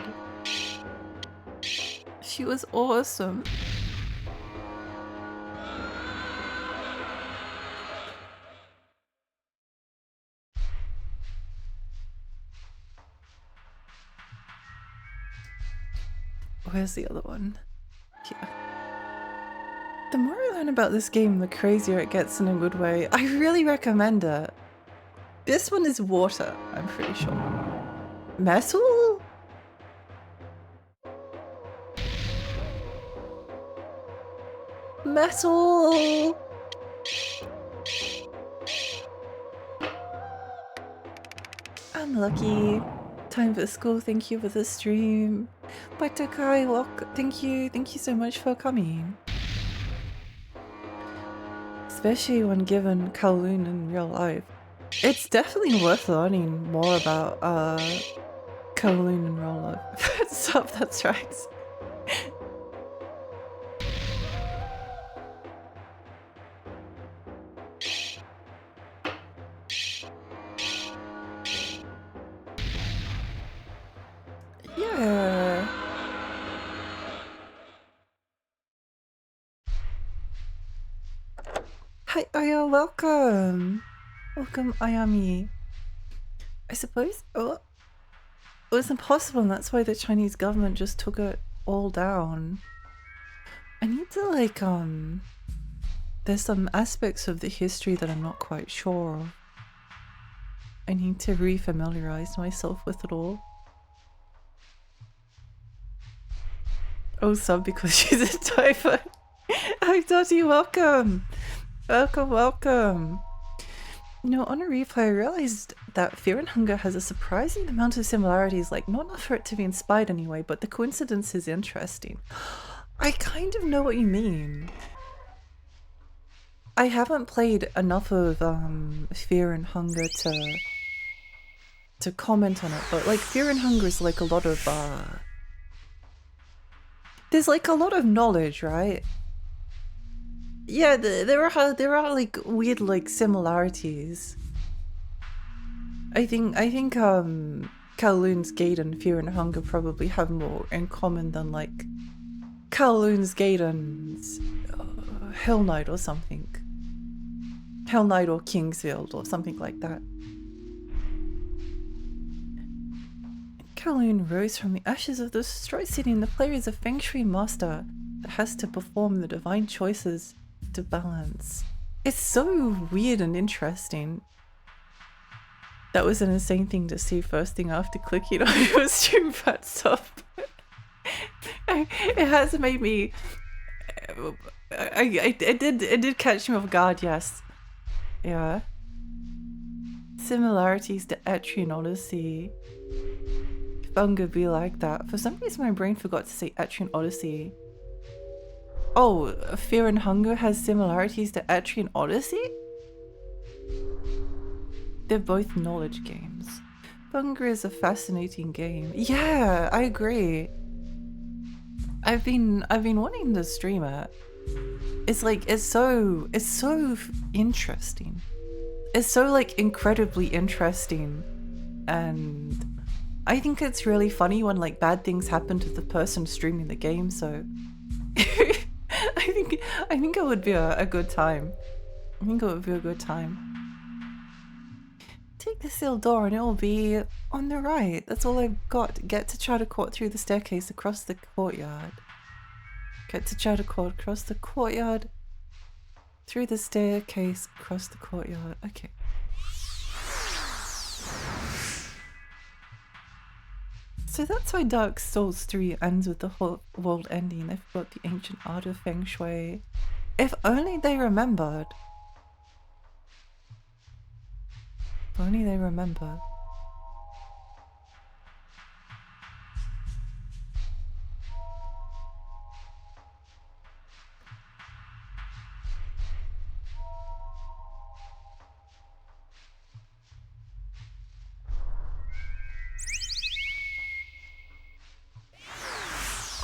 She was awesome. Where's the other one? Here. The more I learn about this game, the crazier it gets in a good way. I really recommend it. This one is water, I'm pretty sure. Metal? Metal! I'm lucky. Time for school, thank you for the stream. Batakai, thank you so much for coming. Especially when given Kowloon in real life. It's definitely worth learning more about Kowloon in real life. Stop, that's right. Yeah. Hi Aya, welcome! Welcome Ayami. I suppose it was impossible and that's why the Chinese government just took it all down. I need to like there's some aspects of the history that I'm not quite sure of. I need to re-familiarize myself with it all. Oh, sub because she's a typhoid. Hi Dottie, welcome! Welcome, welcome! You know, on a replay I realized that Fear and Hunger has a surprising amount of similarities, like not enough for it to be inspired anyway, but the coincidence is interesting. I kind of know what you mean. I haven't played enough of Fear and Hunger to comment on it, but like Fear and Hunger is like a lot of there's like a lot of knowledge, right? Yeah, there are like weird like similarities. I think Kowloon's Gate and Fear and Hunger probably have more in common than like Kowloon's Gate and Hell Knight or something. Hell Knight or Kingsfield or something like that. Kowloon rose from the ashes of the destroyed city, and the player is a Feng Shui master that has to perform the divine choices to balance. It's so weird and interesting. That was an insane thing to see first thing after clicking on your stream butts up. It has made me... It did catch me off guard, yes. Yeah. Similarities to Etrian Odyssey. Hunger be like that. For some reason my brain forgot to say Etrian Odyssey. Oh, Fear and Hunger has similarities to Etrian Odyssey? They're both knowledge games. Hunger is a fascinating game. Yeah, I agree. I've been wanting to stream it. It's like it's so interesting. It's so like incredibly interesting, and I think it's really funny when like bad things happen to the person streaming the game, so I think it would be a good time. I think it would be a good time. Take the sealed door and it will be on the right. That's all I've got. Get to Chowder Court through the staircase across the courtyard. Get to Chowder Court across the courtyard. Through the staircase across the courtyard. Okay. So that's why Dark Souls 3 ends with the whole world ending. They forgot the ancient art of Feng Shui. If only they remembered. If only they remember.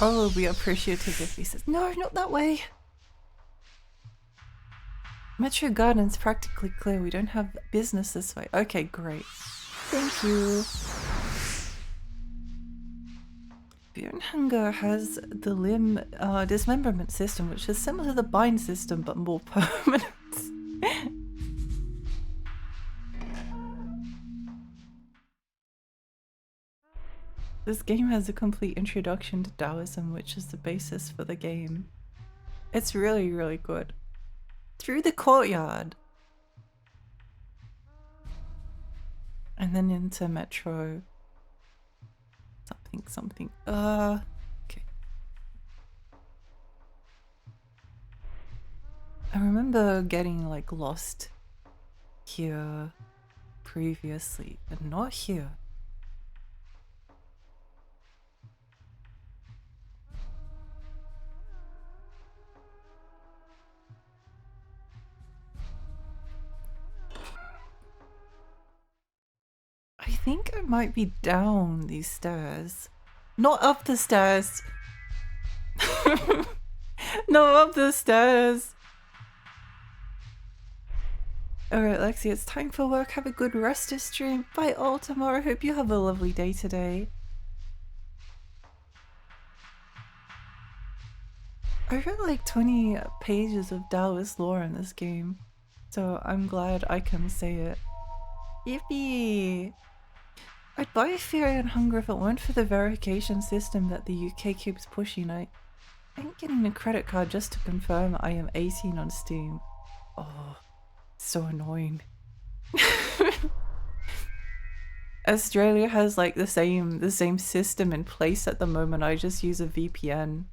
Oh, be appreciative if he says, no, not that way. Metro Garden's practically clear. We don't have business this way. Okay, great. Thank you. Fear and Hunger has the limb dismemberment system, which is similar to the bind system but more permanent. This game has a complete introduction to Taoism, which is the basis for the game. It's really, really good. Through the courtyard. And then into Metro. Something. Okay. I remember getting like lost here previously, but not here. I think I might be down these stairs. Not up the stairs. No, up the stairs. Alright, Lexi, it's time for work. Have a good rest of stream. Bye all tomorrow. Hope you have a lovely day today. I read like 20 pages of Taoist lore in this game, so I'm glad I can say it. Yippee! I'd buy Fear and Hunger if it weren't for the verification system that the UK keeps pushing. I ain't getting a credit card just to confirm I am 18 on Steam. Oh, so annoying. Australia has like the same system in place at the moment. I just use a VPN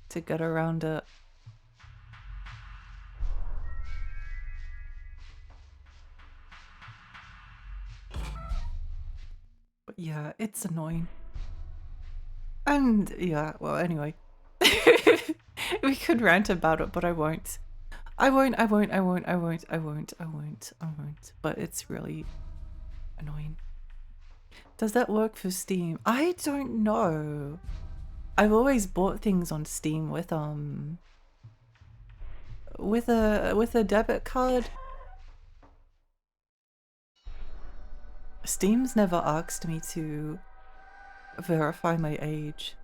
to get around it. But yeah, it's annoying. And yeah, well, anyway. We could rant about it, but I won't. I won't. But it's really annoying. Does that work for Steam? I don't know. I've always bought things on Steam with a debit card. Steam's never asked me to verify my age.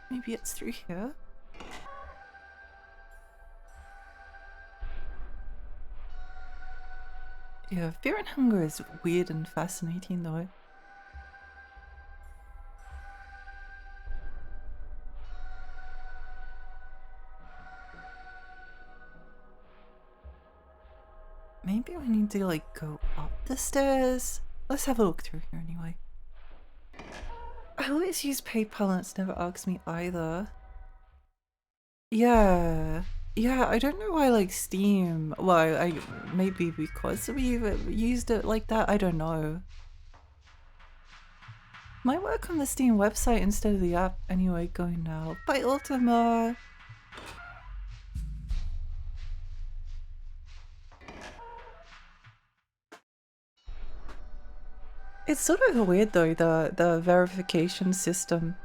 Maybe it's through here. Yeah, Fear and Hunger is weird and fascinating though. Maybe we need to like go up the stairs. Let's have a look through here anyway. I always use PayPal and it's never asked me either. Yeah, I don't know why like Steam, well, maybe because we've used it like that, I don't know. Might work on the Steam website instead of the app anyway. Going now. Bye Ultima! It's sort of weird though, the verification system,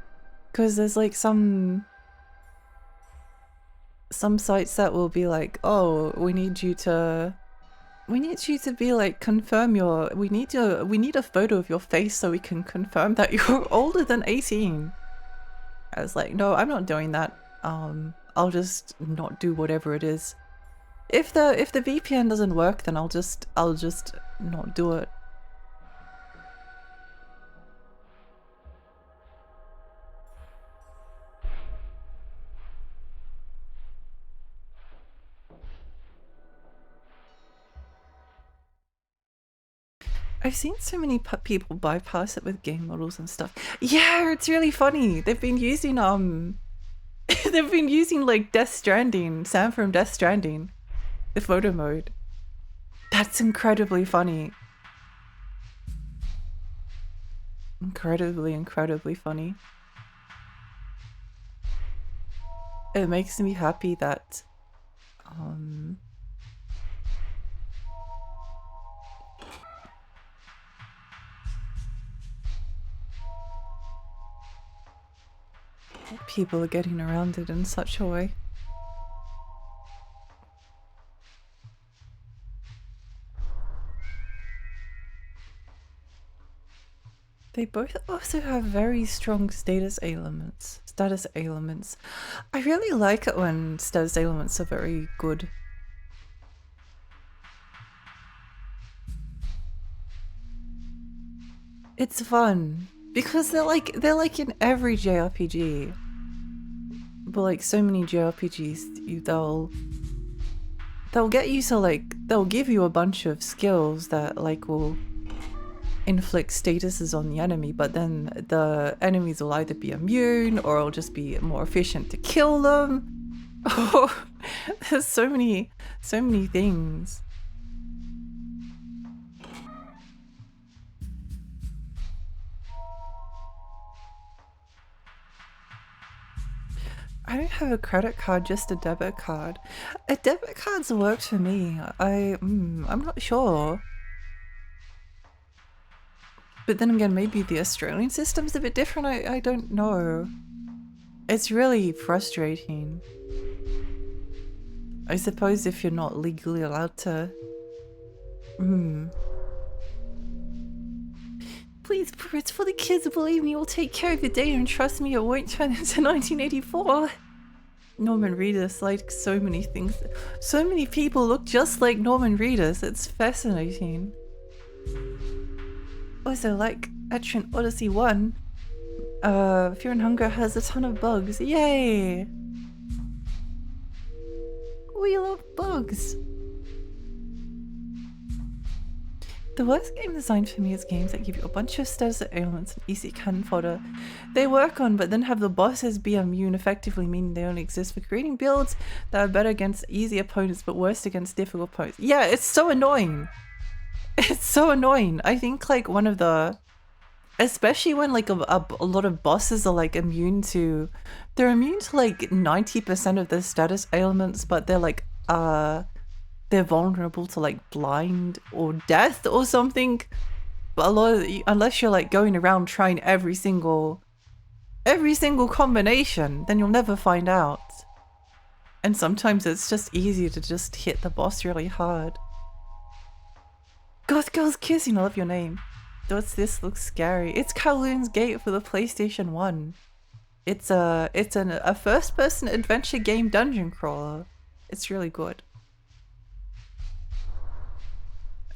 because there's like some sites that will be like, oh, we need you to be like, confirm your, we need a photo of your face so we can confirm that you're older than 18. I was like, no, I'm not doing that. I'll just not do whatever it is. If the VPN doesn't work, then I'll just not do it. I've seen so many people bypass it with game models and stuff. Yeah, it's really funny. They've been using they've been using like Death Stranding, Sam from Death Stranding, the photo mode. That's incredibly funny. Incredibly funny. It makes me happy that people are getting around it in such a way. They both also have very strong status elements. I really like it when status elements are very good. It's fun because they're like in every JRPG. But like so many JRPGs, they'll get you to like, they'll give you a bunch of skills that like will inflict statuses on the enemy, but then the enemies will either be immune or it'll just be more efficient to kill them. Oh, there's so many things. I don't have a credit card, just a debit card. A debit card's worked for me. I'm not sure. But then again, maybe the Australian system's a bit different. I don't know. It's really frustrating. I suppose if you're not legally allowed to... Please, it's for the kids, believe me, we'll take care of your data and trust me, it won't turn into 1984. Norman Reedus, like so many things. So many people look just like Norman Reedus, it's fascinating. Also, like Etrian Odyssey 1, Fear and Hunger has a ton of bugs. Yay! We love bugs! The worst game design for me is games that give you a bunch of status elements and easy cannon fodder they work on, but then have the bosses be immune, effectively meaning they only exist for creating builds that are better against easy opponents but worse against difficult opponents. Yeah, it's so annoying! It's so annoying. I think like one of the, especially when like a lot of bosses are like they're immune to like 90% of the status ailments, but they're vulnerable to like blind or death or something. But unless you're like going around trying every single combination, then you'll never find out. And sometimes it's just easier to just hit the boss really hard. Goth Girl's Kissing, I love your name. What's this? Looks scary. It's Kowloon's Gate for the PlayStation 1. It's a first-person adventure game dungeon crawler. It's really good.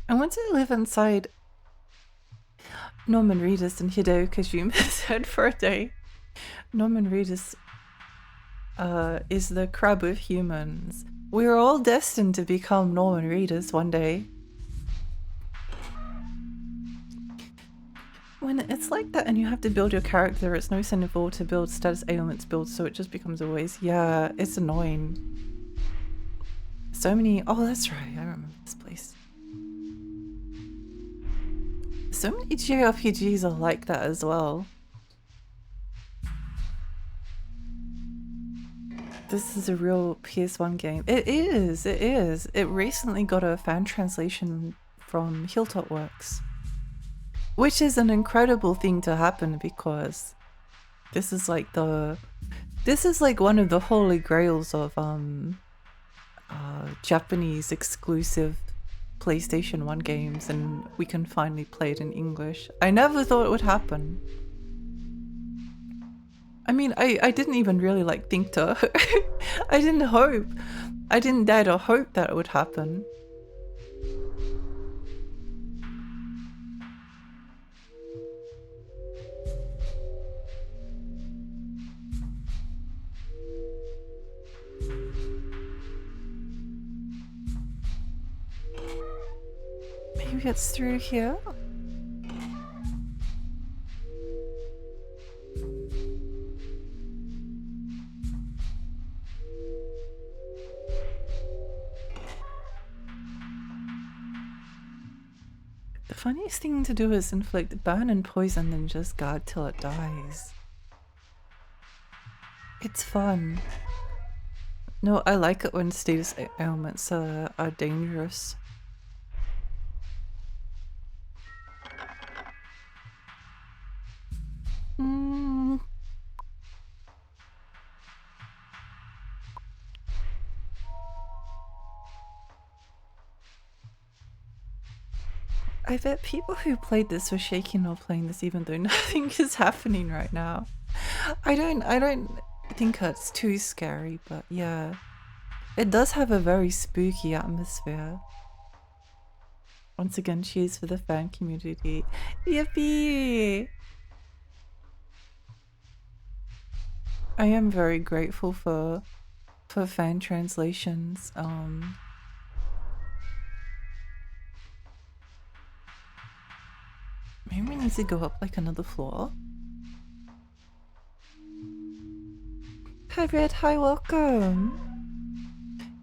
I want to live inside Norman Reedus and Hideo Kojima's head for a day. Norman Reedus is the crab of humans. We're all destined to become Norman Reedus one day. When it's like that and you have to build your character, it's no sin at all to build status ailments build, so it just becomes always, yeah, it's annoying. So many, oh that's right, I remember this place. So many JRPGs are like that as well. This is a real PS1 game. It is, it is. It recently got a fan translation from Hilltop Works. Which is an incredible thing to happen because this is like one of the holy grails of Japanese exclusive PlayStation 1 games, and we can finally play it in English. I never thought it would happen. I mean, I didn't even really like think to I didn't dare to hope that it would happen. Maybe it's through here? The funniest thing to do is inflict burn and poison and just guard till it dies. It's fun. No, I like it when status ailments are dangerous. I bet people who played this were shaking while playing this even though nothing is happening right now. I don't think it's too scary, but yeah. It does have a very spooky atmosphere. Once again, cheers for the fan community. Yippee! I am very grateful for fan translations. Maybe we need to go up like another floor. Hi Red, hi, welcome!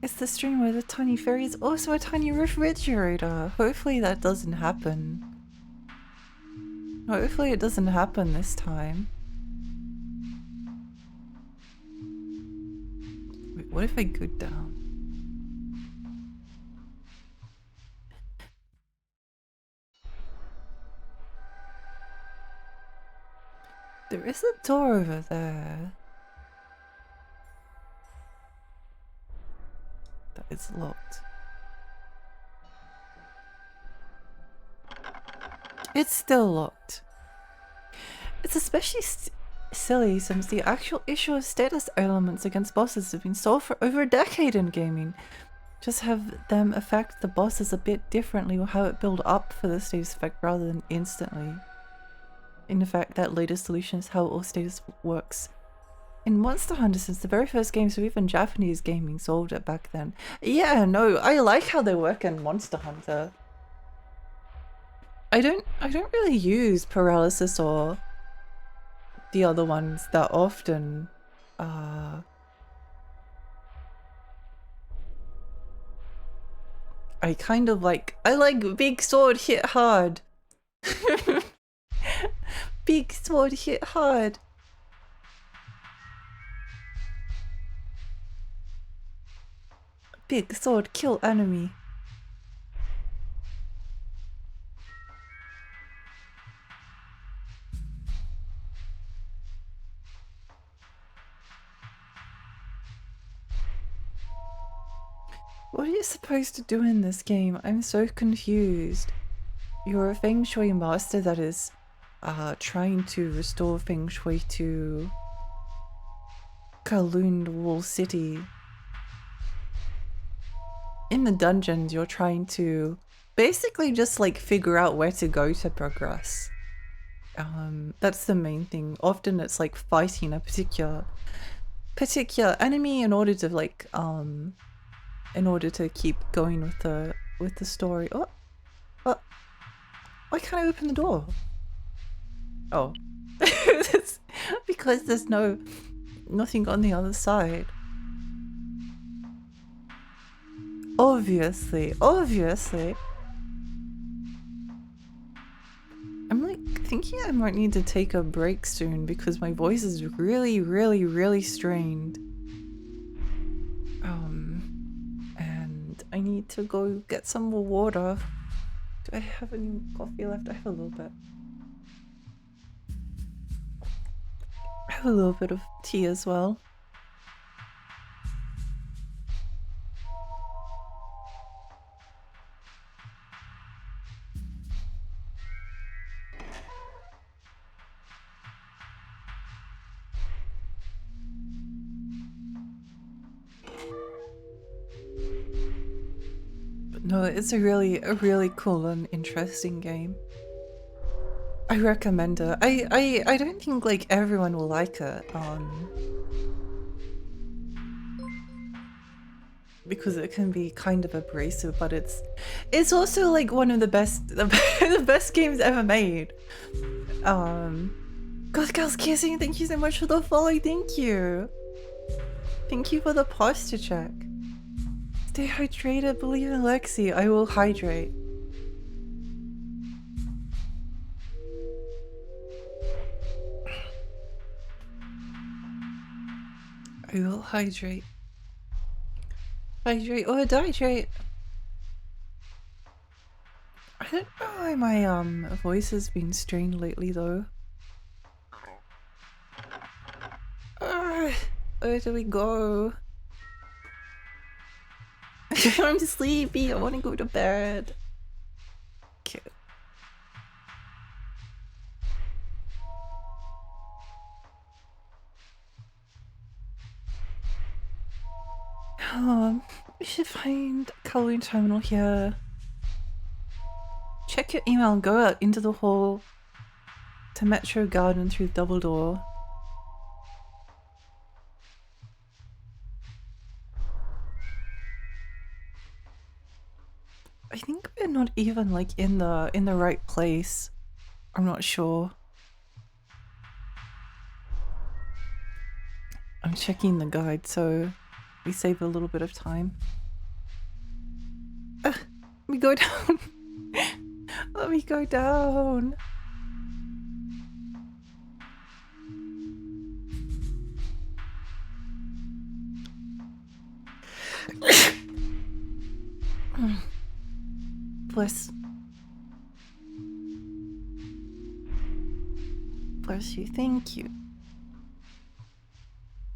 It's the stream where the tiny fairy is also a tiny refrigerator. Hopefully that doesn't happen. Hopefully it doesn't happen this time. Wait, what if I go down? There is a door over there. That is locked. It's still locked. It's especially silly since the actual issue of status elements against bosses have been solved for over a decade in gaming. Just have them affect the bosses a bit differently or have it build up for the status effect rather than instantly. In fact, that latest solution is how all status works in Monster Hunter since the very first game, so even Japanese gaming solved it back then. Yeah, no, I like how they work in Monster Hunter. I don't really use paralysis or the other ones that often. I like big sword hit hard. Big sword hit hard. Big sword kill enemy. What are you supposed to do in this game? I'm so confused. You're a Feng Shui master that is trying to restore Feng Shui to Kowloon Wall City. In the dungeons, you're trying to basically just like figure out where to go to progress. That's the main thing. Often it's like fighting a particular enemy in order to like in order to keep going with the story. Oh, why can't I open the door? Oh, it's because there's nothing on the other side. Obviously. I'm like thinking I might need to take a break soon because my voice is really strained. And I need to go get some more water. Do I have any coffee left? I have a little bit. I have a little bit of tea as well. No, it's a really cool and interesting game. I recommend it. I don't think like everyone will like it, because it can be kind of abrasive, but it's also like one of the best games ever made. God, Girls Kissing, thank you so much for the follow. Thank you. Thank you for the posture check. Stay hydrated, believe in Lexi. I will hydrate. I will hydrate. Hydrate or dehydrate. I don't know why my voice has been strained lately though. Where do we go? I'm sleepy. I want to go to bed. Okay. We should find Kowloon Terminal here. Check your email and go out into the hall to Metro Garden through the double door. I think we're not even like in the right place. I'm not sure. I'm checking the guide so we save a little bit of time. Let me go down. Let me go down. Bless. Bless you. Thank you.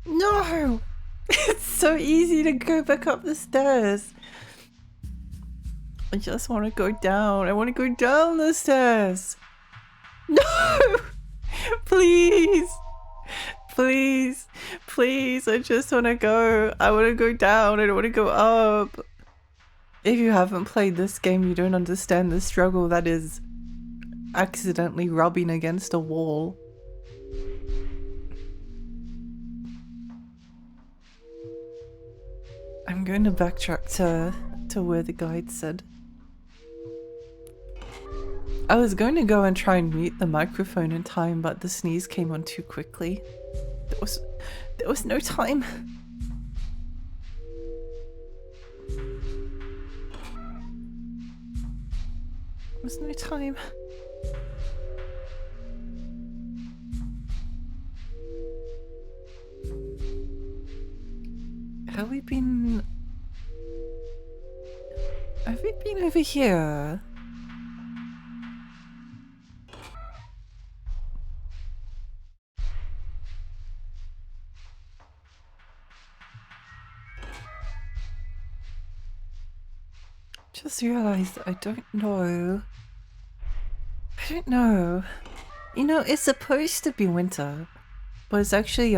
No! It's so easy to go back up the stairs. I just want to go down. I want to go down the stairs. No! Please! Please! Please! I just want to go. I want to go down. I don't want to go up. If you haven't played this game, you don't understand the struggle that is accidentally rubbing against a wall. I'm going to backtrack to where the guide said. I was going to go and try and mute the microphone in time, but the sneeze came on too quickly. There was no time. There's no time. Have we been over here? Just realized I don't know. I don't know. You know, it's supposed to be winter, but it's actually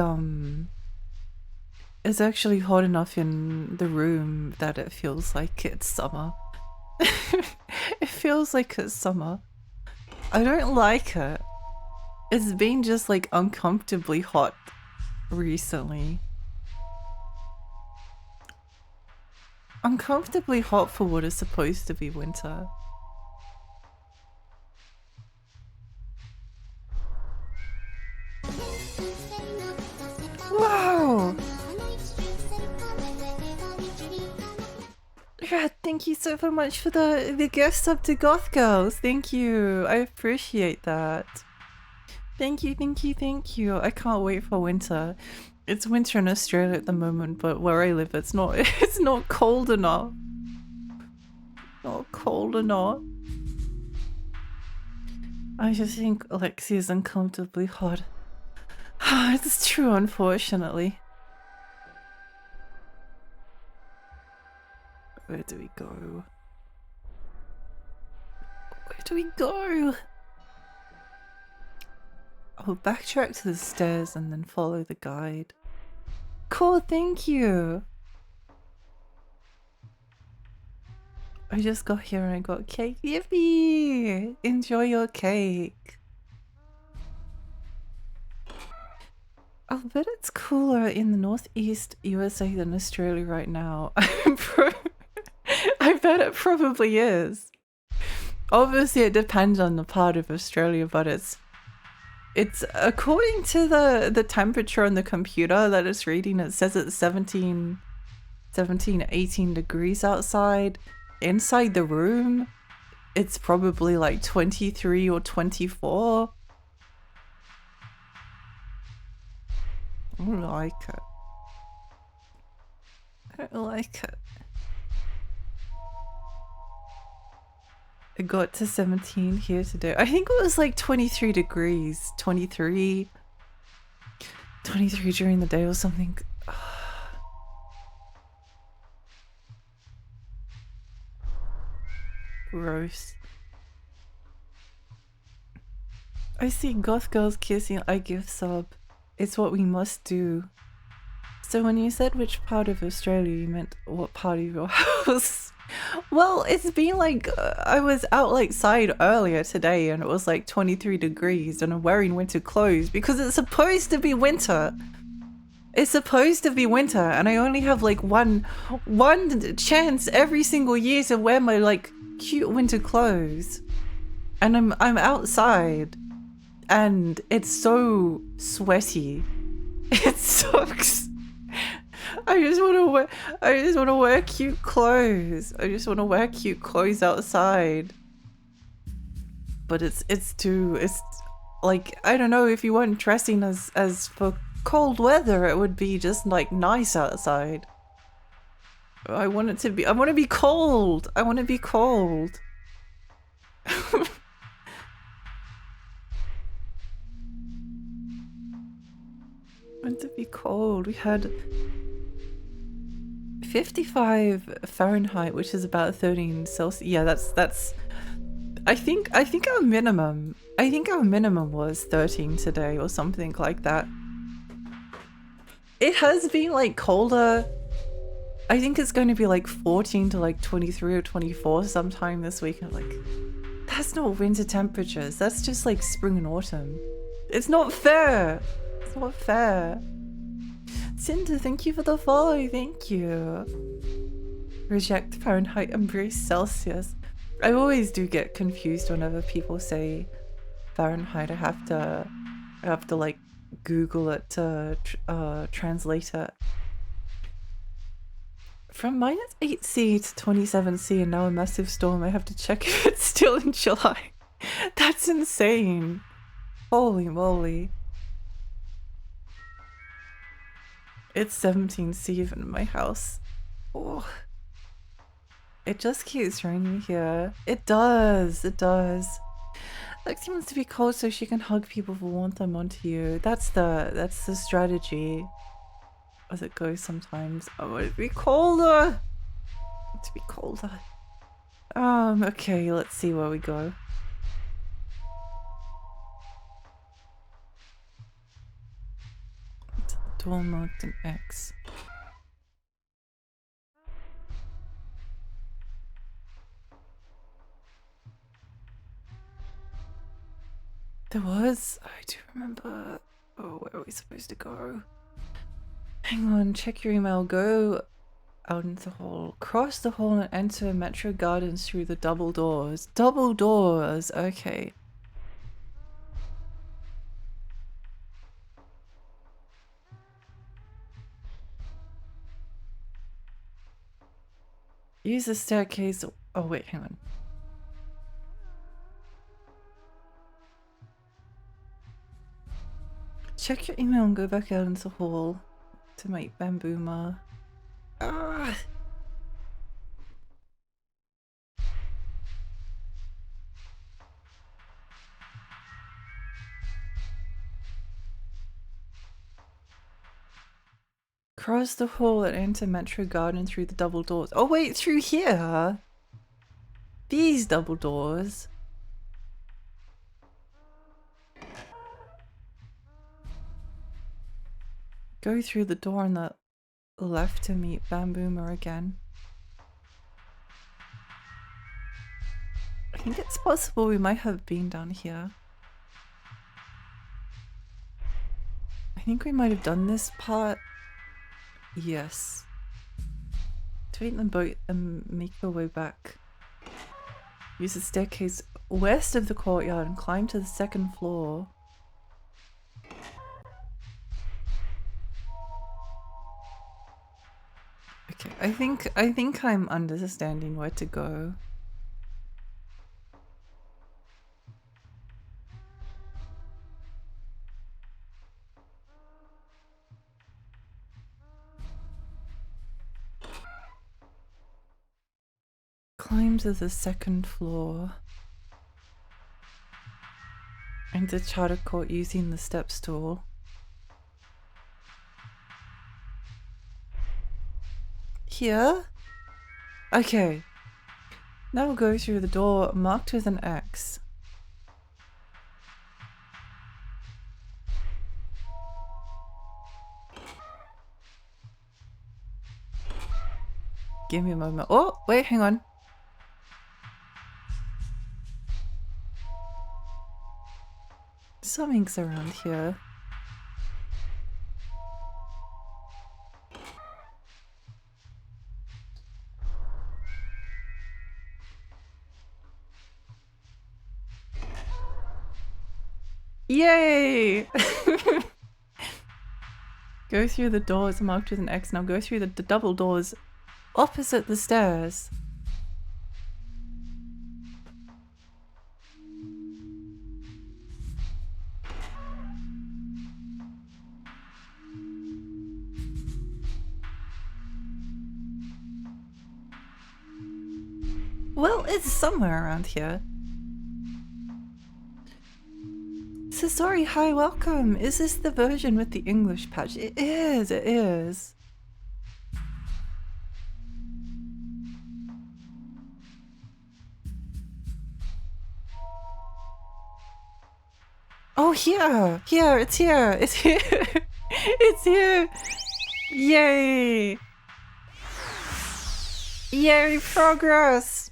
hot enough in the room that it feels like it's summer. It feels like it's summer. I don't like it. It's been just like uncomfortably hot recently. Uncomfortably hot for what is supposed to be winter. Wow! Yeah, thank you so much for the gift sub to Goth Girls. Thank you. I appreciate that. Thank you, thank you, thank you. I can't wait for winter. It's winter in Australia at the moment, but where I live it's not it's not cold enough. Not cold enough. I just think Alexia is uncomfortably hot. It's true, unfortunately. Where do we go? Where do we go? I'll backtrack to the stairs and then follow the guide. Cool, thank you! I just got here and I got cake. Yippee! Enjoy your cake. I'll bet it's cooler in the northeast USA than Australia right now. I bet it probably is. Obviously it depends on the part of Australia, but it's according to the temperature on the computer that it's reading, it says it's 17, 18 degrees outside. Inside the room, it's probably like 23 or 24. I don't like it. I don't like it. I got to 17 here today. I think it was like 23 degrees. 23 during the day or something. Gross. I see goth girls kissing, I give sub. It's what we must do. So when you said which part of Australia, you meant what part of your house? Well, it's been like, I was out like side earlier today and it was like 23 degrees and I'm wearing winter clothes because it's supposed to be winter. It's supposed to be winter and I only have like one chance every single year to wear my like cute winter clothes. And I'm outside and it's so sweaty. It sucks. I just want to wear cute clothes. I just want to wear cute clothes outside. But it's like, I don't know, if you weren't dressing as for cold weather, it would be just like nice outside. I want to be cold. I want to be cold. I want to be cold. We had 55 Fahrenheit, which is about 13 Celsius. Yeah, that's I think our minimum was 13 today or something like that. It has been like colder. I think it's going to be like 14 to like 23 or 24 sometime this week. I'm like, that's not winter temperatures. That's just like spring and autumn. It's not fair. It's not fair. Cinder, thank you for the follow. Thank you. Reject Fahrenheit, embrace Celsius. I always do get confused whenever people say Fahrenheit. I have to like Google it to translate it. From -8C to 27C and now a massive storm. I have to check if it's still in July. That's insane. Holy moly. It's 17C even in my house. Oh. It just keeps raining here. It does. It does. Lexi wants to be cold so she can hug people for warmth and onto you. That's the strategy. As it goes sometimes. I want to be colder. To be colder. Okay, let's see where we go. Door marked an X. There was? I do remember. Oh, where are we supposed to go? Hang on, check your email. Go out into the hall. Cross the hall and enter Metro Gardens through the double doors. Double doors! Okay. Use the staircase. Oh, wait, hang on. Check your email and go back out into the hall to make Bambuma. Ah! Cross the hall and enter Metro Garden through the double doors. Oh wait, through here? These double doors? Go through the door on the left to meet Bamboomer again. I think it's possible we might have been down here. I think we might have done this part. Yes. Take the boat and make our way back. Use the staircase west of the courtyard and climb to the second floor. Okay, I think I'm understanding where to go. Climb to the second floor. Enter Charter Court using the step stool. Here? Okay. Now go through the door marked with an X. Give me a moment. Oh, wait, hang on. Something's around here. Yay! Go through the doors marked with an X. Now go through the double doors opposite the stairs. Well, it's somewhere around here. So sorry, hi, welcome. Is this the version with the English patch? It is, it is. Oh, here, it's here, it's here, it's here. Yay. Yay, progress.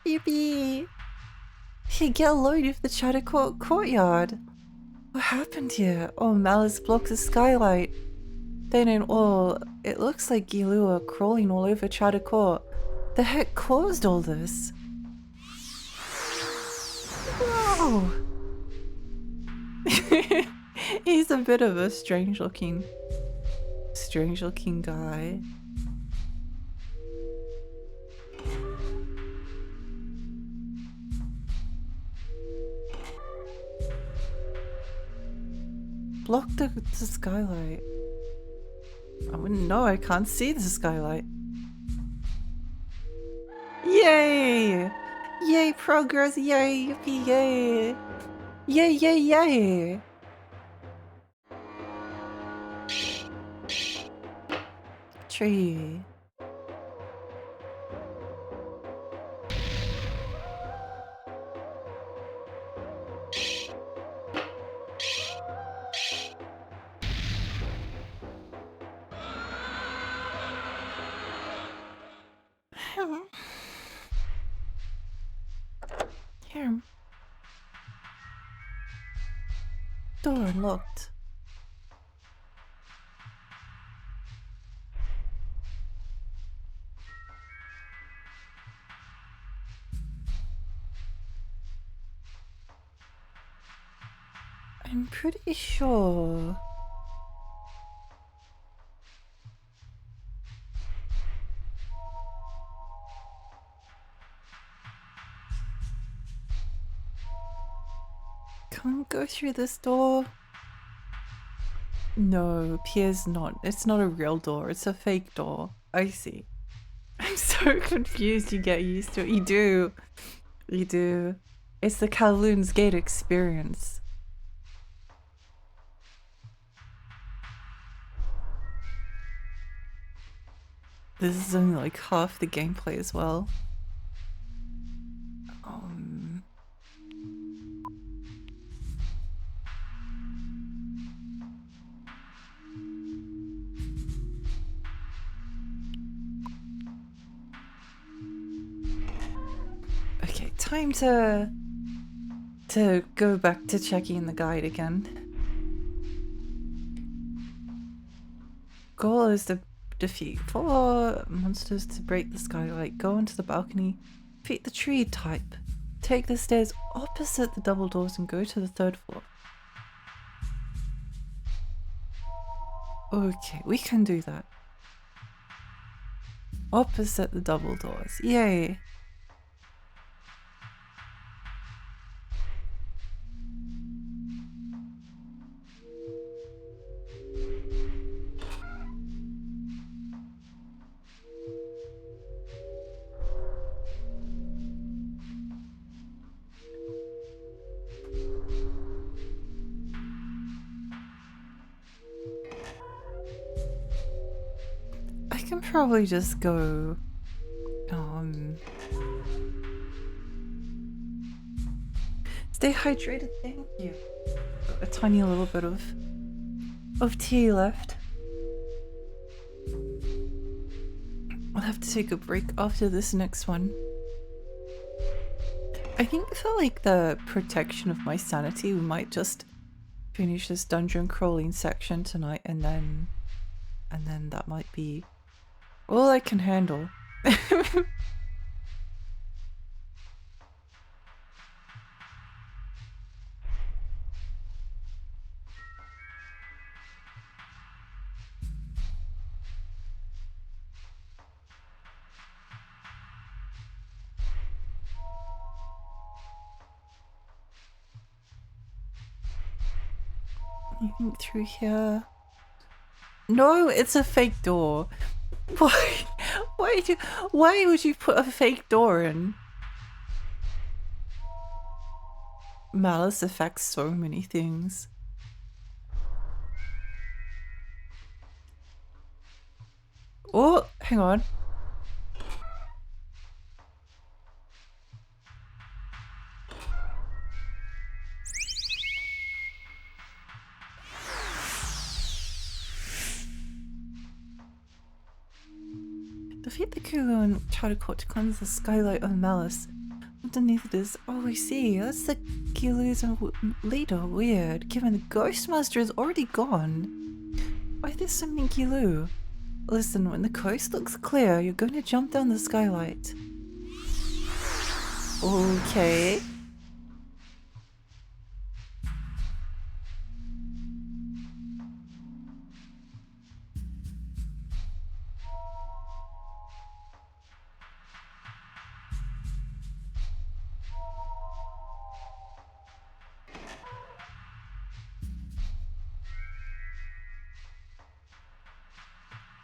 Yippee. Hey, get a load of the Charter Court courtyard. What happened here? Oh, Malice blocks the skylight. Then in all, it looks like Gilu are crawling all over Charter Court. The heck caused all this? Whoa! He's a bit of a strange looking guy. block the skylight? I wouldn't know, I can't see the skylight. Yay! Yay, progress! Yay, yippee, yay! Yay, yay, yay! Tree. Here. Door locked. I'm pretty sure. Can't go through this door. No, Pierre's not. It's not a real door. It's a fake door. I see. I'm so confused. You get used to it. You do. You do. It's the Kowloon's Gate experience. This is only like half the gameplay as well. Okay, time to go back to checking the guide again. Goal is to defeat 4 monsters to break the skylight. Go onto the balcony. Defeat the tree type. Take the stairs opposite the double doors and go to the 3rd floor. Okay, we can do that. Opposite the double doors. Yay! I can probably just go stay hydrated, thank you. Got a tiny little bit of tea left. I'll have to take a break after this next one. I think for like the protection of my sanity, we might just finish this dungeon crawling section tonight and then that might be all I can handle. I think through here. No, it's a fake door. Why? Why would you put a fake door in? Malice affects so many things. Oh, hang on. Defeat the Kowloon Chowder Court to cleanse the skylight of Malice. Underneath it is, oh I see, that's the Kowloon's leader. Weird, given the Ghostmaster is already gone. Why there's so many Kowloon? Listen, when the coast looks clear, you're going to jump down the skylight. Okay.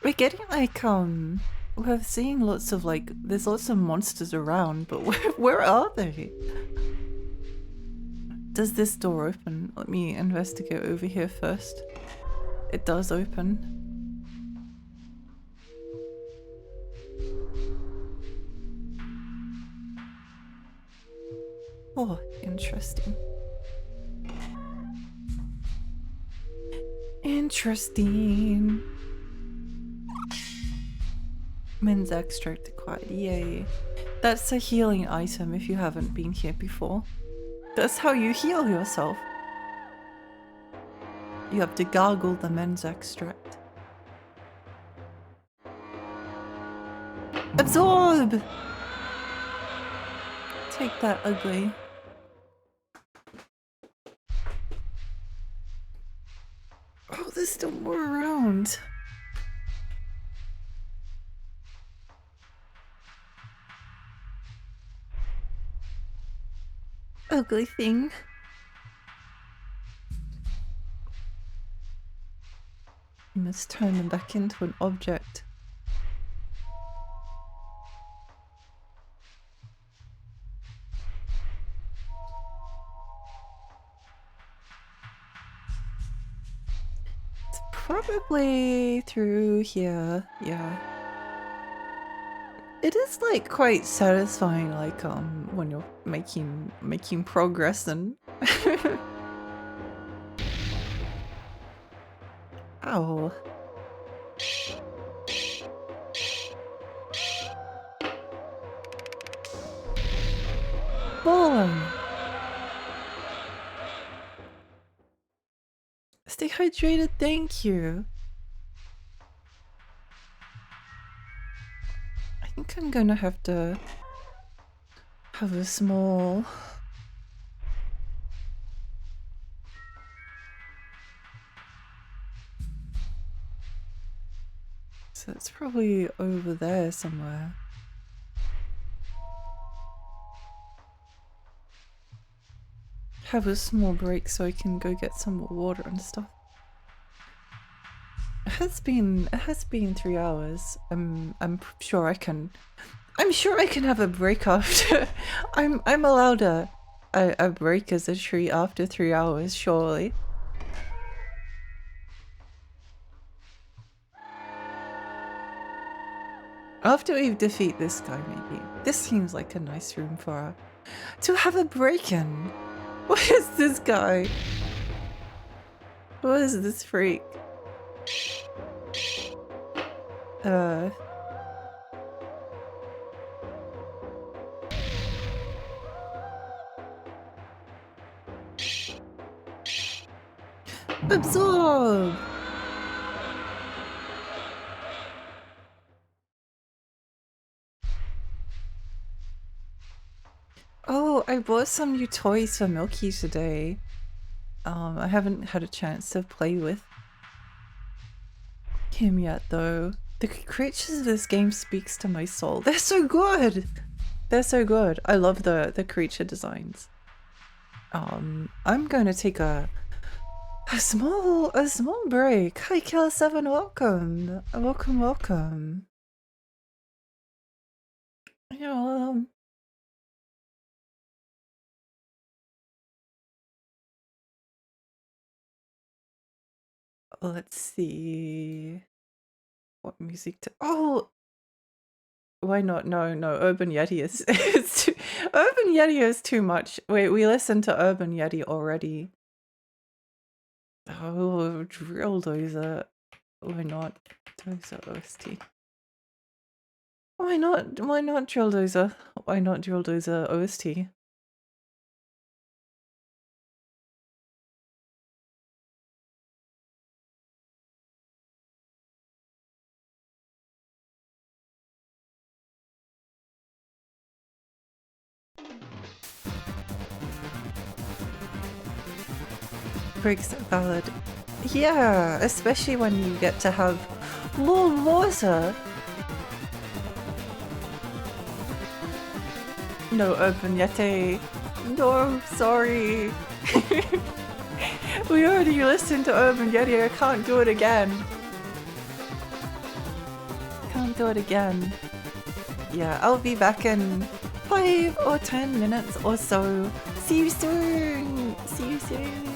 We're getting like, we're seeing lots of like, there's lots of monsters around, but where are they? Does this door open? Let me investigate over here first. It does open. Oh, interesting. Interesting. Men's extract acquired, yay. That's a healing item if you haven't been here before. That's how you heal yourself. You have to gargle the men's extract. Absorb! Take that, ugly. Oh, there's still more around. Ugly thing. You must turn them back into an object. It's probably through here, yeah. It is like quite satisfying, like when you're making progress and ow. Boom. Stay hydrated, thank you. I think I'm gonna have to have a small... So it's probably over there somewhere. Have a small break so I can go get some more water and stuff. It has been 3 hours. I'm sure I can have a break after. I'm allowed a break as a treat after 3 hours, surely. After we defeat this guy, maybe. This seems like a nice room for her to have a break in. What is this guy? What is this freak? Absorb! Oh, I bought some new toys for Milky today. I haven't had a chance to play with him yet though. The creatures of this game speaks to my soul. They're so good! They're so good. I love the creature designs. I'm going to take a small break. Hi Killer7, welcome. Welcome. Yeah, let's see what music to... Oh! Why not? No, Urban Yeti is... Urban Yeti is too much. Wait, we listened to Urban Yeti already. Oh, Drill Dozer. Why not? Dozer OST. Why not Drill Dozer? Why not Drill Dozer OST? Breaks are valid. Yeah, especially when you get to have more water. No Urban Yeti. No, I'm sorry. We already listened to Urban Yeti, I can't do it again. do it again. Yeah, I'll be back in 5 or 10 minutes or so. See you soon! See you soon!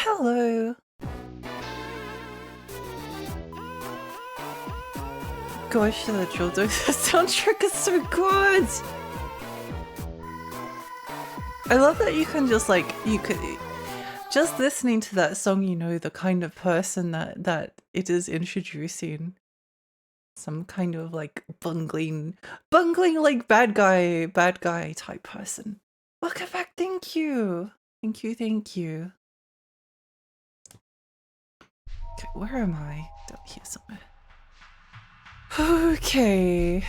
Hello. Gosh, the children soundtrack is so good. I love that you can just like just listening to that song, you know the kind of person that it is introducing. Some kind of like bungling like bad guy type person. Welcome back. Thank you. Thank you. Okay, where am I? Down here somewhere. Okay.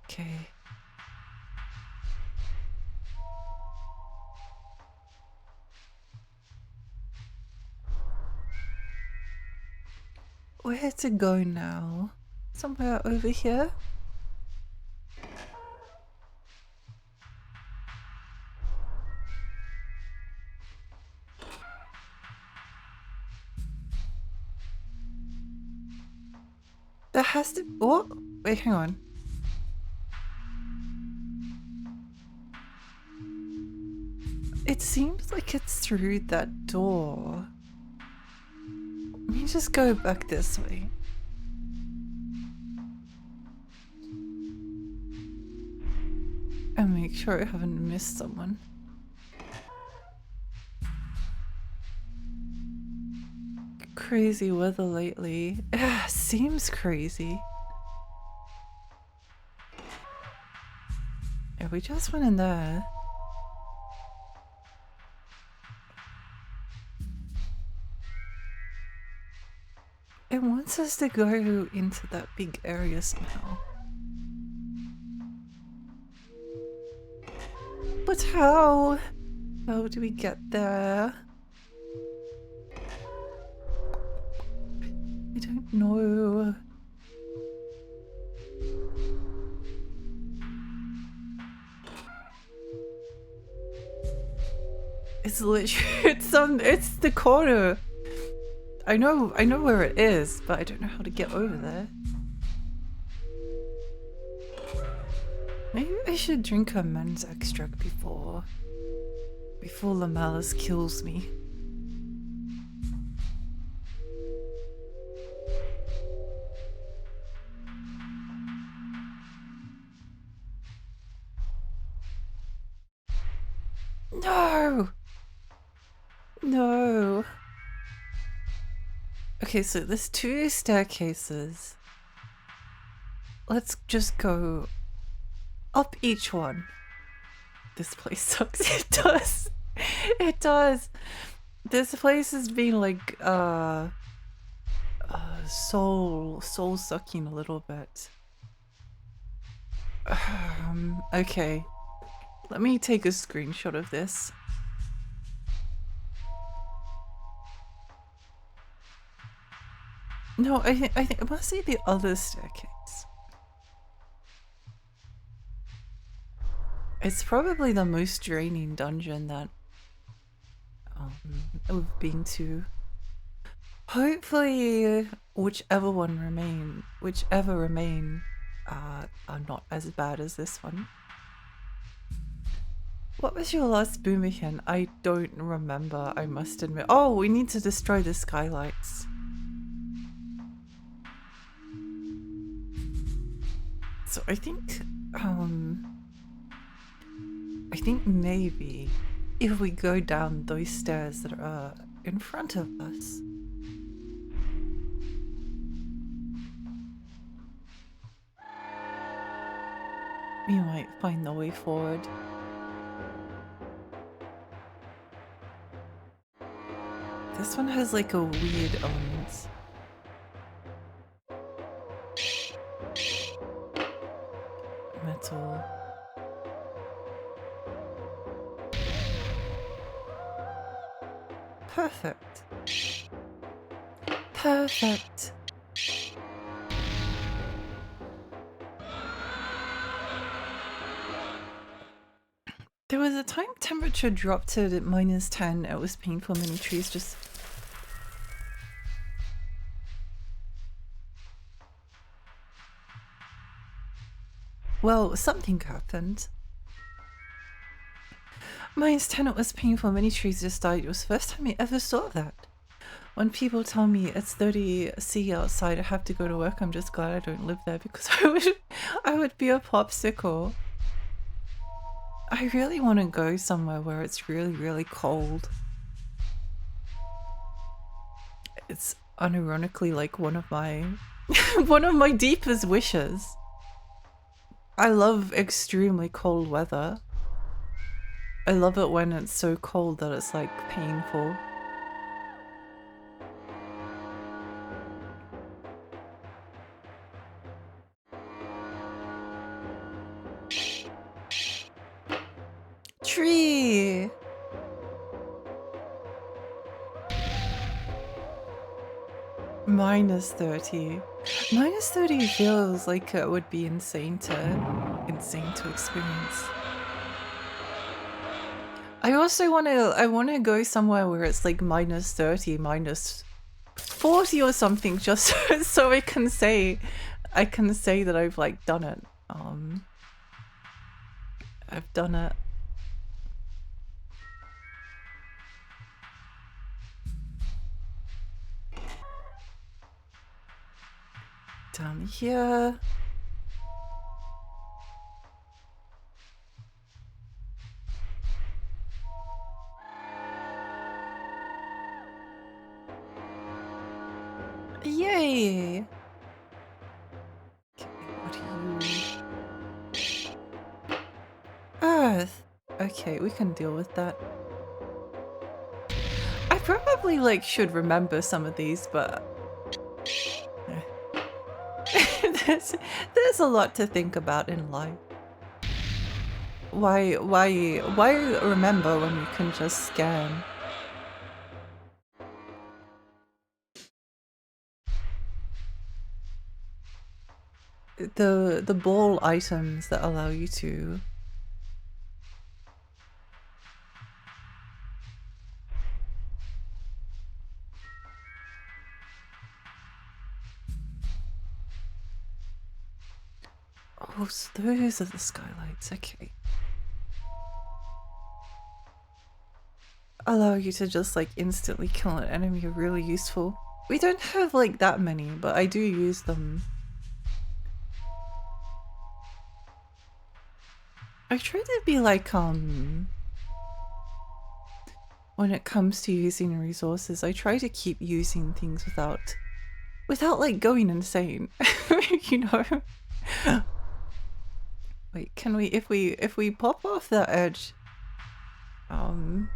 Okay. Where to go now? Somewhere over here? There has to. What? Wait, hang on. It seems like it's through that door. Let me just go back this way. And make sure I haven't missed someone. Crazy weather lately. Seems crazy. Yeah, we just went in there. It wants us to go into that big area somehow. But how? How do we get there? I don't know. It's literally it's the corner. I know where it is, but I don't know how to get over there. Maybe I should drink a men's extract before Lamalis kills me. No! No! Okay, so there's 2 staircases. Let's just go up each one. This place sucks. It does. It does. This place has been like soul sucking a little bit. Okay. Let me take a screenshot of this. No, I think it must be the other staircase. It's probably the most draining dungeon that we've been to. Hopefully, whichever remain are not as bad as this one. What was your last boomerang? I don't remember, I must admit. Oh, we need to destroy the skylights. So I think maybe if we go down those stairs that are in front of us. We might find the way forward. This one has like a weird element. Metal. Perfect. Perfect. There was a time temperature dropped to -10. It was painful. Many trees just... Well, something happened. Mine's 10, it was painful. Many trees just died. It was the first time I ever saw that. When people tell me it's 30 C outside, I have to go to work, I'm just glad I don't live there because I would be a popsicle. I really want to go somewhere where it's really, really cold. It's unironically like one of my one of my deepest wishes. I love extremely cold weather. I love it when it's so cold that it's like painful. Tree! Minus 30. Minus 30 feels like it would be insane to experience. I also want to go somewhere where it's like minus 30, minus 40 or something, just so I can say that I've like done it. I've done it. Down here. Yay! Okay, what are you? Earth! Okay, we can deal with that. I probably like should remember some of these, but there's a lot to think about in life. Why remember when you can just scan? The ball items that allow you to oh, so those are the skylights, okay. Allow you to just like instantly kill an enemy are really useful. We don't have like that many, but I do use them. I try to be like, when it comes to using resources, I try to keep using things without like going insane, you know? Wait, can we, if we pop off that edge, I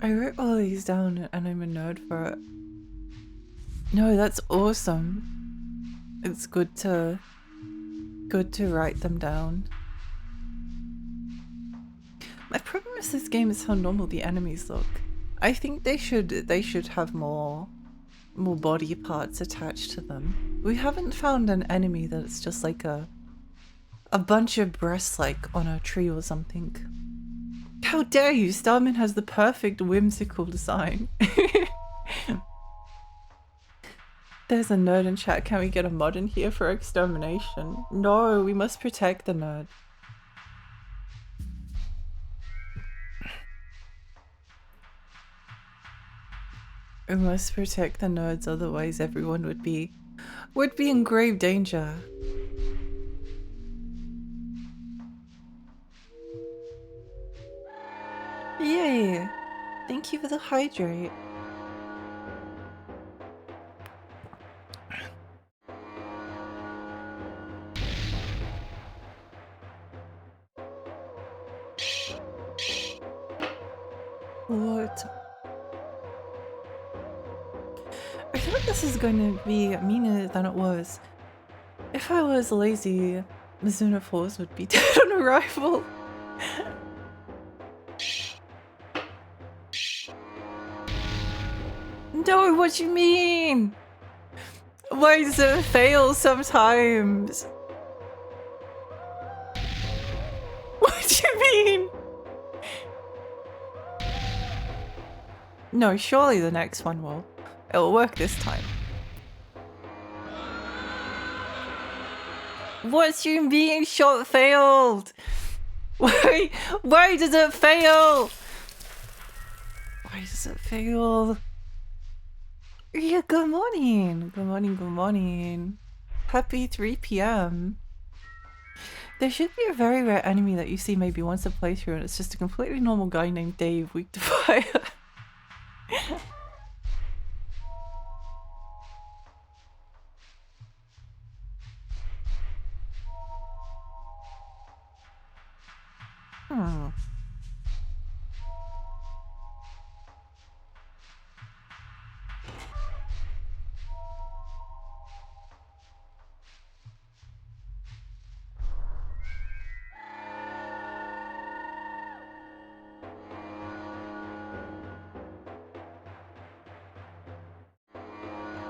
wrote all these down and I'm a nerd for it. No, that's awesome. It's good to write them down. My problem with this game is how normal the enemies look. I think they should have more body parts attached to them. We haven't found an enemy that's just like a bunch of breasts like on a tree or something. How dare you! Starman has the perfect whimsical design. There's a nerd in chat. Can we get a mod in here for extermination? No, we must protect the nerd. We must protect the nerds, otherwise everyone would be in grave danger. Yay! Thank you for the hydrate. What? I feel like this is going to be meaner than it was. If I was lazy, Mizuna Force would be dead on arrival. No, what do you mean? Why does it fail sometimes? What do you mean? No, surely the next one will. It'll work this time. What's you being shot failed? Why does it fail? Why does it fail? Yeah, good morning. Good morning, good morning. Happy 3 p.m. There should be a very rare enemy that you see maybe once a playthrough and it's just a completely normal guy named Dave, weak to fire. Hmm.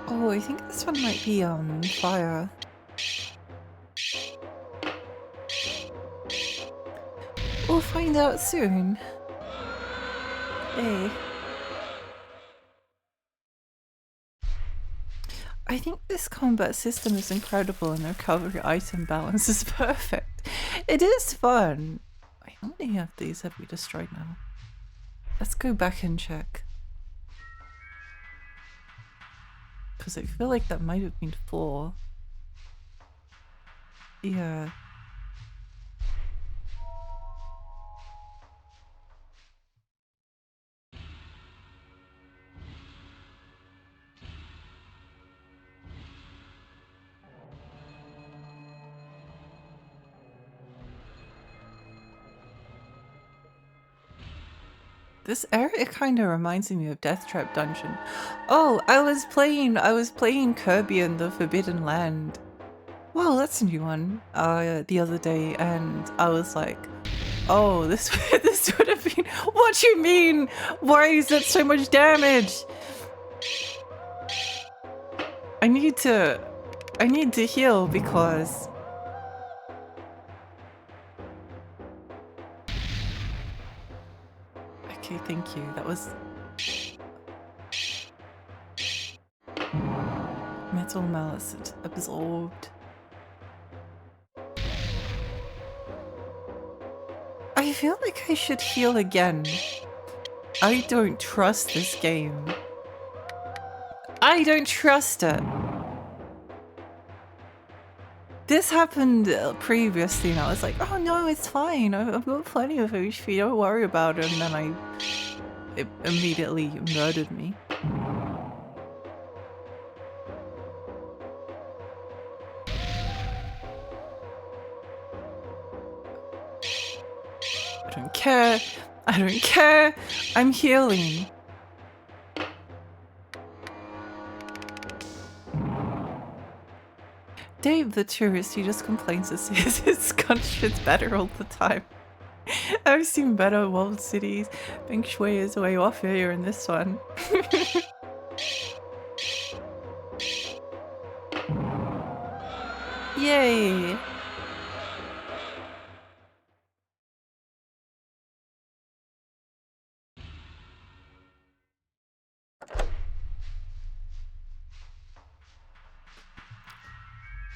Oh, I think this one might be fire. We'll find out soon. Hey. I think this combat system is incredible and the recovery item balance is perfect. It is fun. How many of these have we destroyed now? Let's go back and check. Because I feel like that might have been 4. Yeah. This area kind of reminds me of Death Trap Dungeon. Oh, I was playing Kirby and the Forbidden Land. Wow, that's a new one. The other day, and I was like, oh, this would have been. What do you mean? Why is that so much damage? I need to heal because. Okay, thank you. That was. Metal Malice absorbed. I feel like I should heal again. I don't trust this game. I don't trust it. This happened previously and I was like, oh no, it's fine. I've got plenty of HP, don't worry about it. And then it immediately murdered me. I don't care. I don't care. I'm healing. Dave the tourist, he just complains his country's better all the time. I've seen better walled cities. Bing Shui is way off here in this one. Yay!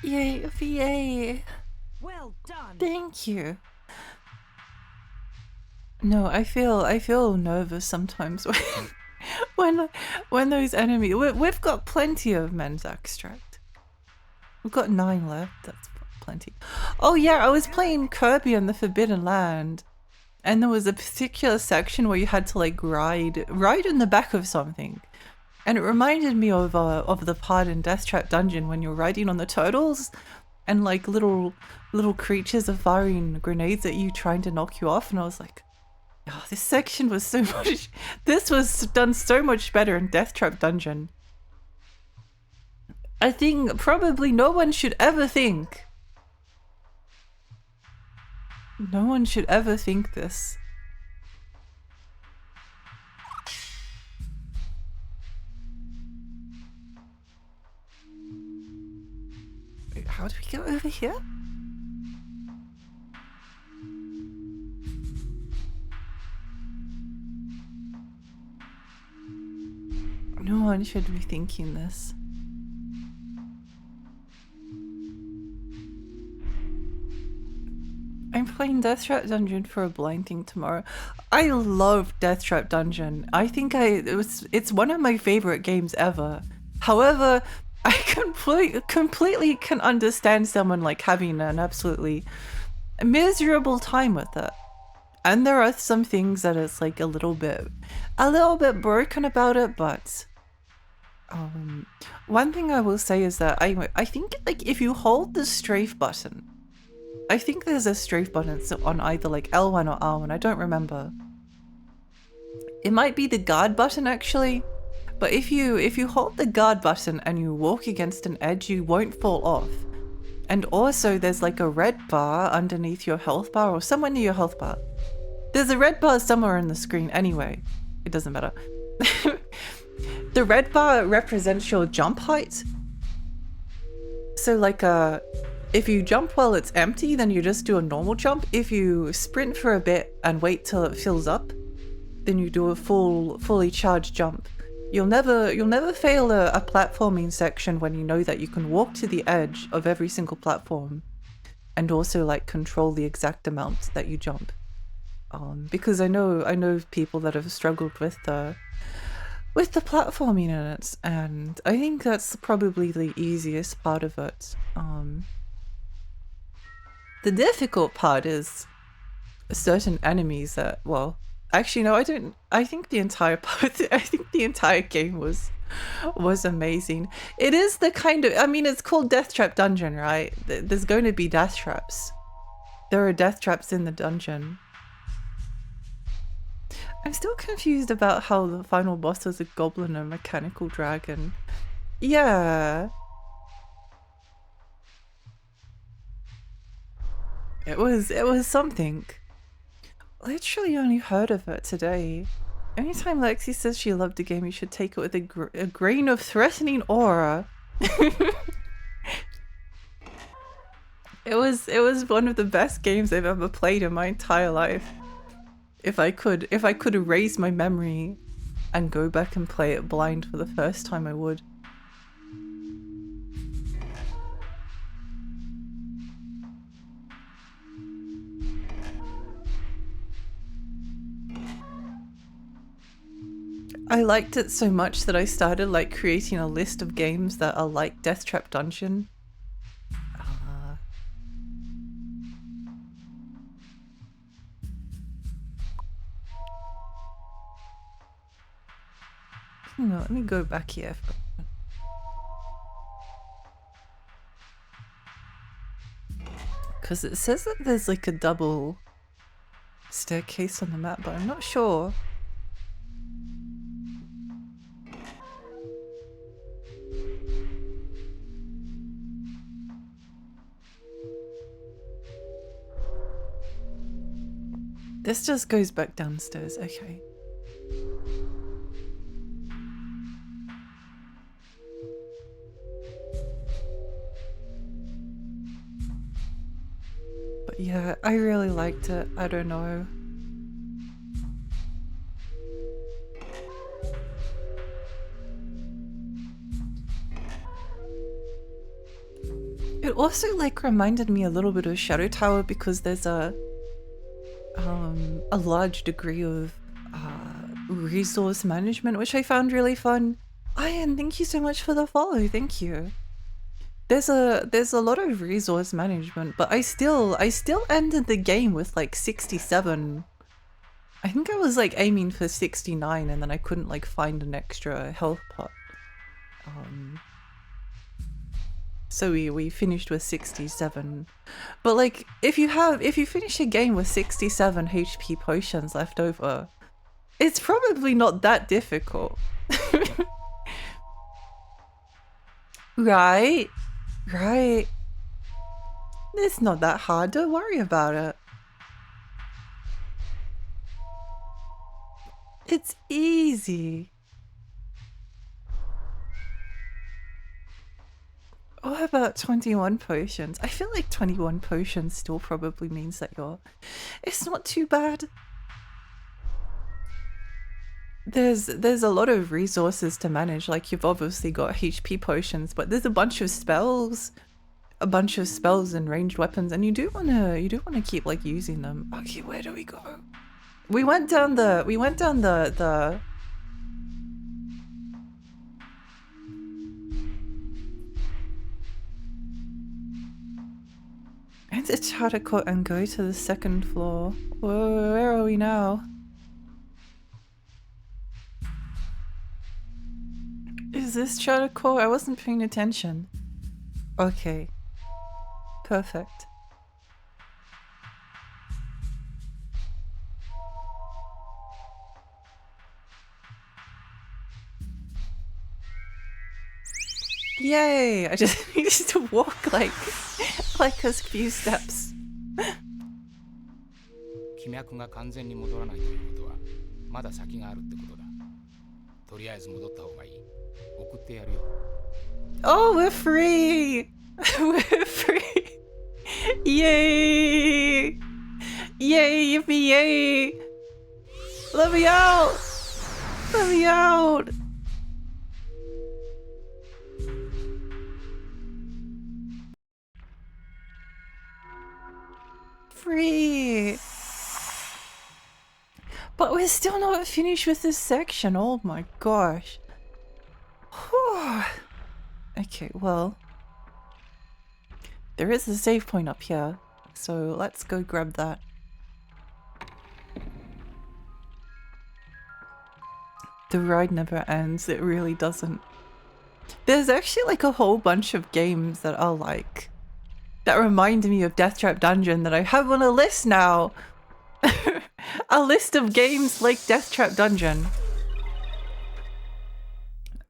Yay, yay! Well done. Thank you. No, I feel nervous sometimes when those enemies. We've got plenty of men's extract. We've got 9 left. That's plenty. Oh yeah, I was playing Kirby and the Forbidden Land, and there was a particular section where you had to like ride in the back of something, and it reminded me of the part in Death Trap Dungeon when you're riding on the turtles, and like little creatures are firing grenades at you, trying to knock you off, and I was like. Oh, this section was so much. This was done so much better in Death Trap Dungeon. I think probably no one should ever think. No one should ever think this. Wait, how do we get over here? No one should be thinking this. playing Death Trap Dungeon for a blind thing tomorrow. I love Death Trap Dungeon. I think it's one of my favorite games ever. However, I completely can understand someone like having an absolutely miserable time with it. And there are some things that it's like a little bit broken about it, but one thing I will say is that I think like if you hold the strafe button, I think there's a strafe button on either like L1 or R1, I don't remember. It might be the guard button actually, but if you hold the guard button and you walk against an edge, you won't fall off. And also there's like a red bar underneath your health bar or somewhere near your health bar. There's a red bar somewhere on the screen anyway. It doesn't matter. The red bar represents your jump height. So like if you jump while it's empty, then you just do a normal jump. If you sprint for a bit and wait till it fills up, then you do a fully charged jump. You'll never fail a platforming section when you know that you can walk to the edge of every single platform and also like control the exact amount that you jump. Because I know people that have struggled with the platforming in it, and I think that's probably the easiest part of it. The difficult part is certain enemies that, well, actually no, I think the entire game was amazing. It is the kind of, I mean, it's called Death Trap Dungeon, right? There's going to be death traps. There are death traps in the dungeon. I'm still confused about how the final boss was a goblin and a mechanical dragon. Yeah. It was something. Literally only heard of it today. Anytime Lexi says she loved a game, you should take it with a grain of threatening aura. It was one of the best games I've ever played in my entire life. If I could erase my memory and go back and play it blind for the first time, I would. I liked it so much that I started like creating a list of games that are like Death Trap Dungeon. No, let me go back here. Because it says that there's like a double staircase on the map, but I'm not sure. This just goes back downstairs, okay. But yeah, I really liked it. I don't know. It also like reminded me a little bit of Shadow Tower because there's a large degree of resource management, which I found really fun. Ian, thank you so much for the follow. Thank you. There's a lot of resource management, but I still ended the game with like 67. I think I was like aiming for 69 and then I couldn't like find an extra health pot. So we finished with 67. But like if you finish a game with 67 HP potions left over, it's probably not that difficult. Right? Right. It's not that hard, don't worry about it. It's easy. What about 21 potions? I feel like 21 potions still probably means that it's not too bad. There's a lot of resources to manage, like you've obviously got HP potions, but there's a bunch of spells a bunch of spells and ranged weapons, and you do wanna keep like using them. Okay, where do we go? We went down the enter charter court and go to the second floor. Whoa, where are we now? Is this charter court? I wasn't paying attention. Okay. Perfect. Yay! I just needed to walk like a few steps. 気脈が完全に戻らないということはまだ先があるってことだ。とりあえず戻った方がいい。送ってやるよ。Oh, we're free! We're free! Yay! Yay, yippee yay! Let me out! Let me out! Free! But we're still not finished with this section. Oh my gosh. Whew. Okay, well, there is a save point up here, so let's go grab that. The ride never ends. It really doesn't. There's actually like a whole bunch of games that are like, that remind me of Death Trap Dungeon that I have on a list now. A list of games like Death Trap Dungeon.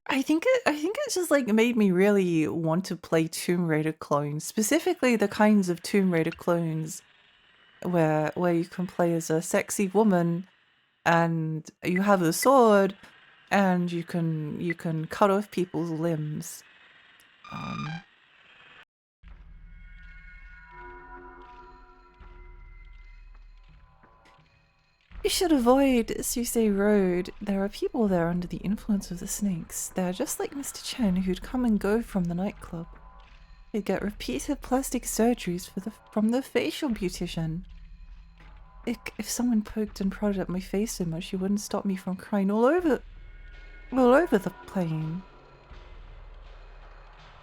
I think it just like made me really want to play Tomb Raider clones, specifically the kinds of Tomb Raider clones where you can play as a sexy woman and you have a sword and you can cut off people's limbs. You should avoid Susei Road. There are people there under the influence of the snakes. They're just like Mr. Chen, who'd come and go from the nightclub. He'd get repeated plastic surgeries from the facial beautician. If someone poked and prodded at my face so much, he wouldn't stop me from crying all over the plane.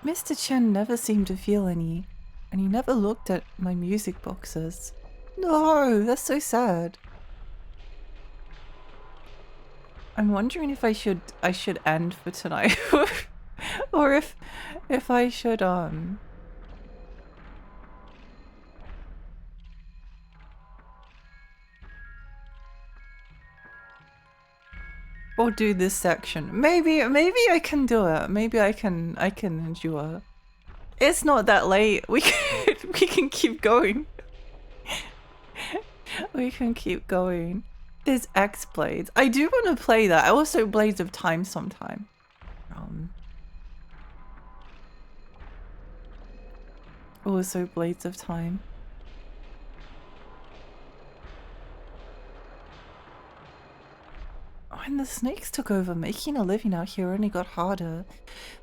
Mr. Chen never seemed to feel any, and he never looked at my music boxes. No, that's so sad. I'm wondering if I should end for tonight, or if I should or do this section. Maybe I can do it. Maybe I can endure. It's not that late. We can keep going. We can keep going. There's X Blades. I do want to play that. Also Blades of Time sometime. Also Blades of Time. When the snakes took over, making a living out here only got harder.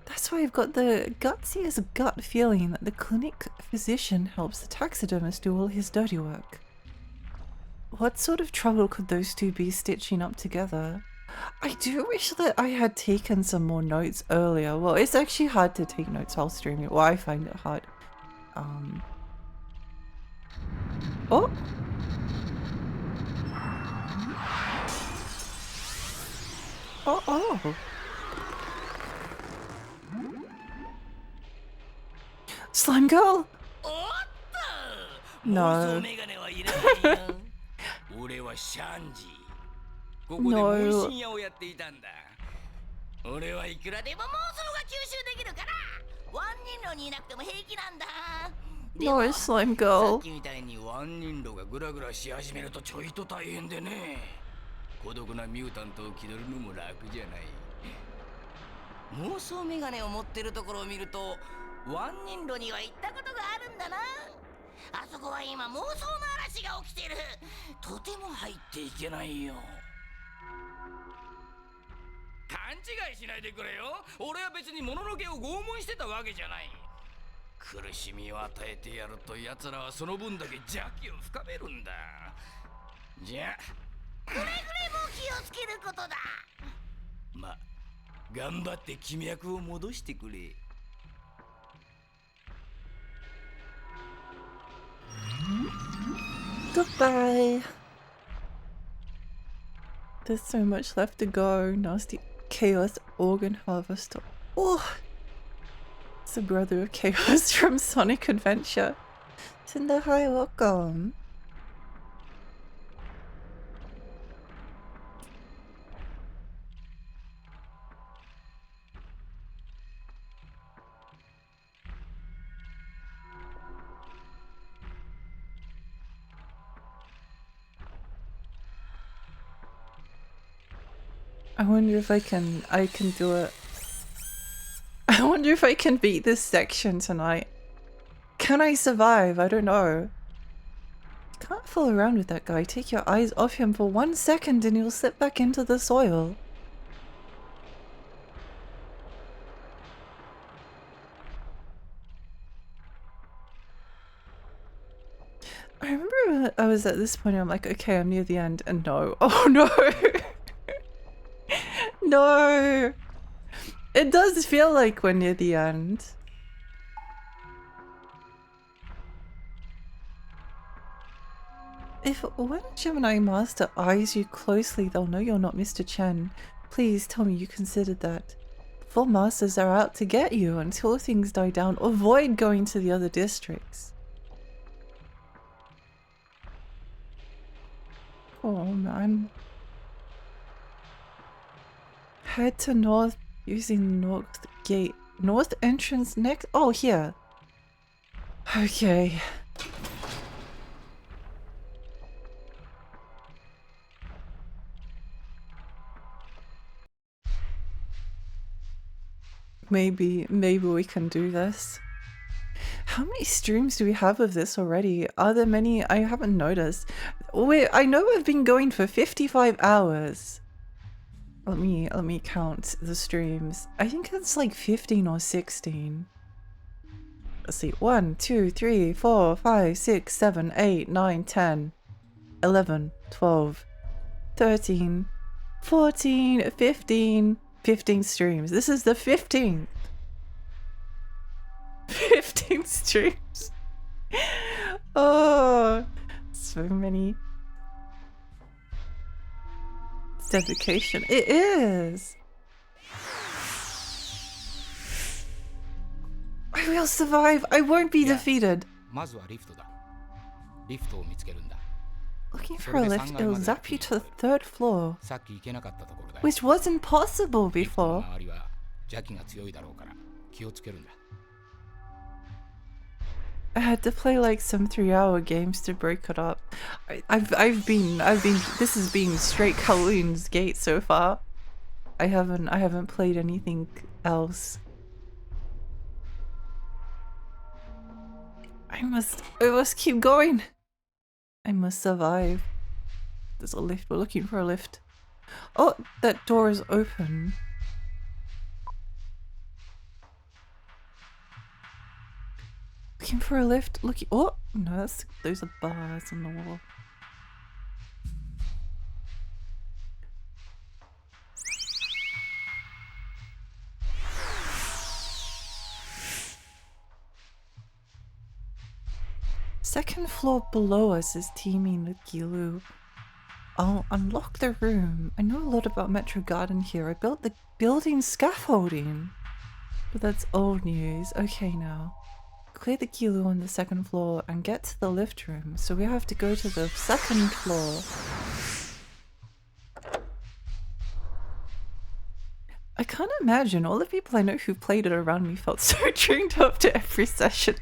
That's why I've got the gutsiest gut feeling that the clinic physician helps the taxidermist do all his dirty work. What sort of trouble could those two be stitching up together? I do wish that I had taken some more notes earlier. Well, it's actually hard to take notes while streaming. Well, I find it hard. Oh! Oh! Slime Girl? No. 俺はシャンジ。ここで問診屋をやっていたんだ。俺はいくらでも妄想が吸収できるから、ワンニンロにいなくても平気なんだ。No, Slime Girl. さっきみたいにワンニンロがグラグラし始めるとちょいと大変でね。孤独なミュータントを気取るのも楽じゃない。妄想メガネを持ってるところを見ると、ワンニンロには行ったことがあるんだな。あそこは今妄想の嵐が起きてる。とても入っていけないよ。勘違いしないでくれよ。俺は別にもののけを拷問してたわけじゃない。苦しみを与えてやると奴らはその分だけ邪気を深めるんだ。じゃあくれぐれも気をつけることだ。ま、頑張って気脈を戻してくれ。Goodbye. There's so much left to go. Nasty Chaos Organ Harvester. Oh! It's the brother of Chaos from Sonic Adventure. Cinder, hi, welcome. I wonder if I can do it. I wonder if I can beat this section tonight. Can I survive? I don't know. You can't fool around with that guy. Take your eyes off him for 1 second and he'll slip back into the soil. I remember I was at this point, I'm like, okay, I'm near the end, and no. Oh no! No! It does feel like we're near the end. If when a Gemini Master eyes you closely, they'll know you're not Mr. Chen. Please tell me you considered that. The 4 Masters are out to get you. Until things die down, avoid going to the other districts. Oh man. Head to north using north gate. North entrance next? Oh, here. Okay. Maybe we can do this. How many streams do we have of this already? Are there many? I haven't noticed. Wait, I know we've been going for 55 hours. Let me count the streams. I think it's like 15 or 16. Let's see. 1, 2, 3, 4, 5, 6, 7, 8, 9, 10, 11, 12, 13, 14, 15. 15 streams. This is the 15th. 15 streams. Oh, so many. It's dedication. It is. I will survive. I won't be defeated. Looking for a lift, it'll zap you to the 3rd floor, which wasn't possible before. I had to play like some 3-hour games to break it up. I've been this has been straight Kowloon's Gate so far. I haven't played anything else. I must keep going. I must survive. There's a lift. We're looking for a lift. Oh, that door is open. Looking for a lift. Looking. Oh no, those are bars on the wall. Second floor below us is teeming with Gilu. I'll unlock the room. I know a lot about Metro Garden here. I built the building scaffolding. But that's old news. Okay now. Clear the Gilu on the 2nd floor and get to the lift room. So we have to go to the 2nd floor. I can't imagine all the people I know who played it around me felt so drained after every session.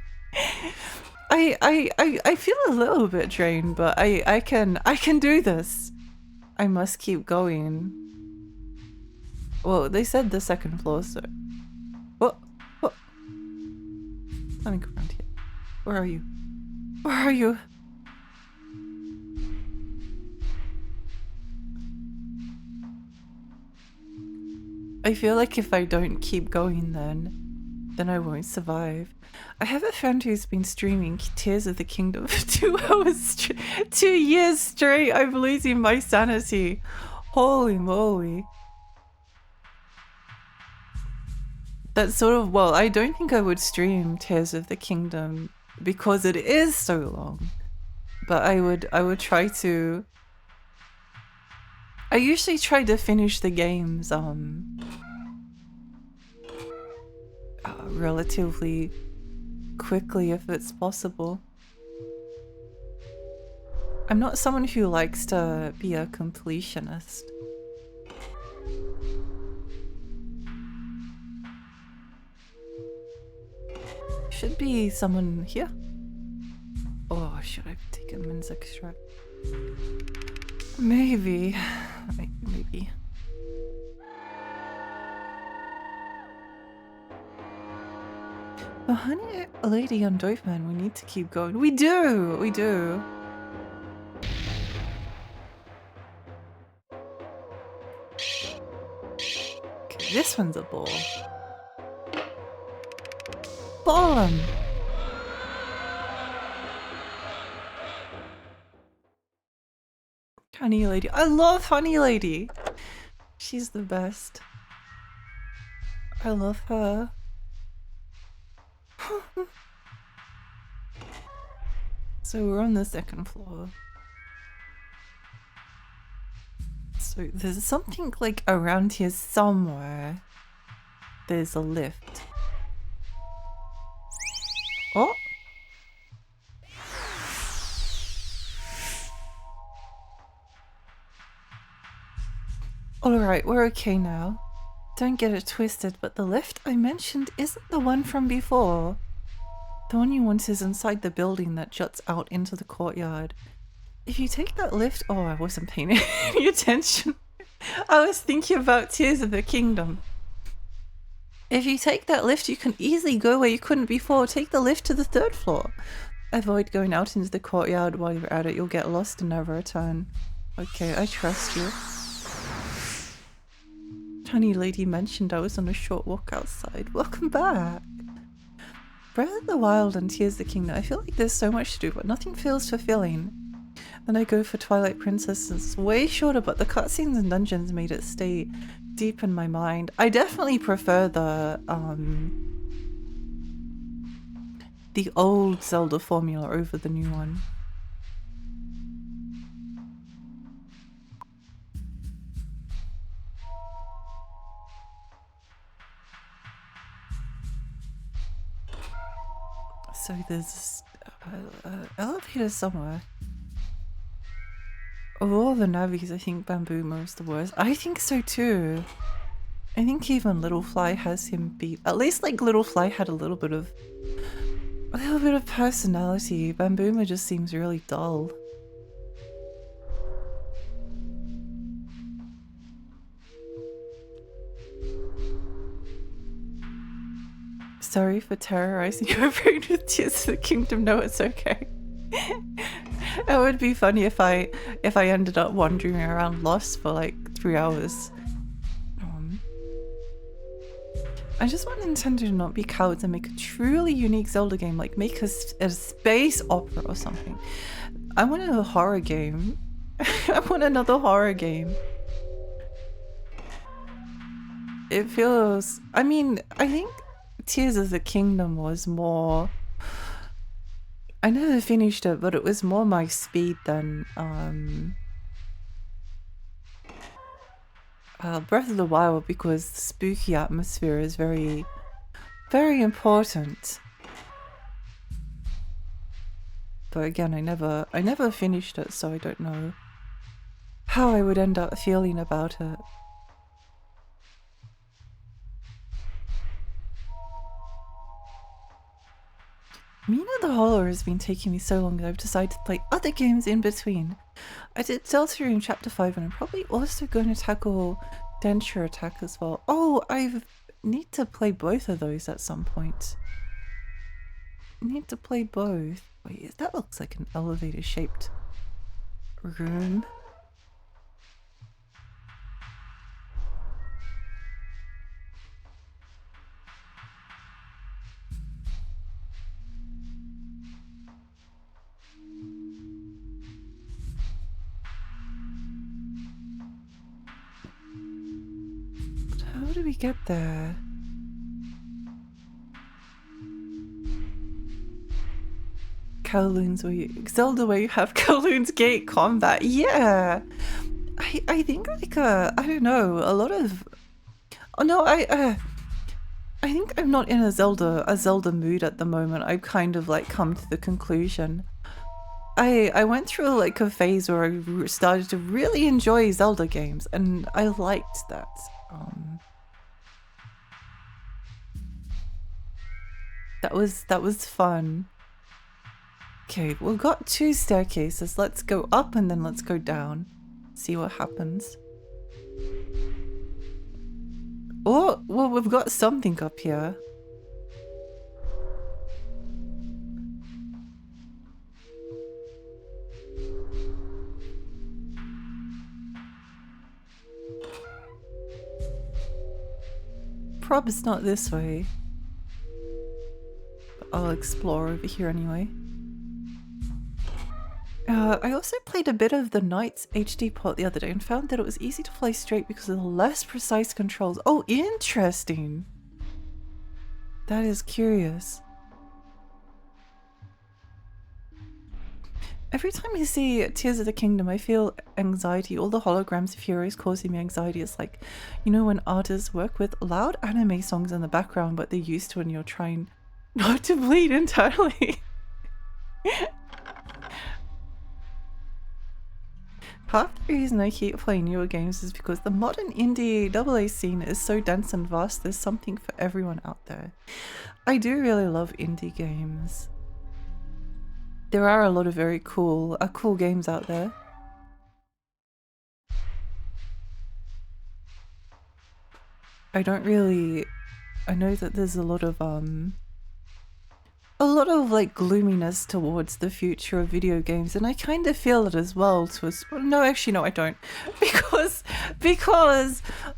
I feel a little bit drained, but I can do this. I must keep going. Well, they said the 2nd floor, so what? Let me go around here. Where are you? Where are you? I feel like if I don't keep going, then then I won't survive. I have a friend who's been streaming Tears of the Kingdom for 2 hours, 2 years straight. I'm losing my sanity. Holy moly. That's sort of, well, I don't think I would stream Tears of the Kingdom because it is so long. But I would try to. I usually try to finish the games relatively quickly if it's possible. I'm not someone who likes to be a completionist. Should be someone here. Oh, should I take a men's extract? Maybe. Maybe. The honey lady on Dope Man, we need to keep going. We do! We do. Okay, this one's a ball. Ball him! Honey lady. I love honey lady! She's the best. I love her. So we're on the 2nd floor. So there's something like around here somewhere. There's a lift. Oh! Alright, we're okay now. Don't get it twisted, but the lift I mentioned isn't the one from before. The one you want is inside the building that juts out into the courtyard. If you take that lift— oh, I wasn't paying any attention. I was thinking about Tears of the Kingdom. If you take that lift, you can easily go where you couldn't before. Take the lift to the 3rd floor. Avoid going out into the courtyard while you're at it. You'll get lost and never return. Okay, I trust you. Honey lady mentioned I was on a short walk outside. Welcome back. Breath of the Wild and Tears of the Kingdom. I feel like there's so much to do, but nothing feels fulfilling. Then I go for Twilight Princess. It's way shorter, but the cutscenes and dungeons made it stay deep in my mind. I definitely prefer the old Zelda formula over the new one. So there's elevator somewhere. Of all the navis, I think Bamboomer is the worst. I think so too. I think even Little Fly has him beat. At least like Little Fly had a little bit of personality. Bamboomer just seems really dull. Sorry for terrorizing your brain with Tears of the Kingdom. No, it's okay. It would be funny if I ended up wandering around lost for like 3 hours. I just want Nintendo to not be cowards and make a truly unique Zelda game, like make a space opera or something. I want a horror game. I want another horror game. It feels— I mean, I think Tears of the Kingdom was more— I never finished it, but it was more my speed than Breath of the Wild, because the spooky atmosphere is very, very important. But again, I never finished it, so I don't know how I would end up feeling about it. Mina the Hollow has been taking me so long that I've decided to play other games in between. I did Deltarune Chapter 5 and I'm probably also going to tackle Denture Attack as well. Oh, I need to play both of those at some point. I need to play both. Wait, that looks like an elevator shaped room. do we get there? Kowloon's where you Zelda where you have Kowloon's gate combat. Yeah. I think like I don't know, a lot of oh no, I think I'm not in a Zelda mood at the moment. I've kind of like come to the conclusion. I went through like a phase where I started to really enjoy Zelda games and I liked that. That was fun. Okay, we've got 2 staircases. Let's go up and then let's go down. See what happens. Oh, well, we've got something up here. Prob's not this way. But I'll explore over here anyway. I also played a bit of the Knights HD port the other day and found that it was easy to play straight because of the less precise controls. Oh, interesting! That is curious. Every time I see Tears of the Kingdom, I feel anxiety. All the holograms of heroes causing me anxiety. It's like, you know, when artists work with loud anime songs in the background, but they're used to when you're trying not to bleed entirely. Half the reason I keep playing newer games is because the modern indie AA scene is so dense and vast, there's something for everyone out there. I do really love indie games. There are a lot of very cool games out there. I know that there's a lot of like gloominess towards the future of video games, and I kind of feel it as well. No, actually, no, I don't, because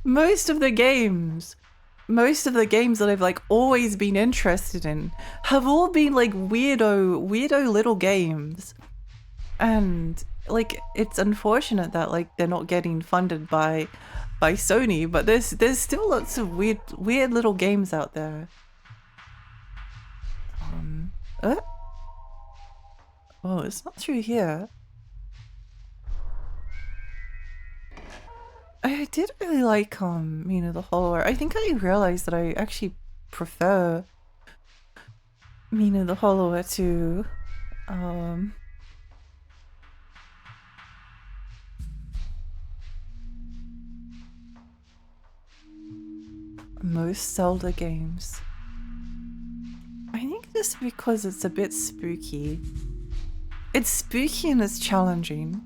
most of the games that I've like always been interested in have all been like weirdo little games, and like it's unfortunate that like they're not getting funded by Sony, but there's still lots of weird little games out there. Oh, it's not through here. I did really like you know, the Hollower. I think I realized that I actually prefer Mina the Hollower to most Zelda games. I think just because it's a bit spooky. It's spooky and it's challenging.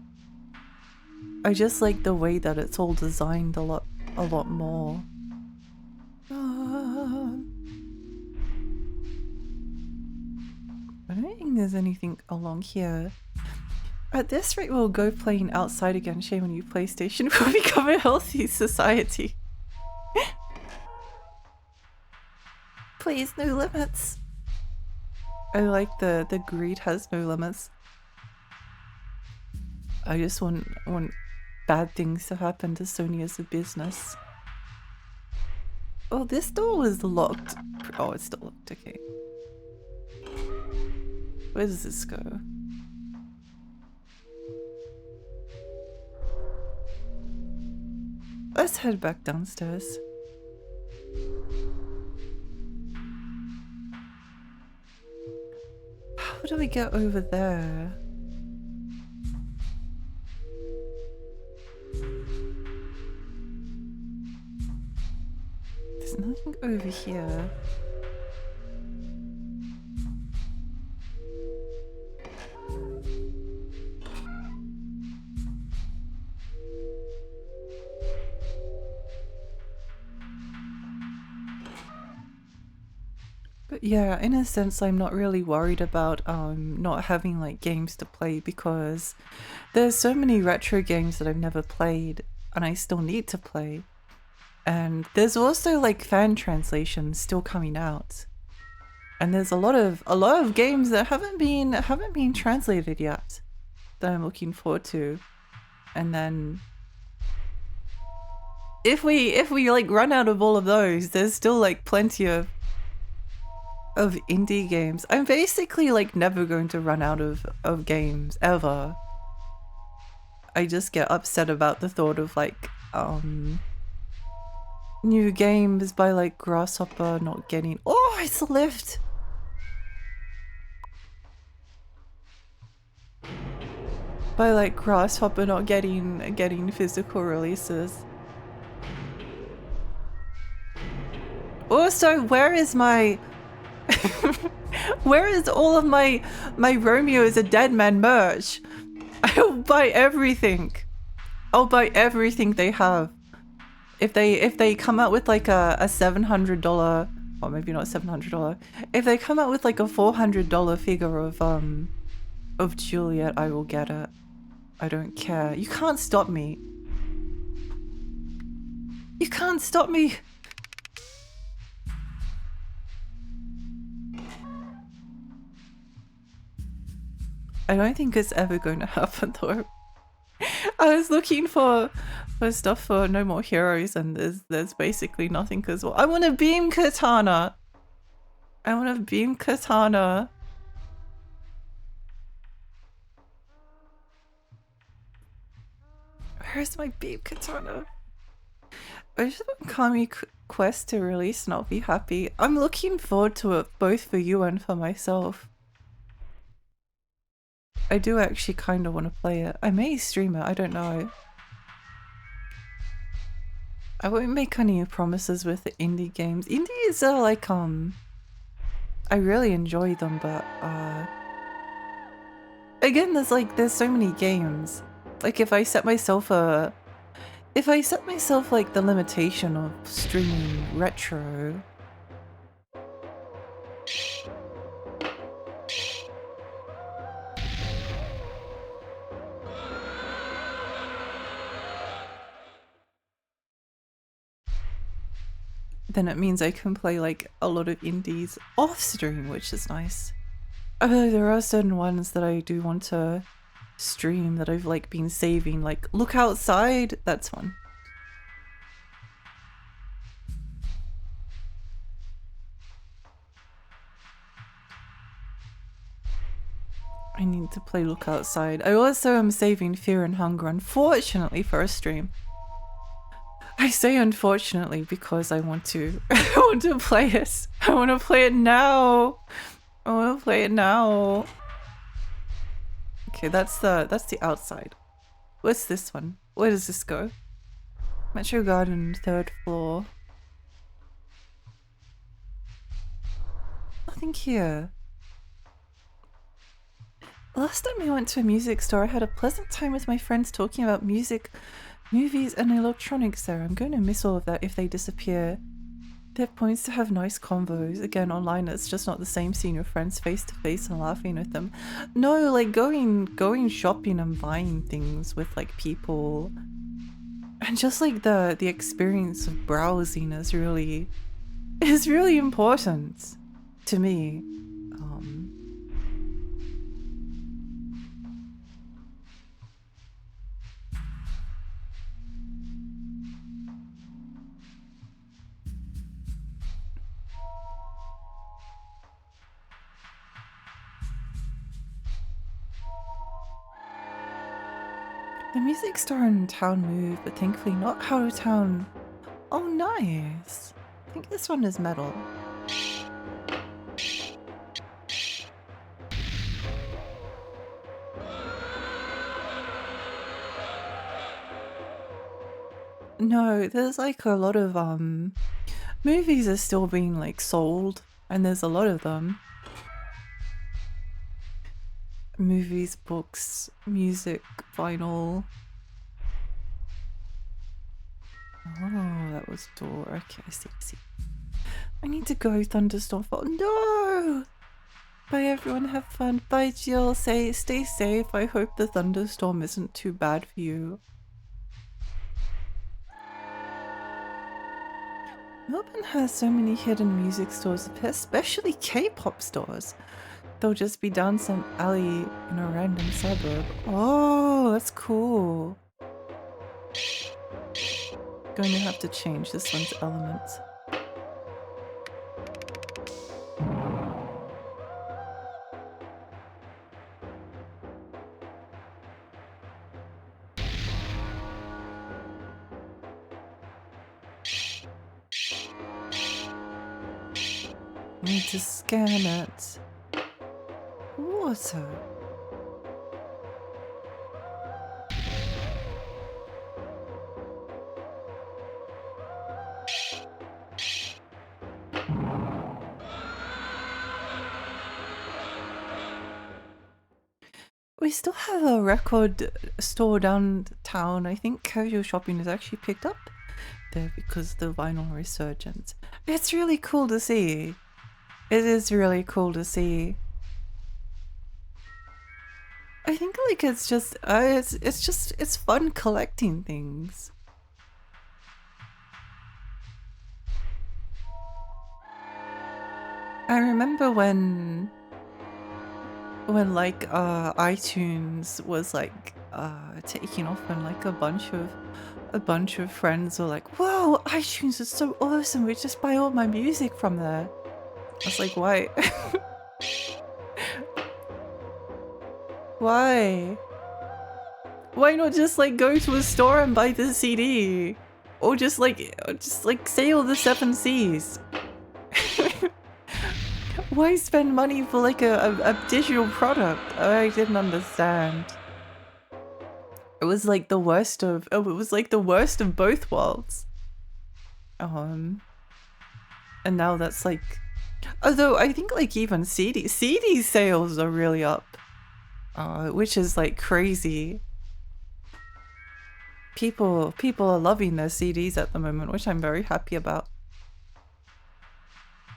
I just like the way that it's all designed a lot more. I don't think there's anything along here. At this rate, we'll go playing outside again. Shame on you, PlayStation. We'll become a healthy society. Please, no limits. I like the greed has no limits. I just want bad things to happen to Sony as a business. Oh, this door was locked. Oh, it's still locked. Okay. Where does this go? Let's head back downstairs. How do we get over there? There's nothing over here. But yeah, in a sense, I'm not really worried about not having like games to play, because there's so many retro games that I've never played and I still need to play. And there's also like fan translations still coming out. And there's a lot of games that haven't been translated yet that I'm looking forward to. And then if we like run out of all of those, there's still like plenty of indie games. I'm basically like never going to run out of games ever. I just get upset about the thought of like new games by like Grasshopper not getting. Oh, it's a lift. By like Grasshopper not getting physical releases. Also, where is my where is all of my Romeo is a Dead Man merch? I'll buy everything. I'll buy everything they have. If they come out with like a $700, or maybe not $700, if they come out with like a $400 figure of Juliet, I will get it. I don't care. You can't stop me. You can't stop me. I don't think it's ever going to happen though. I was looking for stuff for No More Heroes and there's basically nothing as well. I want a beam katana. I want a beam katana. Where's my beam katana? I just want Kami Quest to release and I'll be happy. I'm looking forward to it both for you and for myself. I do actually kind of want to play it. I may stream it, I don't know. I won't make any promises with the indie games. Indies are like, I really enjoy them, but, again, there's so many games. Like, if I set myself like the limitation of streaming retro, then it means I can play like a lot of indies off stream, which is nice. Although there are certain ones that I do want to stream that I've like been saving, like Look Outside, that's one. I need to play Look Outside. I also am saving Fear and Hunger, unfortunately, for a stream. I say unfortunately because I want to I want to play it. I want to play it now. I want to play it now. Okay, that's the outside. What's this one? Where does this go? Metro Garden, 3rd floor. Nothing here. Last time I went to a music store, I had a pleasant time with my friends talking about music, movies and electronics there. I'm going to miss all of that if they disappear. They're points to have nice convos. Again, online it's just not the same seeing your friends face to face and laughing with them. No, like going shopping and buying things with like people. And just like the experience of browsing is really important to me. The music store in town moved, but thankfully not out of town. Oh, nice. I think this one is metal. No, there's like a lot of movies are still being like sold, and there's a lot of them. Movies, books, music, vinyl. Oh, that was door. Okay, I see. I need to go, Thunderstorm. Oh no! Bye everyone, have fun. Bye Jill, stay safe. I hope the thunderstorm isn't too bad for you. Melbourne has so many hidden music stores, especially K-pop stores. They'll just be down some alley in a random suburb. Oh, that's cool. Going to have to change this one's elements. Need to scan it. Water. We still have a record store downtown. I think casual shopping is actually picked up there because of the vinyl resurgence. It's really cool to see. It is really cool to see. I think like it's fun collecting things. I remember when like iTunes was like taking off and like a bunch of friends were like, "Whoa, iTunes is so awesome, we just buy all my music from there." I was like, why? Why? Why not just like go to a store and buy the CD? Or just like say all the 7 Cs? Why spend money for like a digital product? I didn't understand. It was like the worst of both worlds. And now that's like, although I think like even CD sales are really up, which is like crazy. People are loving their CDs at the moment, which I'm very happy about.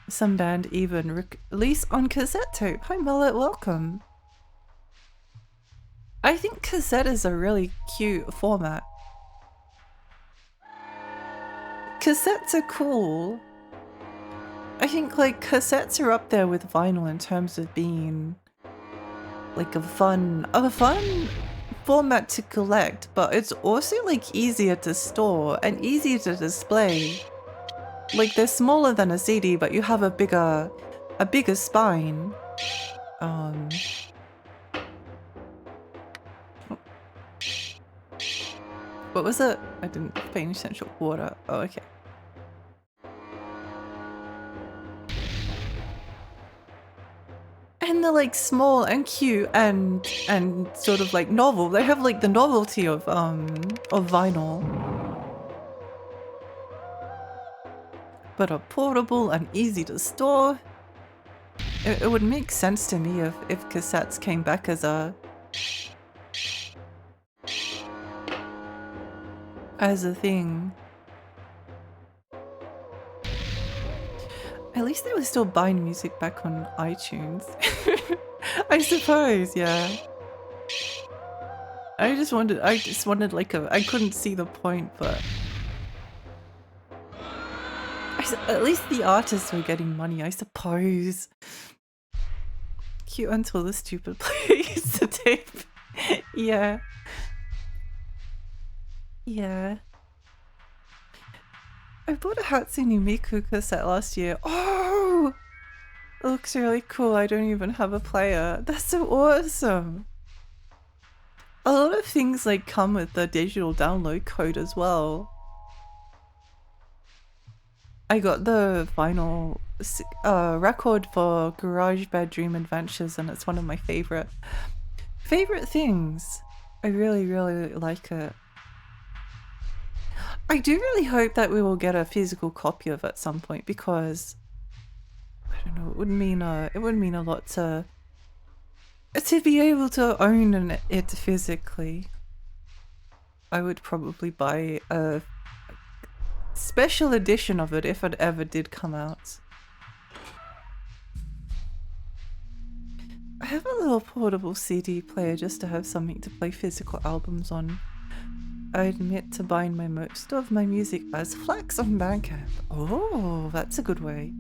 Some band even release on cassette tape. Hi Mullet, welcome. I think cassette is a really cute format. Cassettes are cool. I think like cassettes are up there with vinyl in terms of being like a fun format to collect, but it's also like easier to store and easier to display. Like they're smaller than a CD, but you have a bigger spine. What was it? I didn't pay any attention. Water. Oh, okay. And they're like small and cute and sort of like novel. They have like the novelty of vinyl. But are portable and easy to store. It would make sense to me if cassettes came back as a thing. At least they were still buying music back on iTunes. I suppose, yeah. I just wanted like I couldn't see the point, but at least the artists were getting money, I suppose. Cute until the stupid plays the tape. Yeah. Yeah. I bought a Hatsune Miku cassette last year. Oh! It looks really cool. I don't even have a player. That's so awesome. A lot of things like come with the digital download code as well. I got the vinyl record for Garage Bedroom Adventures and it's one of my favorite things. I really, really like it. I do really hope that we will get a physical copy of it at some point because I don't know, it would mean a lot to be able to own it physically. I would probably buy a special edition of it if it ever did come out. I have a little portable CD player just to have something to play physical albums on. I admit to buying most of my music as Flex on Bandcamp. Oh, that's a good way.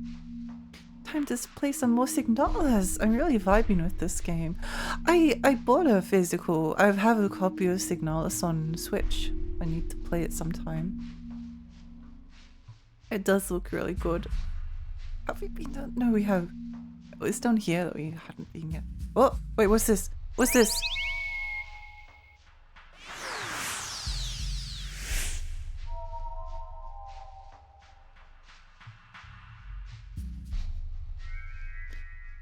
Time to play some more Signalas. I'm really vibing with this game. I bought a physical. I have a copy of Signalis on Switch. I need to play it sometime. It does look really good. Have we been done? No, we have. It's down here that we hadn't been yet. Oh, wait, what's this? What's this?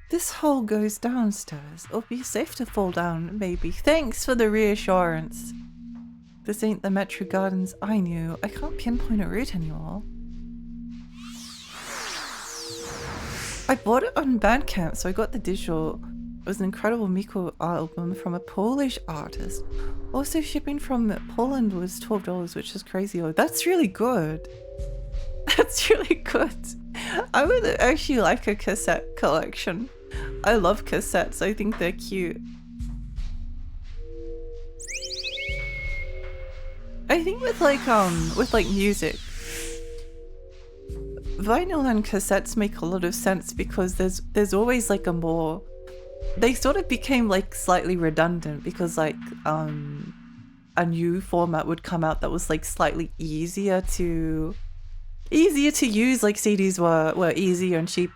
This hole goes downstairs. It'll be safe to fall down, maybe. Thanks for the reassurance. This ain't the Metro Gardens I knew. I can't pinpoint a route anymore. I bought it on Bandcamp, so I got the digital. It was an incredible Miko album from a Polish artist. Also, shipping from Poland was $12, which is crazy. Oh, that's really good. That's really good. I would actually like a cassette collection. I love cassettes. I think they're cute. I think with like music, vinyl and cassettes make a lot of sense because there's always like a more, they sort of became like slightly redundant because like a new format would come out that was like slightly easier to use. Like CDs were easier and cheap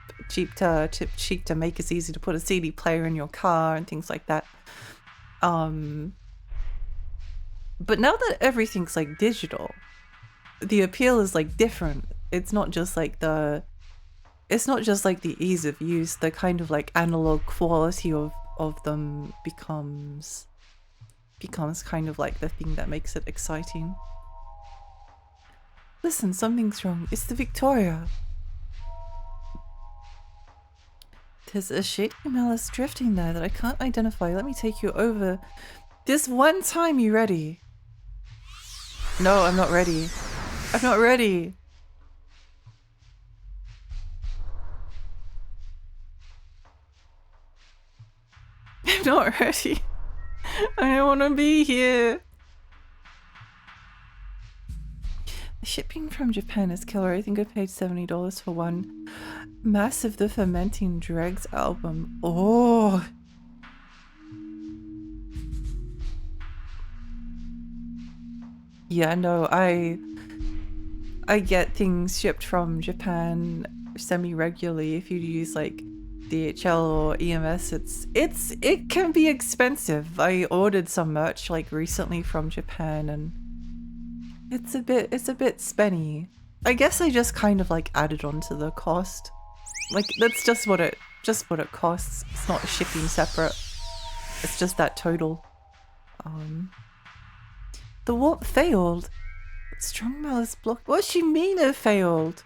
to make. It's easy to put a CD player in your car and things like that. But now that everything's like digital, the appeal is like different. It's not just like the ease of use. The kind of like analog quality of them becomes kind of like the thing that makes it exciting. Listen, something's wrong. It's the Victoria. There's a shady malice drifting there that I can't identify. Let me take you over. This one time, you ready? No, I'm not ready. I'm not ready. I'm not ready. I don't want to be here. Shipping from Japan is killer. I think I paid $70 for one. Massive The Fermenting Dregs album. Oh. Yeah, no, I get things shipped from Japan semi-regularly. If you use like DHL or EMS, it can be expensive. I ordered some merch like recently from Japan and it's a bit spenny. I guess I just kind of like added on to the cost. Like that's just what it costs. It's not shipping separate. It's just that total. The warp failed. Strong malice blocked. What does she mean it failed?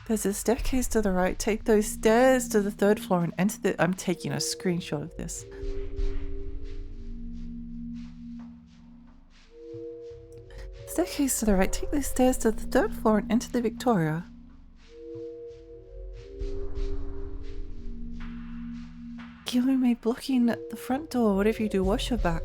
There's a staircase to the right. Take those stairs to the 3rd floor and enter the... I'm taking a screenshot of this. Staircase to the right. Take those stairs to the 3rd floor and enter the Victoria. Kowloon may blocking at the front door. Whatever you do, wash your back.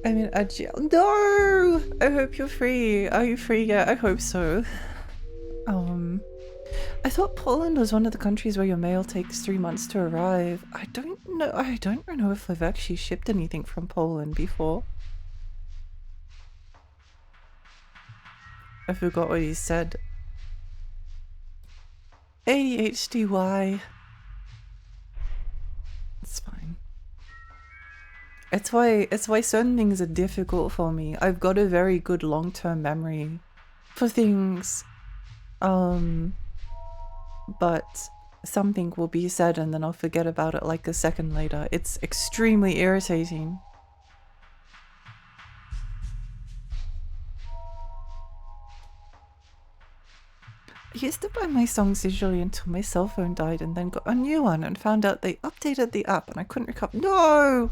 I'm in a jail. No! I hope you're free. Are you free yet? I hope so. I thought Poland was one of the countries where your mail takes 3 months to arrive. I don't know if I've actually shipped anything from Poland before. I forgot what he said. ADHDY. It's fine. It's why certain things are difficult for me. I've got a very good long-term memory for things. But something will be said and then I'll forget about it like a second later. It's extremely irritating. I used to buy my songs digitally until my cell phone died and then got a new one and found out they updated the app and I couldn't recover. No!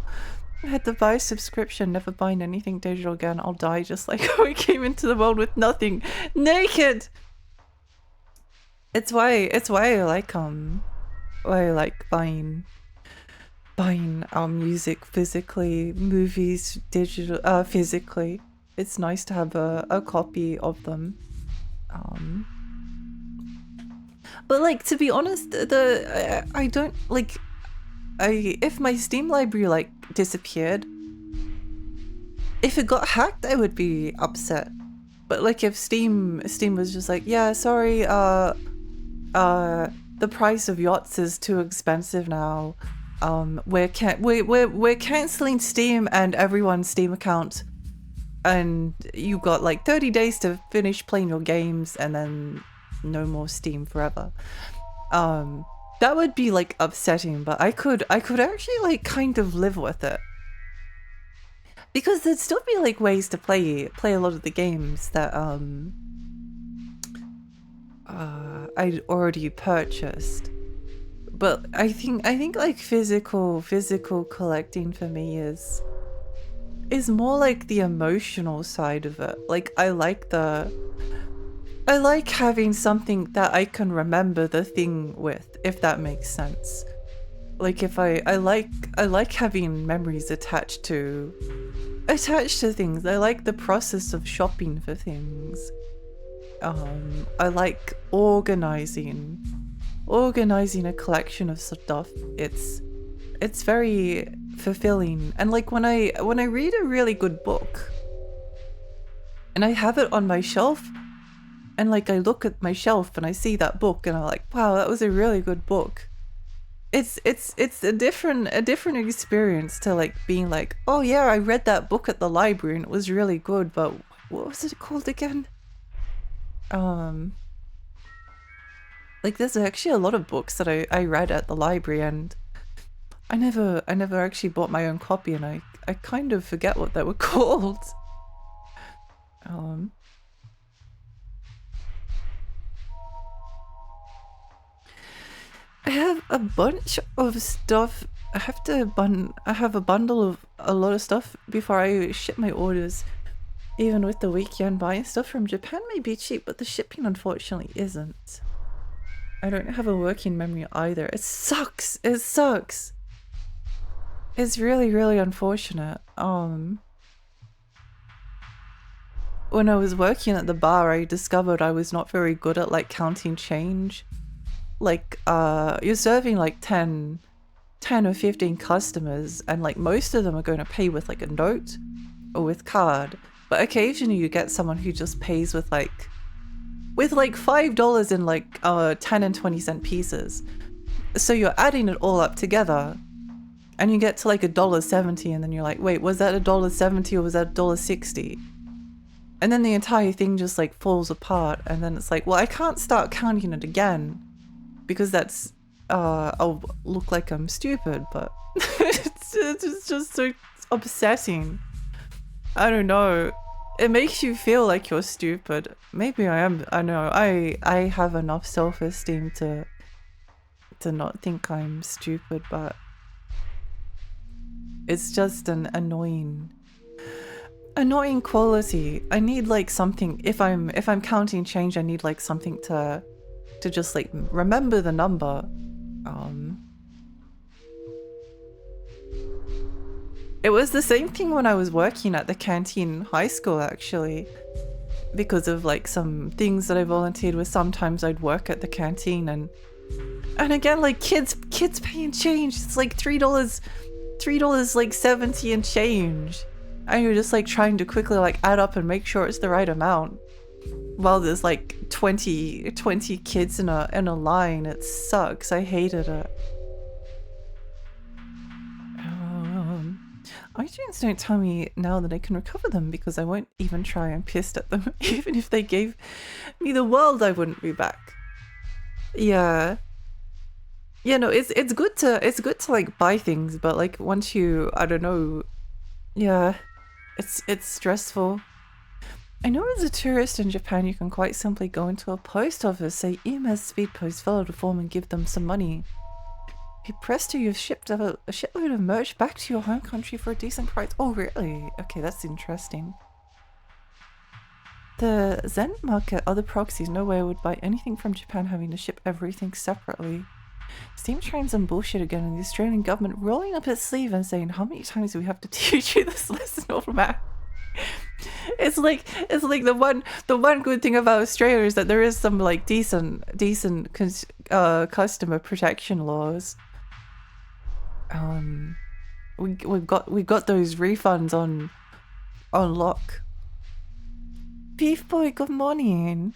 I had to buy a subscription, never buying anything digital again. I'll die just like how I came into the world with nothing. Naked! It's why I like buying music physically, movies digital physically. It's nice to have a copy of them. But like, to be honest, I don't like, if my Steam library like disappeared, if it got hacked, I would be upset. But like, if Steam was just like, yeah, sorry, the price of yachts is too expensive now. We're canceling Steam and everyone's Steam account, and you got like 30 days to finish playing your games, and then no more Steam forever. That would be like upsetting, but I could actually like kind of live with it. Because there'd still be like ways to play a lot of the games that I'd already purchased. But I think like physical collecting for me is more like the emotional side of it. Like I like having something that I can remember the thing with, if that makes sense. Like if I like having memories attached to things. I like the process of shopping for things. I like organizing a collection of stuff. It's very fulfilling. And like when I read a really good book and I have it on my shelf, and like I look at my shelf and I see that book and I'm like, wow, that was a really good book. It's a different experience to like being like, oh yeah, I read that book at the library and it was really good, but what was it called again? Like there's actually a lot of books that I read at the library, and I never actually bought my own copy, and I kind of forget what they were called. I have a bunch of stuff. I have a bundle of a lot of stuff before I ship my orders. Even with the weekend, buying stuff from Japan may be cheap, but the shipping unfortunately isn't. I don't have a working memory either. It sucks. It sucks. It's really, really unfortunate. When I was working at the bar, I discovered I was not very good at like counting change. Like you're serving like 10 or 15 customers, and like most of them are going to pay with like a note or with card, but occasionally you get someone who just pays with like $5 in like 10 and 20 cent pieces. So you're adding it all up together and you get to like $1.70, and then you're like, wait, was that $1.70 or was that $1.60? And then the entire thing just like falls apart, and then it's like, well, I can't start counting it again because that's I'll look like I'm stupid, but it's just so upsetting. I don't know. It makes you feel like you're stupid. Maybe I am. I know. I have enough self-esteem to not think I'm stupid, but it's just an annoying quality. I need like something. If I'm counting change, I need like something to just like remember the number. It was the same thing when I was working at the canteen in high school, actually, because of like some things that I volunteered with. Sometimes I'd work at the canteen, and again, like kids paying change. It's like $3 like 70 and change, and you're just like trying to quickly like add up and make sure it's the right amount while there's like 20 kids in a line. It sucks. I hated it. iTunes don't tell me now that I can recover them because I won't even try. I'm pissed at them. Even if they gave me the world, I wouldn't be back. Yeah. Yeah, no, it's good to like buy things, but like once you, I don't know, yeah, it's stressful. I know as a tourist in Japan, you can quite simply go into a post office, say EMS speed post, fill out a form and give them some money. Hey presto, you've shipped a shitload of merch back to your home country for a decent price. Oh really? Okay, that's interesting. The Zen market, other proxies, no way I would buy anything from Japan having to ship everything separately. Steam trying some bullshit again, and the Australian government rolling up its sleeve and saying, how many times do we have to teach you this lesson over math? It's like the one good thing about Australia is that there is some like decent customer protection laws. We got those refunds on lock. Beef Boy, good morning.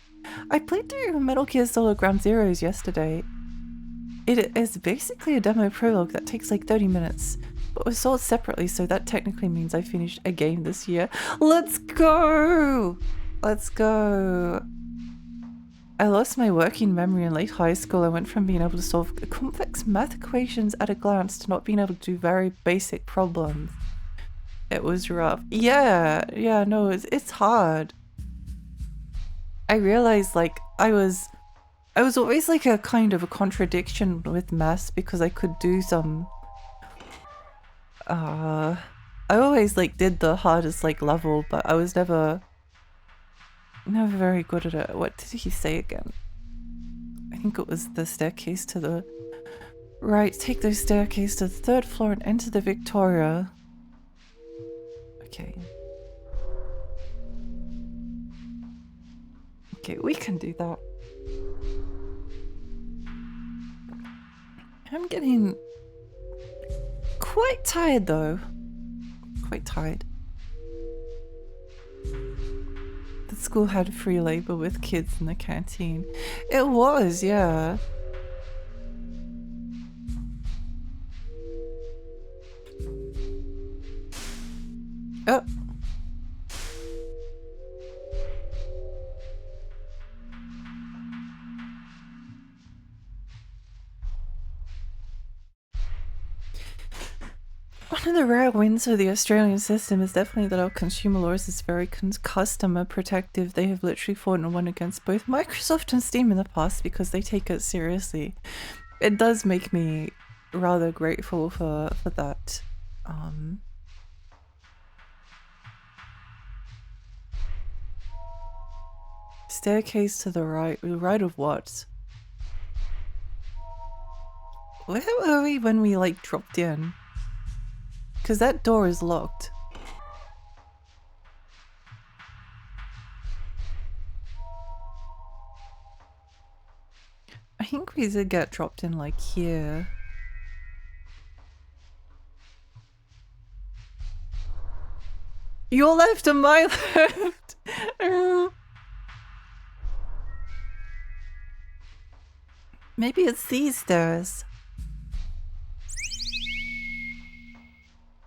I played through Metal Gear Solid Ground Zeroes yesterday. It is basically a demo prologue that takes like 30 minutes, but was sold separately, so that technically means I finished a game this year. Let's go! Let's go! I lost my working memory in late high school. I went from being able to solve complex math equations at a glance to not being able to do very basic problems. It was rough. Yeah, no, it's hard. I realized like I was always like a kind of a contradiction with maths because I could do some I always like did the hardest like level, but I was never very good at it. What did he say again? I think it was the staircase to the right. Take the staircase to the 3rd floor and enter the Victoria. Okay. Okay, we can do that. I'm getting quite tired though. Quite tired. The school had free labor with kids in the canteen. It was, yeah. Oh. One of the rare wins of the Australian system is definitely that our consumer laws is very customer protective. They have literally fought and won against both Microsoft and Steam in the past because they take it seriously. It does make me rather grateful for that. Staircase to the right. The right of what? Where were we when we like dropped in? Because that door is locked. I think we did get dropped in like here. Your left and my left! Maybe it's these stairs.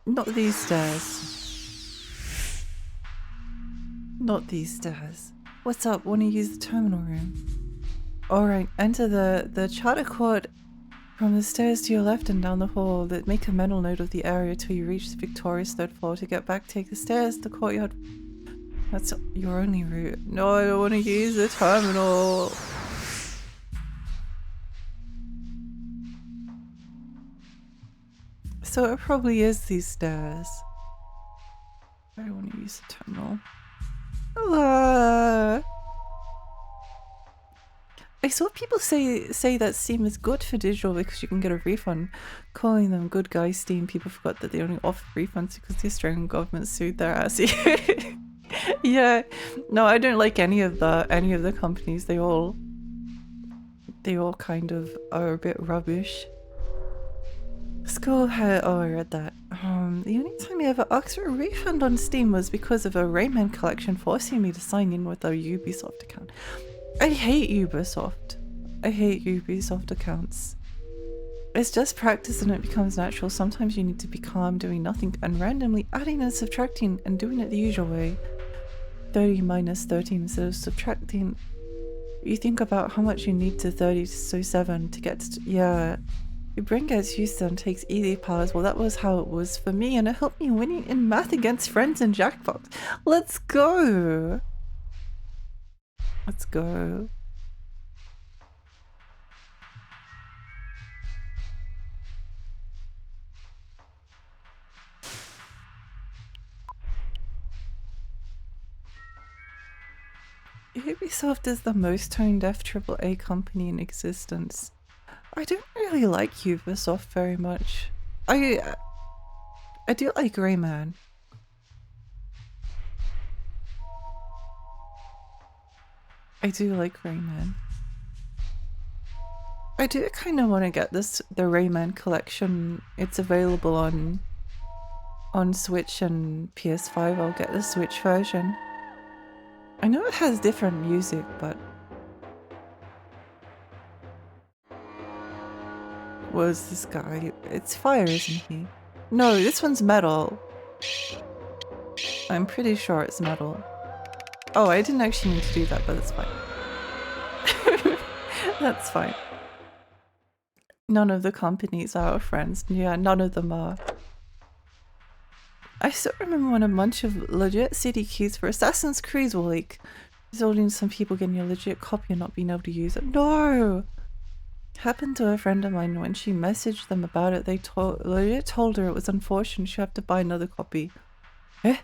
Not these stairs. Not these stairs. What's up? Want to use the terminal room? Alright, enter the charter court from the stairs to your left and down the hall. Make a mental note of the area till you reach the Victoria's 3rd floor. To get back, take the stairs, the courtyard. That's your only route. No, I don't want to use the terminal. So it probably is these stairs. I don't want to use the terminal. I saw people say that Steam is good for digital because you can get a refund. Calling them good guys Steam, people forgot that they only offer refunds because the Australian government sued their ass. Yeah, no, I don't like any of the companies. They all kind of are a bit rubbish. School had, oh, I read that. The only time I ever asked for a refund on Steam was because of a Rayman collection forcing me to sign in with a Ubisoft account. I hate Ubisoft. I hate Ubisoft accounts. It's just practice and it becomes natural. Sometimes you need to be calm doing nothing and randomly adding and subtracting and doing it the usual way. 30 minus 13 instead of subtracting. You think about how much you need to 30 so 7 to get to, yeah. Your brain gets used to and takes easy powers. Well, that was how it was for me, and it helped me winning in math against friends in Jackbox. Let's go! Let's go. Ubisoft is the most tone-deaf AAA company in existence. I don't really like Ubisoft very much. I do like Rayman. I do like Rayman. I do kind of want to get the Rayman collection. It's available on Switch and PS5. I'll get the Switch version. I know it has different music, but what is this guy? It's fire, isn't he? No, this one's metal. I'm pretty sure it's metal. Oh, I didn't actually need to do that, but that's fine. That's fine. None of the companies are our friends. Yeah, none of them are. I still remember when a bunch of legit CD keys for Assassin's Creed were like resulting in some people getting a legit copy and not being able to use it. No! Happened to a friend of mine when she messaged them about it. They legit told her it was unfortunate she had to buy another copy. Eh?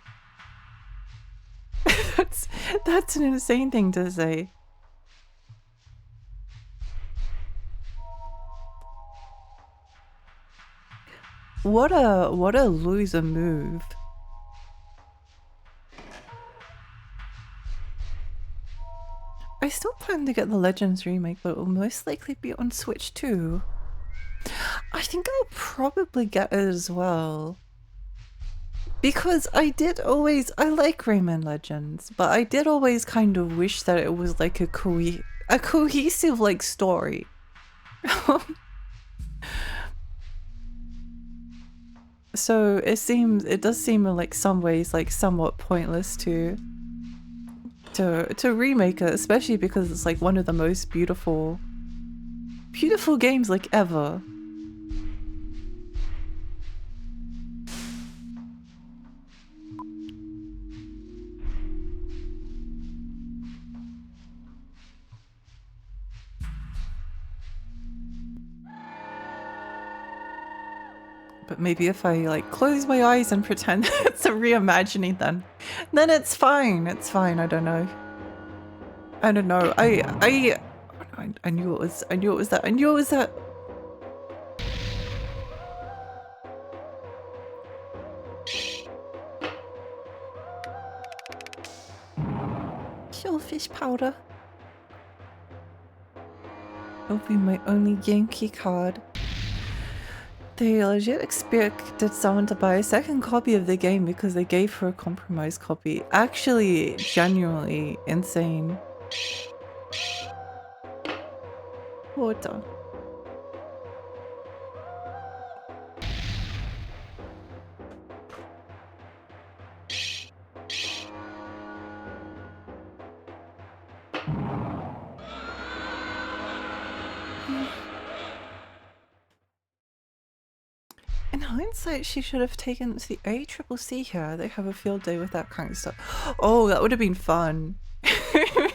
That's an insane thing to say. What a loser move. I still plan to get the Legends remake, but it will most likely be on Switch too. I think I'll probably get it as well. Because I like Rayman Legends, but I did always kind of wish that it was like a cohesive like story. So it does seem in like some ways like somewhat pointless to remake it, especially because it's like one of the most beautiful games like ever. But maybe if I like close my eyes and pretend it's a reimagining, then it's fine. It's fine. I don't know. I don't know. I knew it was. I knew it was that. I knew it was that. Shellfish powder. It'll be my only Yankee card. They legit expected someone to buy a second copy of the game because they gave her a compromised copy. Actually, genuinely insane. Water. In hindsight, she should have taken it to the ACCC here. They have a field day with that kind of stuff. Oh, that would have been fun. That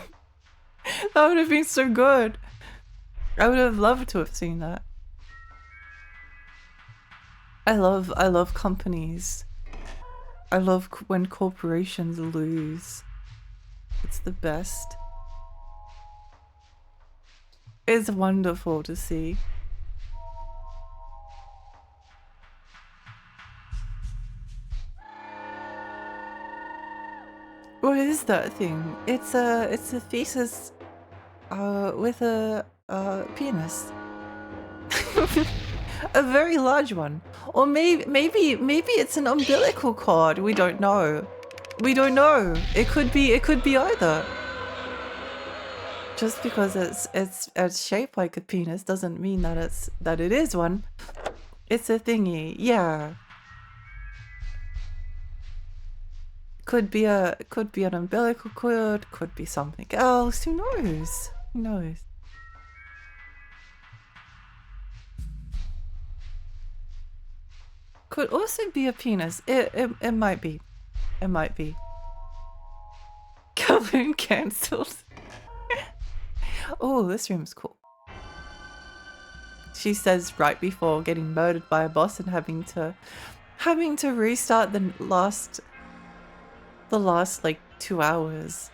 would have been so good. I would have loved to have seen that. I love companies. I love when corporations lose. It's the best. It's wonderful to see. What is that thing? It's a thesis with a penis. A very large one. Or maybe it's an umbilical cord. We don't know. We don't know. It could be either. Just because it's shaped like a penis doesn't mean that it is one. It's a thingy. Yeah. Could be an umbilical cord, could be something else. Who knows? Who knows? Could also be a penis. It might be. It might be. Kowloon cancelled. Oh, this room's cool. She says right before getting murdered by a boss and having to restart the last like 2 hours.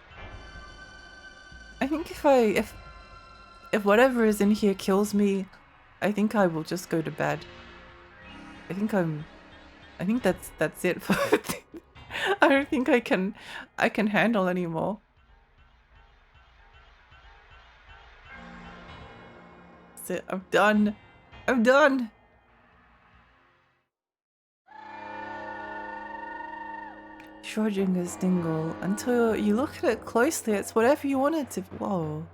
I think if whatever is in here kills me, I think I will just go to bed. I think that's it for I don't think I can handle anymore. That's it. I'm done. I'm done. Schrodinger's dingle. Until you look at it closely, it's whatever you want it to be. Whoa.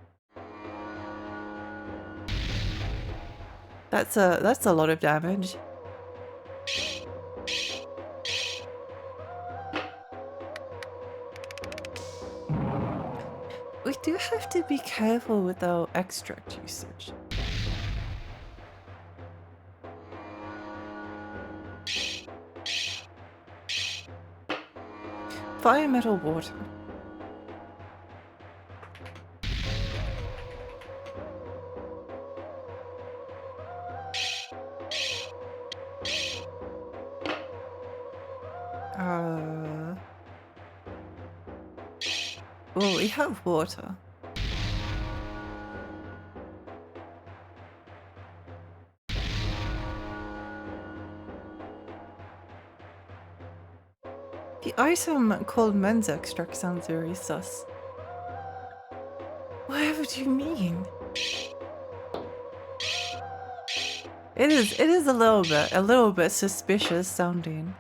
That's a lot of damage. We do have to be careful with our extract usage. Fire, metal, water. Well, we have water. The item called men's extract sounds very sus. Whatever do you mean? It is a little bit suspicious sounding.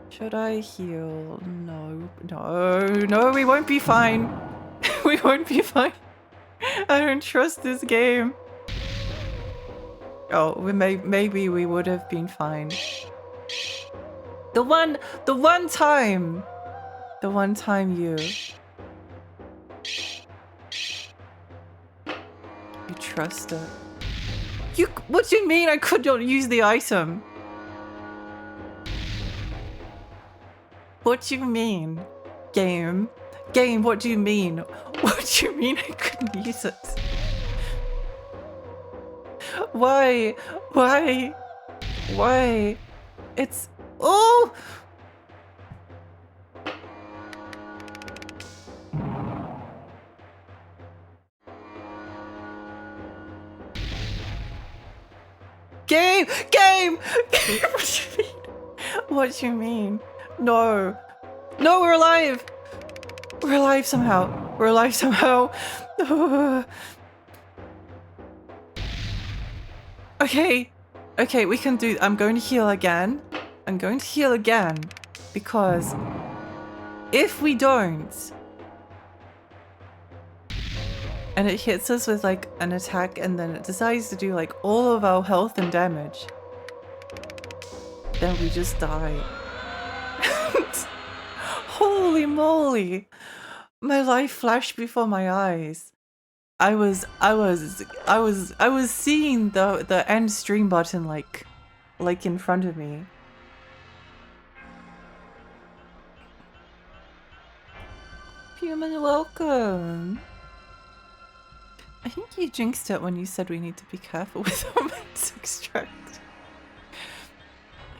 Should I heal? No, we won't be fine. We won't be fine. I don't trust this game. Oh, maybe we would have been fine. The one time you trust it. What do you mean I could not use the item? What do you mean? Game, what do you mean? What do you mean I couldn't use it? Why? It's... Oh! Game! What do you mean? No, we're alive! We're alive somehow. Okay, we can do... I'm going to heal again. Because if we don't, and it hits us with like an attack and then it decides to do like all of our health and damage, then we just die. Holy moly! My life flashed before my eyes. I was seeing the end stream button like in front of me. Human, welcome. I think you jinxed it when you said we need to be careful with our men's extract.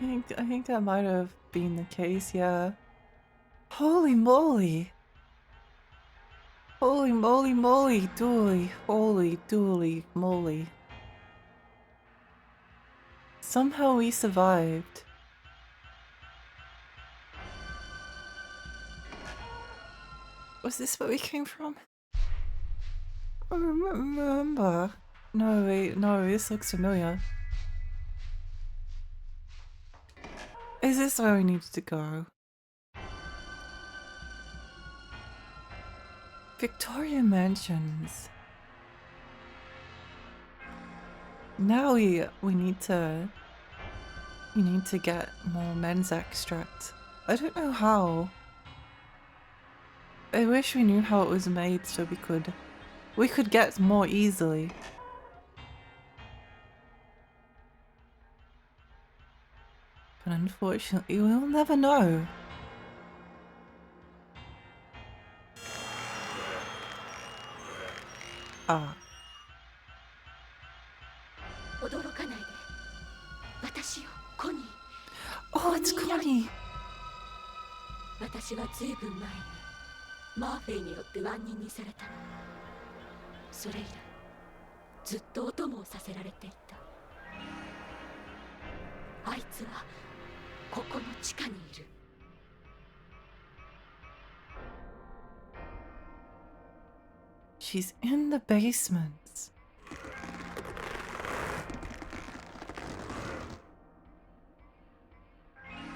I think that might have been the case, yeah. Holy moly! Holy moly, dooly, holy dooly moly. Somehow we survived. Was this where we came from? I remember. No, wait, no, this looks familiar. Is this where we needed to go? Victoria Mansions. Now we need to get more men's extract. I don't know how. I wish we knew how it was made so we could get more easily. But unfortunately, we'll never know. Ah. Oh, it's Connie! 私はずいぶん前にマーフェイによって万人にされたの。それ以来ずっとお供をさせられていた。あいつはここの地下にいる。She's in the basement.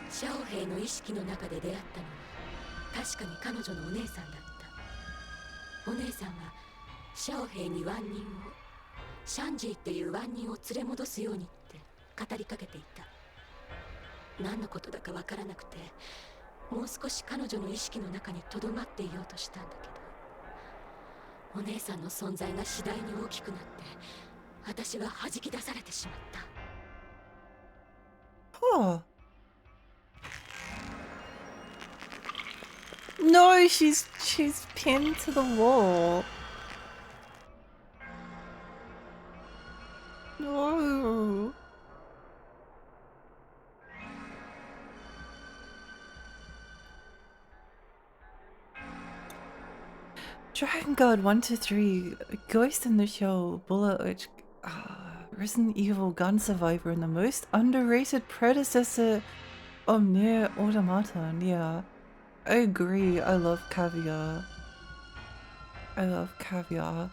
Xiaohei の意識の中で出会ったのは確かに彼女のお姉さんだった。お姉さんはシャオヘイにワン人をシャンジーっていうワン人を連れ戻すようにって語りかけていた。何のことだかわからなくて、もう少し彼女の意識の中に留まっていようとしたんだけど、お姉さんの存在が次第に大きくなって、私は弾き出されてしまった。Oh. No, she's pinned to the wall. No. Dragon Guard 1 to 3, Ghost in the Shell, Bullet Witch, Resident Evil Gun Survivor, and the most underrated predecessor of Nier Automata. Yeah, I agree. I love Caviar. I love Caviar.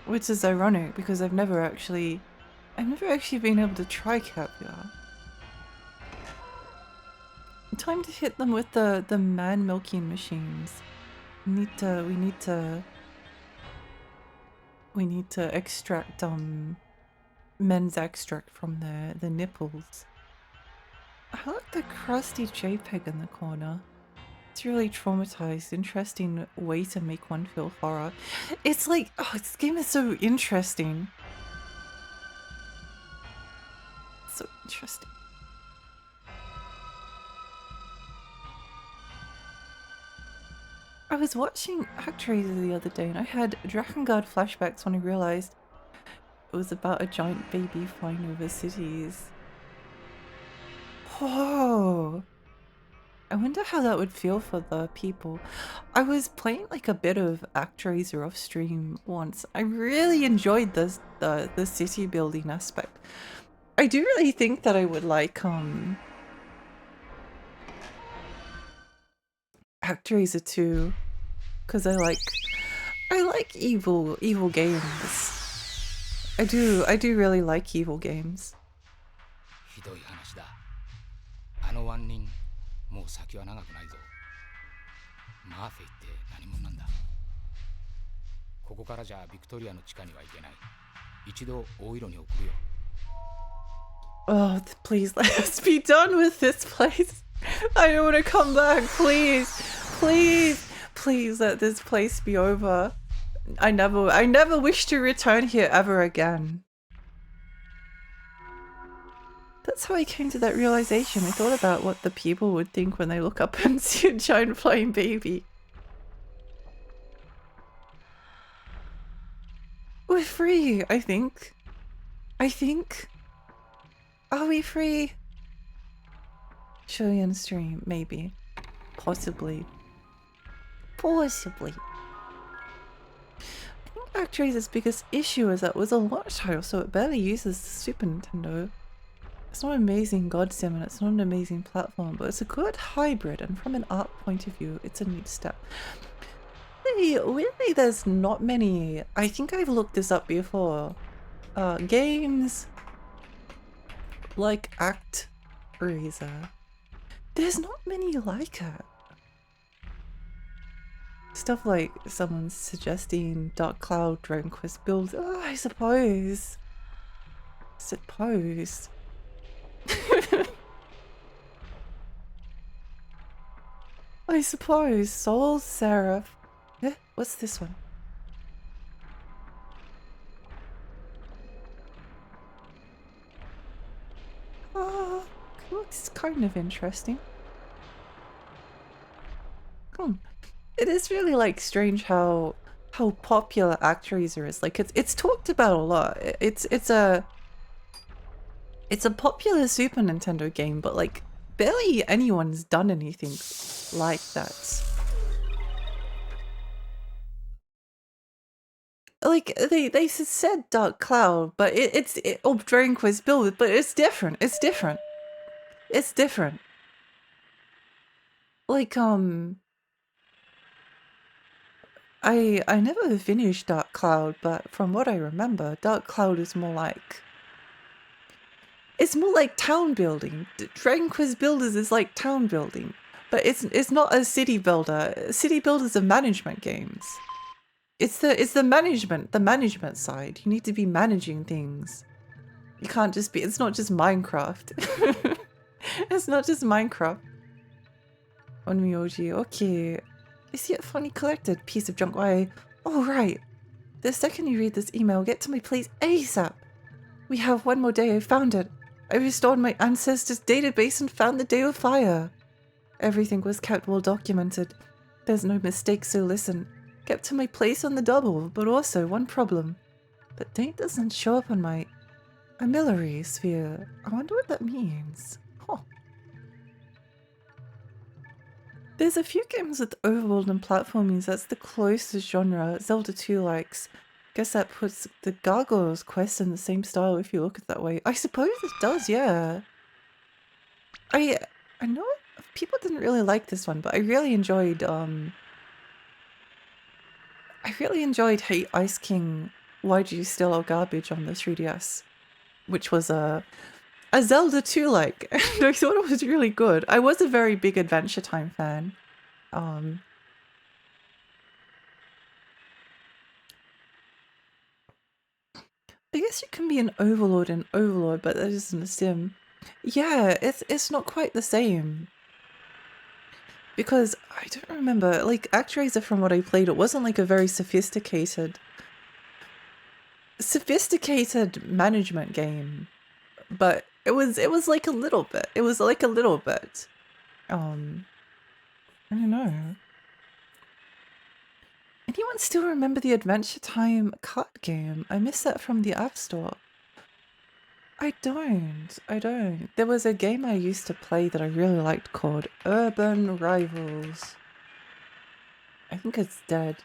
Which is ironic because I've never actually been able to try Caviar. Time to hit them with the man milking machines. We need to extract men's extract from the nipples. I like the crusty JPEG in the corner. It's really traumatized. Interesting way to make one feel horror. It's like, oh, this game is so interesting. So interesting. I was watching ActRaiser the other day and I had Dragon Guard flashbacks when I realized it was about a giant baby flying over cities. Oh, I wonder how that would feel for the people. I was playing like a bit of ActRaiser off stream once. I really enjoyed the city building aspect. I do really think that I would like ActRaiser 2 because I like evil games. I do really like evil games. ひどい話だ。あのワン人、もう先は長くないぞ。マーフェイって何者なんだ。ここからじゃビクトリアの地下には行けない。一度大色に送るよ。Oh, please let us be done with this place. I don't want to come back. Please, please, please let this place be over. I never wish to return here ever again. That's how I came to that realization. I thought about what the people would think when they look up and see a giant flying baby. We're free, I think. Are we free? Show you on stream, maybe. Possibly. I think ActRaiser's biggest issue is that it was a launch title, so it barely uses the Super Nintendo. It's not an amazing god sim and it's not an amazing platform, but it's a good hybrid, and from an art point of view, it's a neat step. Weirdly, there's not many. I think I've looked this up before. Games like ActRaiser. There's not many like it. Stuff like someone suggesting Dark Cloud, Dragon Quest builds. Oh, I suppose. I suppose. Soul Seraph. Eh, what's this one? Oh, looks kind of interesting. It is really like strange how popular ActRaiser is. Like it's talked about a lot. It's a popular Super Nintendo game, but like barely anyone's done anything like that. Like they said Dark Cloud, but it's Dragon Quest build, but it's different. It's different. Like I never finished Dark Cloud, but from what I remember, Dark Cloud is more like... It's more like town building. Dragon Quest Builders is like town building, but it's not a city builder. City builders are management games. It's the management side. You need to be managing things. You can't just be... It's not just Minecraft. It's not just Minecraft. Onmyoji, okay. Is it funny collected? Piece of junk. Why? Oh, right. The second you read this email, get to my place ASAP. We have one more day. I found it. I restored my ancestors' database and found the day of fire. Everything was kept well documented. There's no mistake, so listen. Get to my place on the double, but also one problem. The date doesn't show up on my amillary sphere. I wonder what that means. Huh. There's a few games with overworld and platforming. That's the closest genre Zelda 2 likes. Guess that puts the Gargoyles quest in the same style if you look at it that way. I suppose it does, yeah. I know people didn't really like this one, but I really enjoyed Hey Ice King, Why'd You Steal Our Garbage on the 3DS, which was a Zelda 2 like, and I thought it was really good. I was a very big Adventure Time fan. I guess you can be an overlord in Overlord, but that isn't a sim. Yeah, it's not quite the same. Because I don't remember, like, ActRaiser from what I played, it wasn't like a very sophisticated management game. But it was like a little bit. It was like a little bit. I don't know. Anyone still remember the Adventure Time card game? I missed that from the App Store. I don't. There was a game I used to play that I really liked called Urban Rivals. I think it's dead.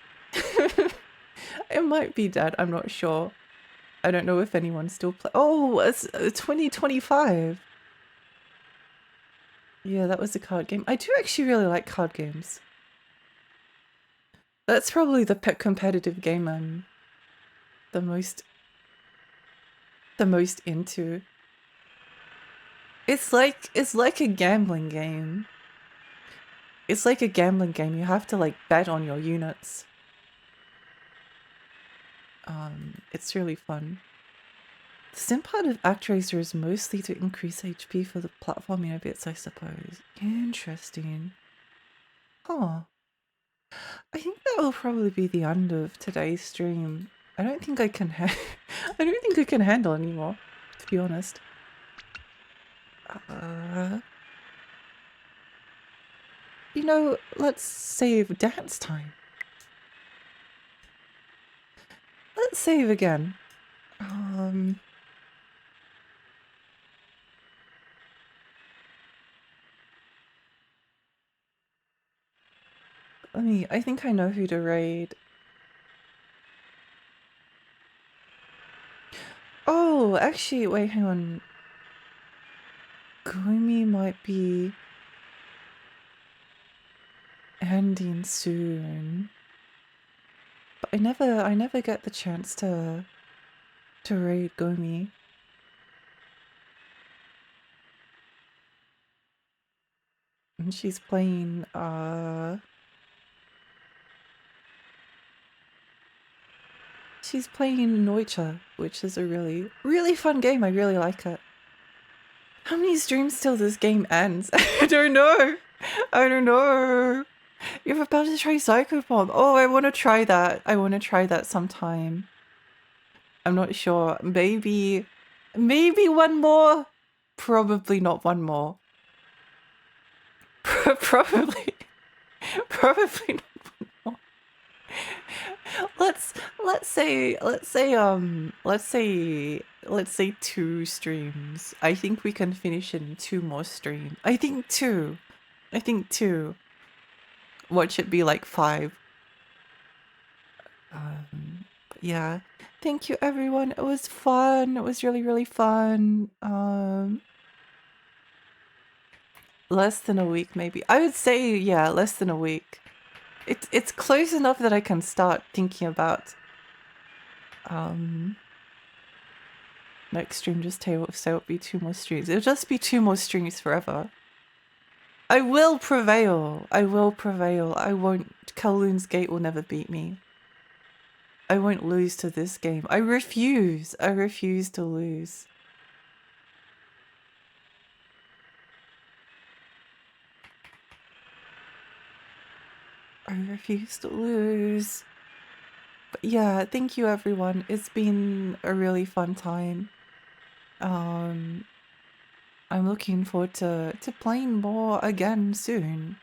It might be dead, I'm not sure. I don't know if anyone still play. Oh, it's 2025. Yeah, that was a card game. I do actually really like card games. That's probably the competitive game I'm the most into. It's like a gambling game. It's like a gambling game. You have to like bet on your units. It's really fun. The sim part of ActRaiser is mostly to increase HP for the platforming bits, I suppose. Interesting. Huh. I think that will probably be the end of today's stream. I don't think I can I don't think I can handle anymore, to be honest. You know, let's save dance time. Let's save again. I think I know who to raid. Oh, actually, wait, hang on. Gumi might be ending soon. But I never get the chance to raid Gumi. And she's playing Noicha, which is a really, really fun game. I really like it. How many streams till this game ends? I don't know. You're about to try Psychopomp. Oh, I want to try that sometime. I'm not sure. Maybe one more. Probably not one more. Probably not one more. Let's say 2 streams. I think we can finish in 2 more streams. I think 2. What should be like 5? But yeah. Thank you everyone. It was fun. It was really, really fun. Less than a week maybe. I would say, yeah, less than a week. It's close enough that I can start thinking about next stream. Just say it'll be 2 more streams. It'll just be 2 more streams forever. I will prevail. I will prevail. I won't. Kowloon's Gate will never beat me. I won't lose to this game. I refuse. I refuse to lose. I refuse to lose. But yeah, thank you everyone. It's been a really fun time. I'm looking forward to playing more again soon.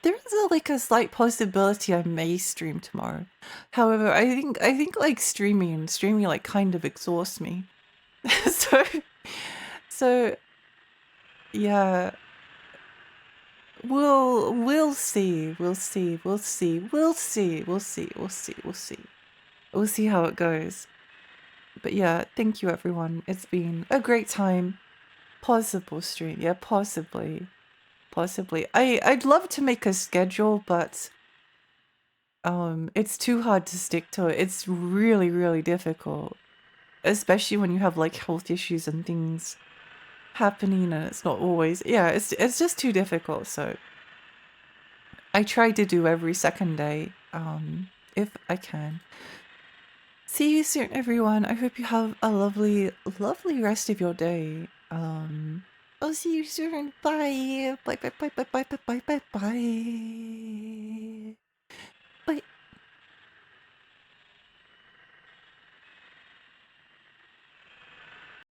There is like a slight possibility I may stream tomorrow. However, I think like streaming like kind of exhausts me. so yeah. We'll see. We'll see how it goes. But yeah, thank you everyone. It's been a great time. Possible stream. Yeah, possibly. I'd love to make a schedule, but it's too hard to stick to it. It's really, really difficult. Especially when you have like health issues and things happening and it's not always, yeah, it's just too difficult. So I try to do every second day, if I can. See you soon, everyone. I hope you have a lovely, lovely rest of your day. I'll see you soon. Bye. Bye.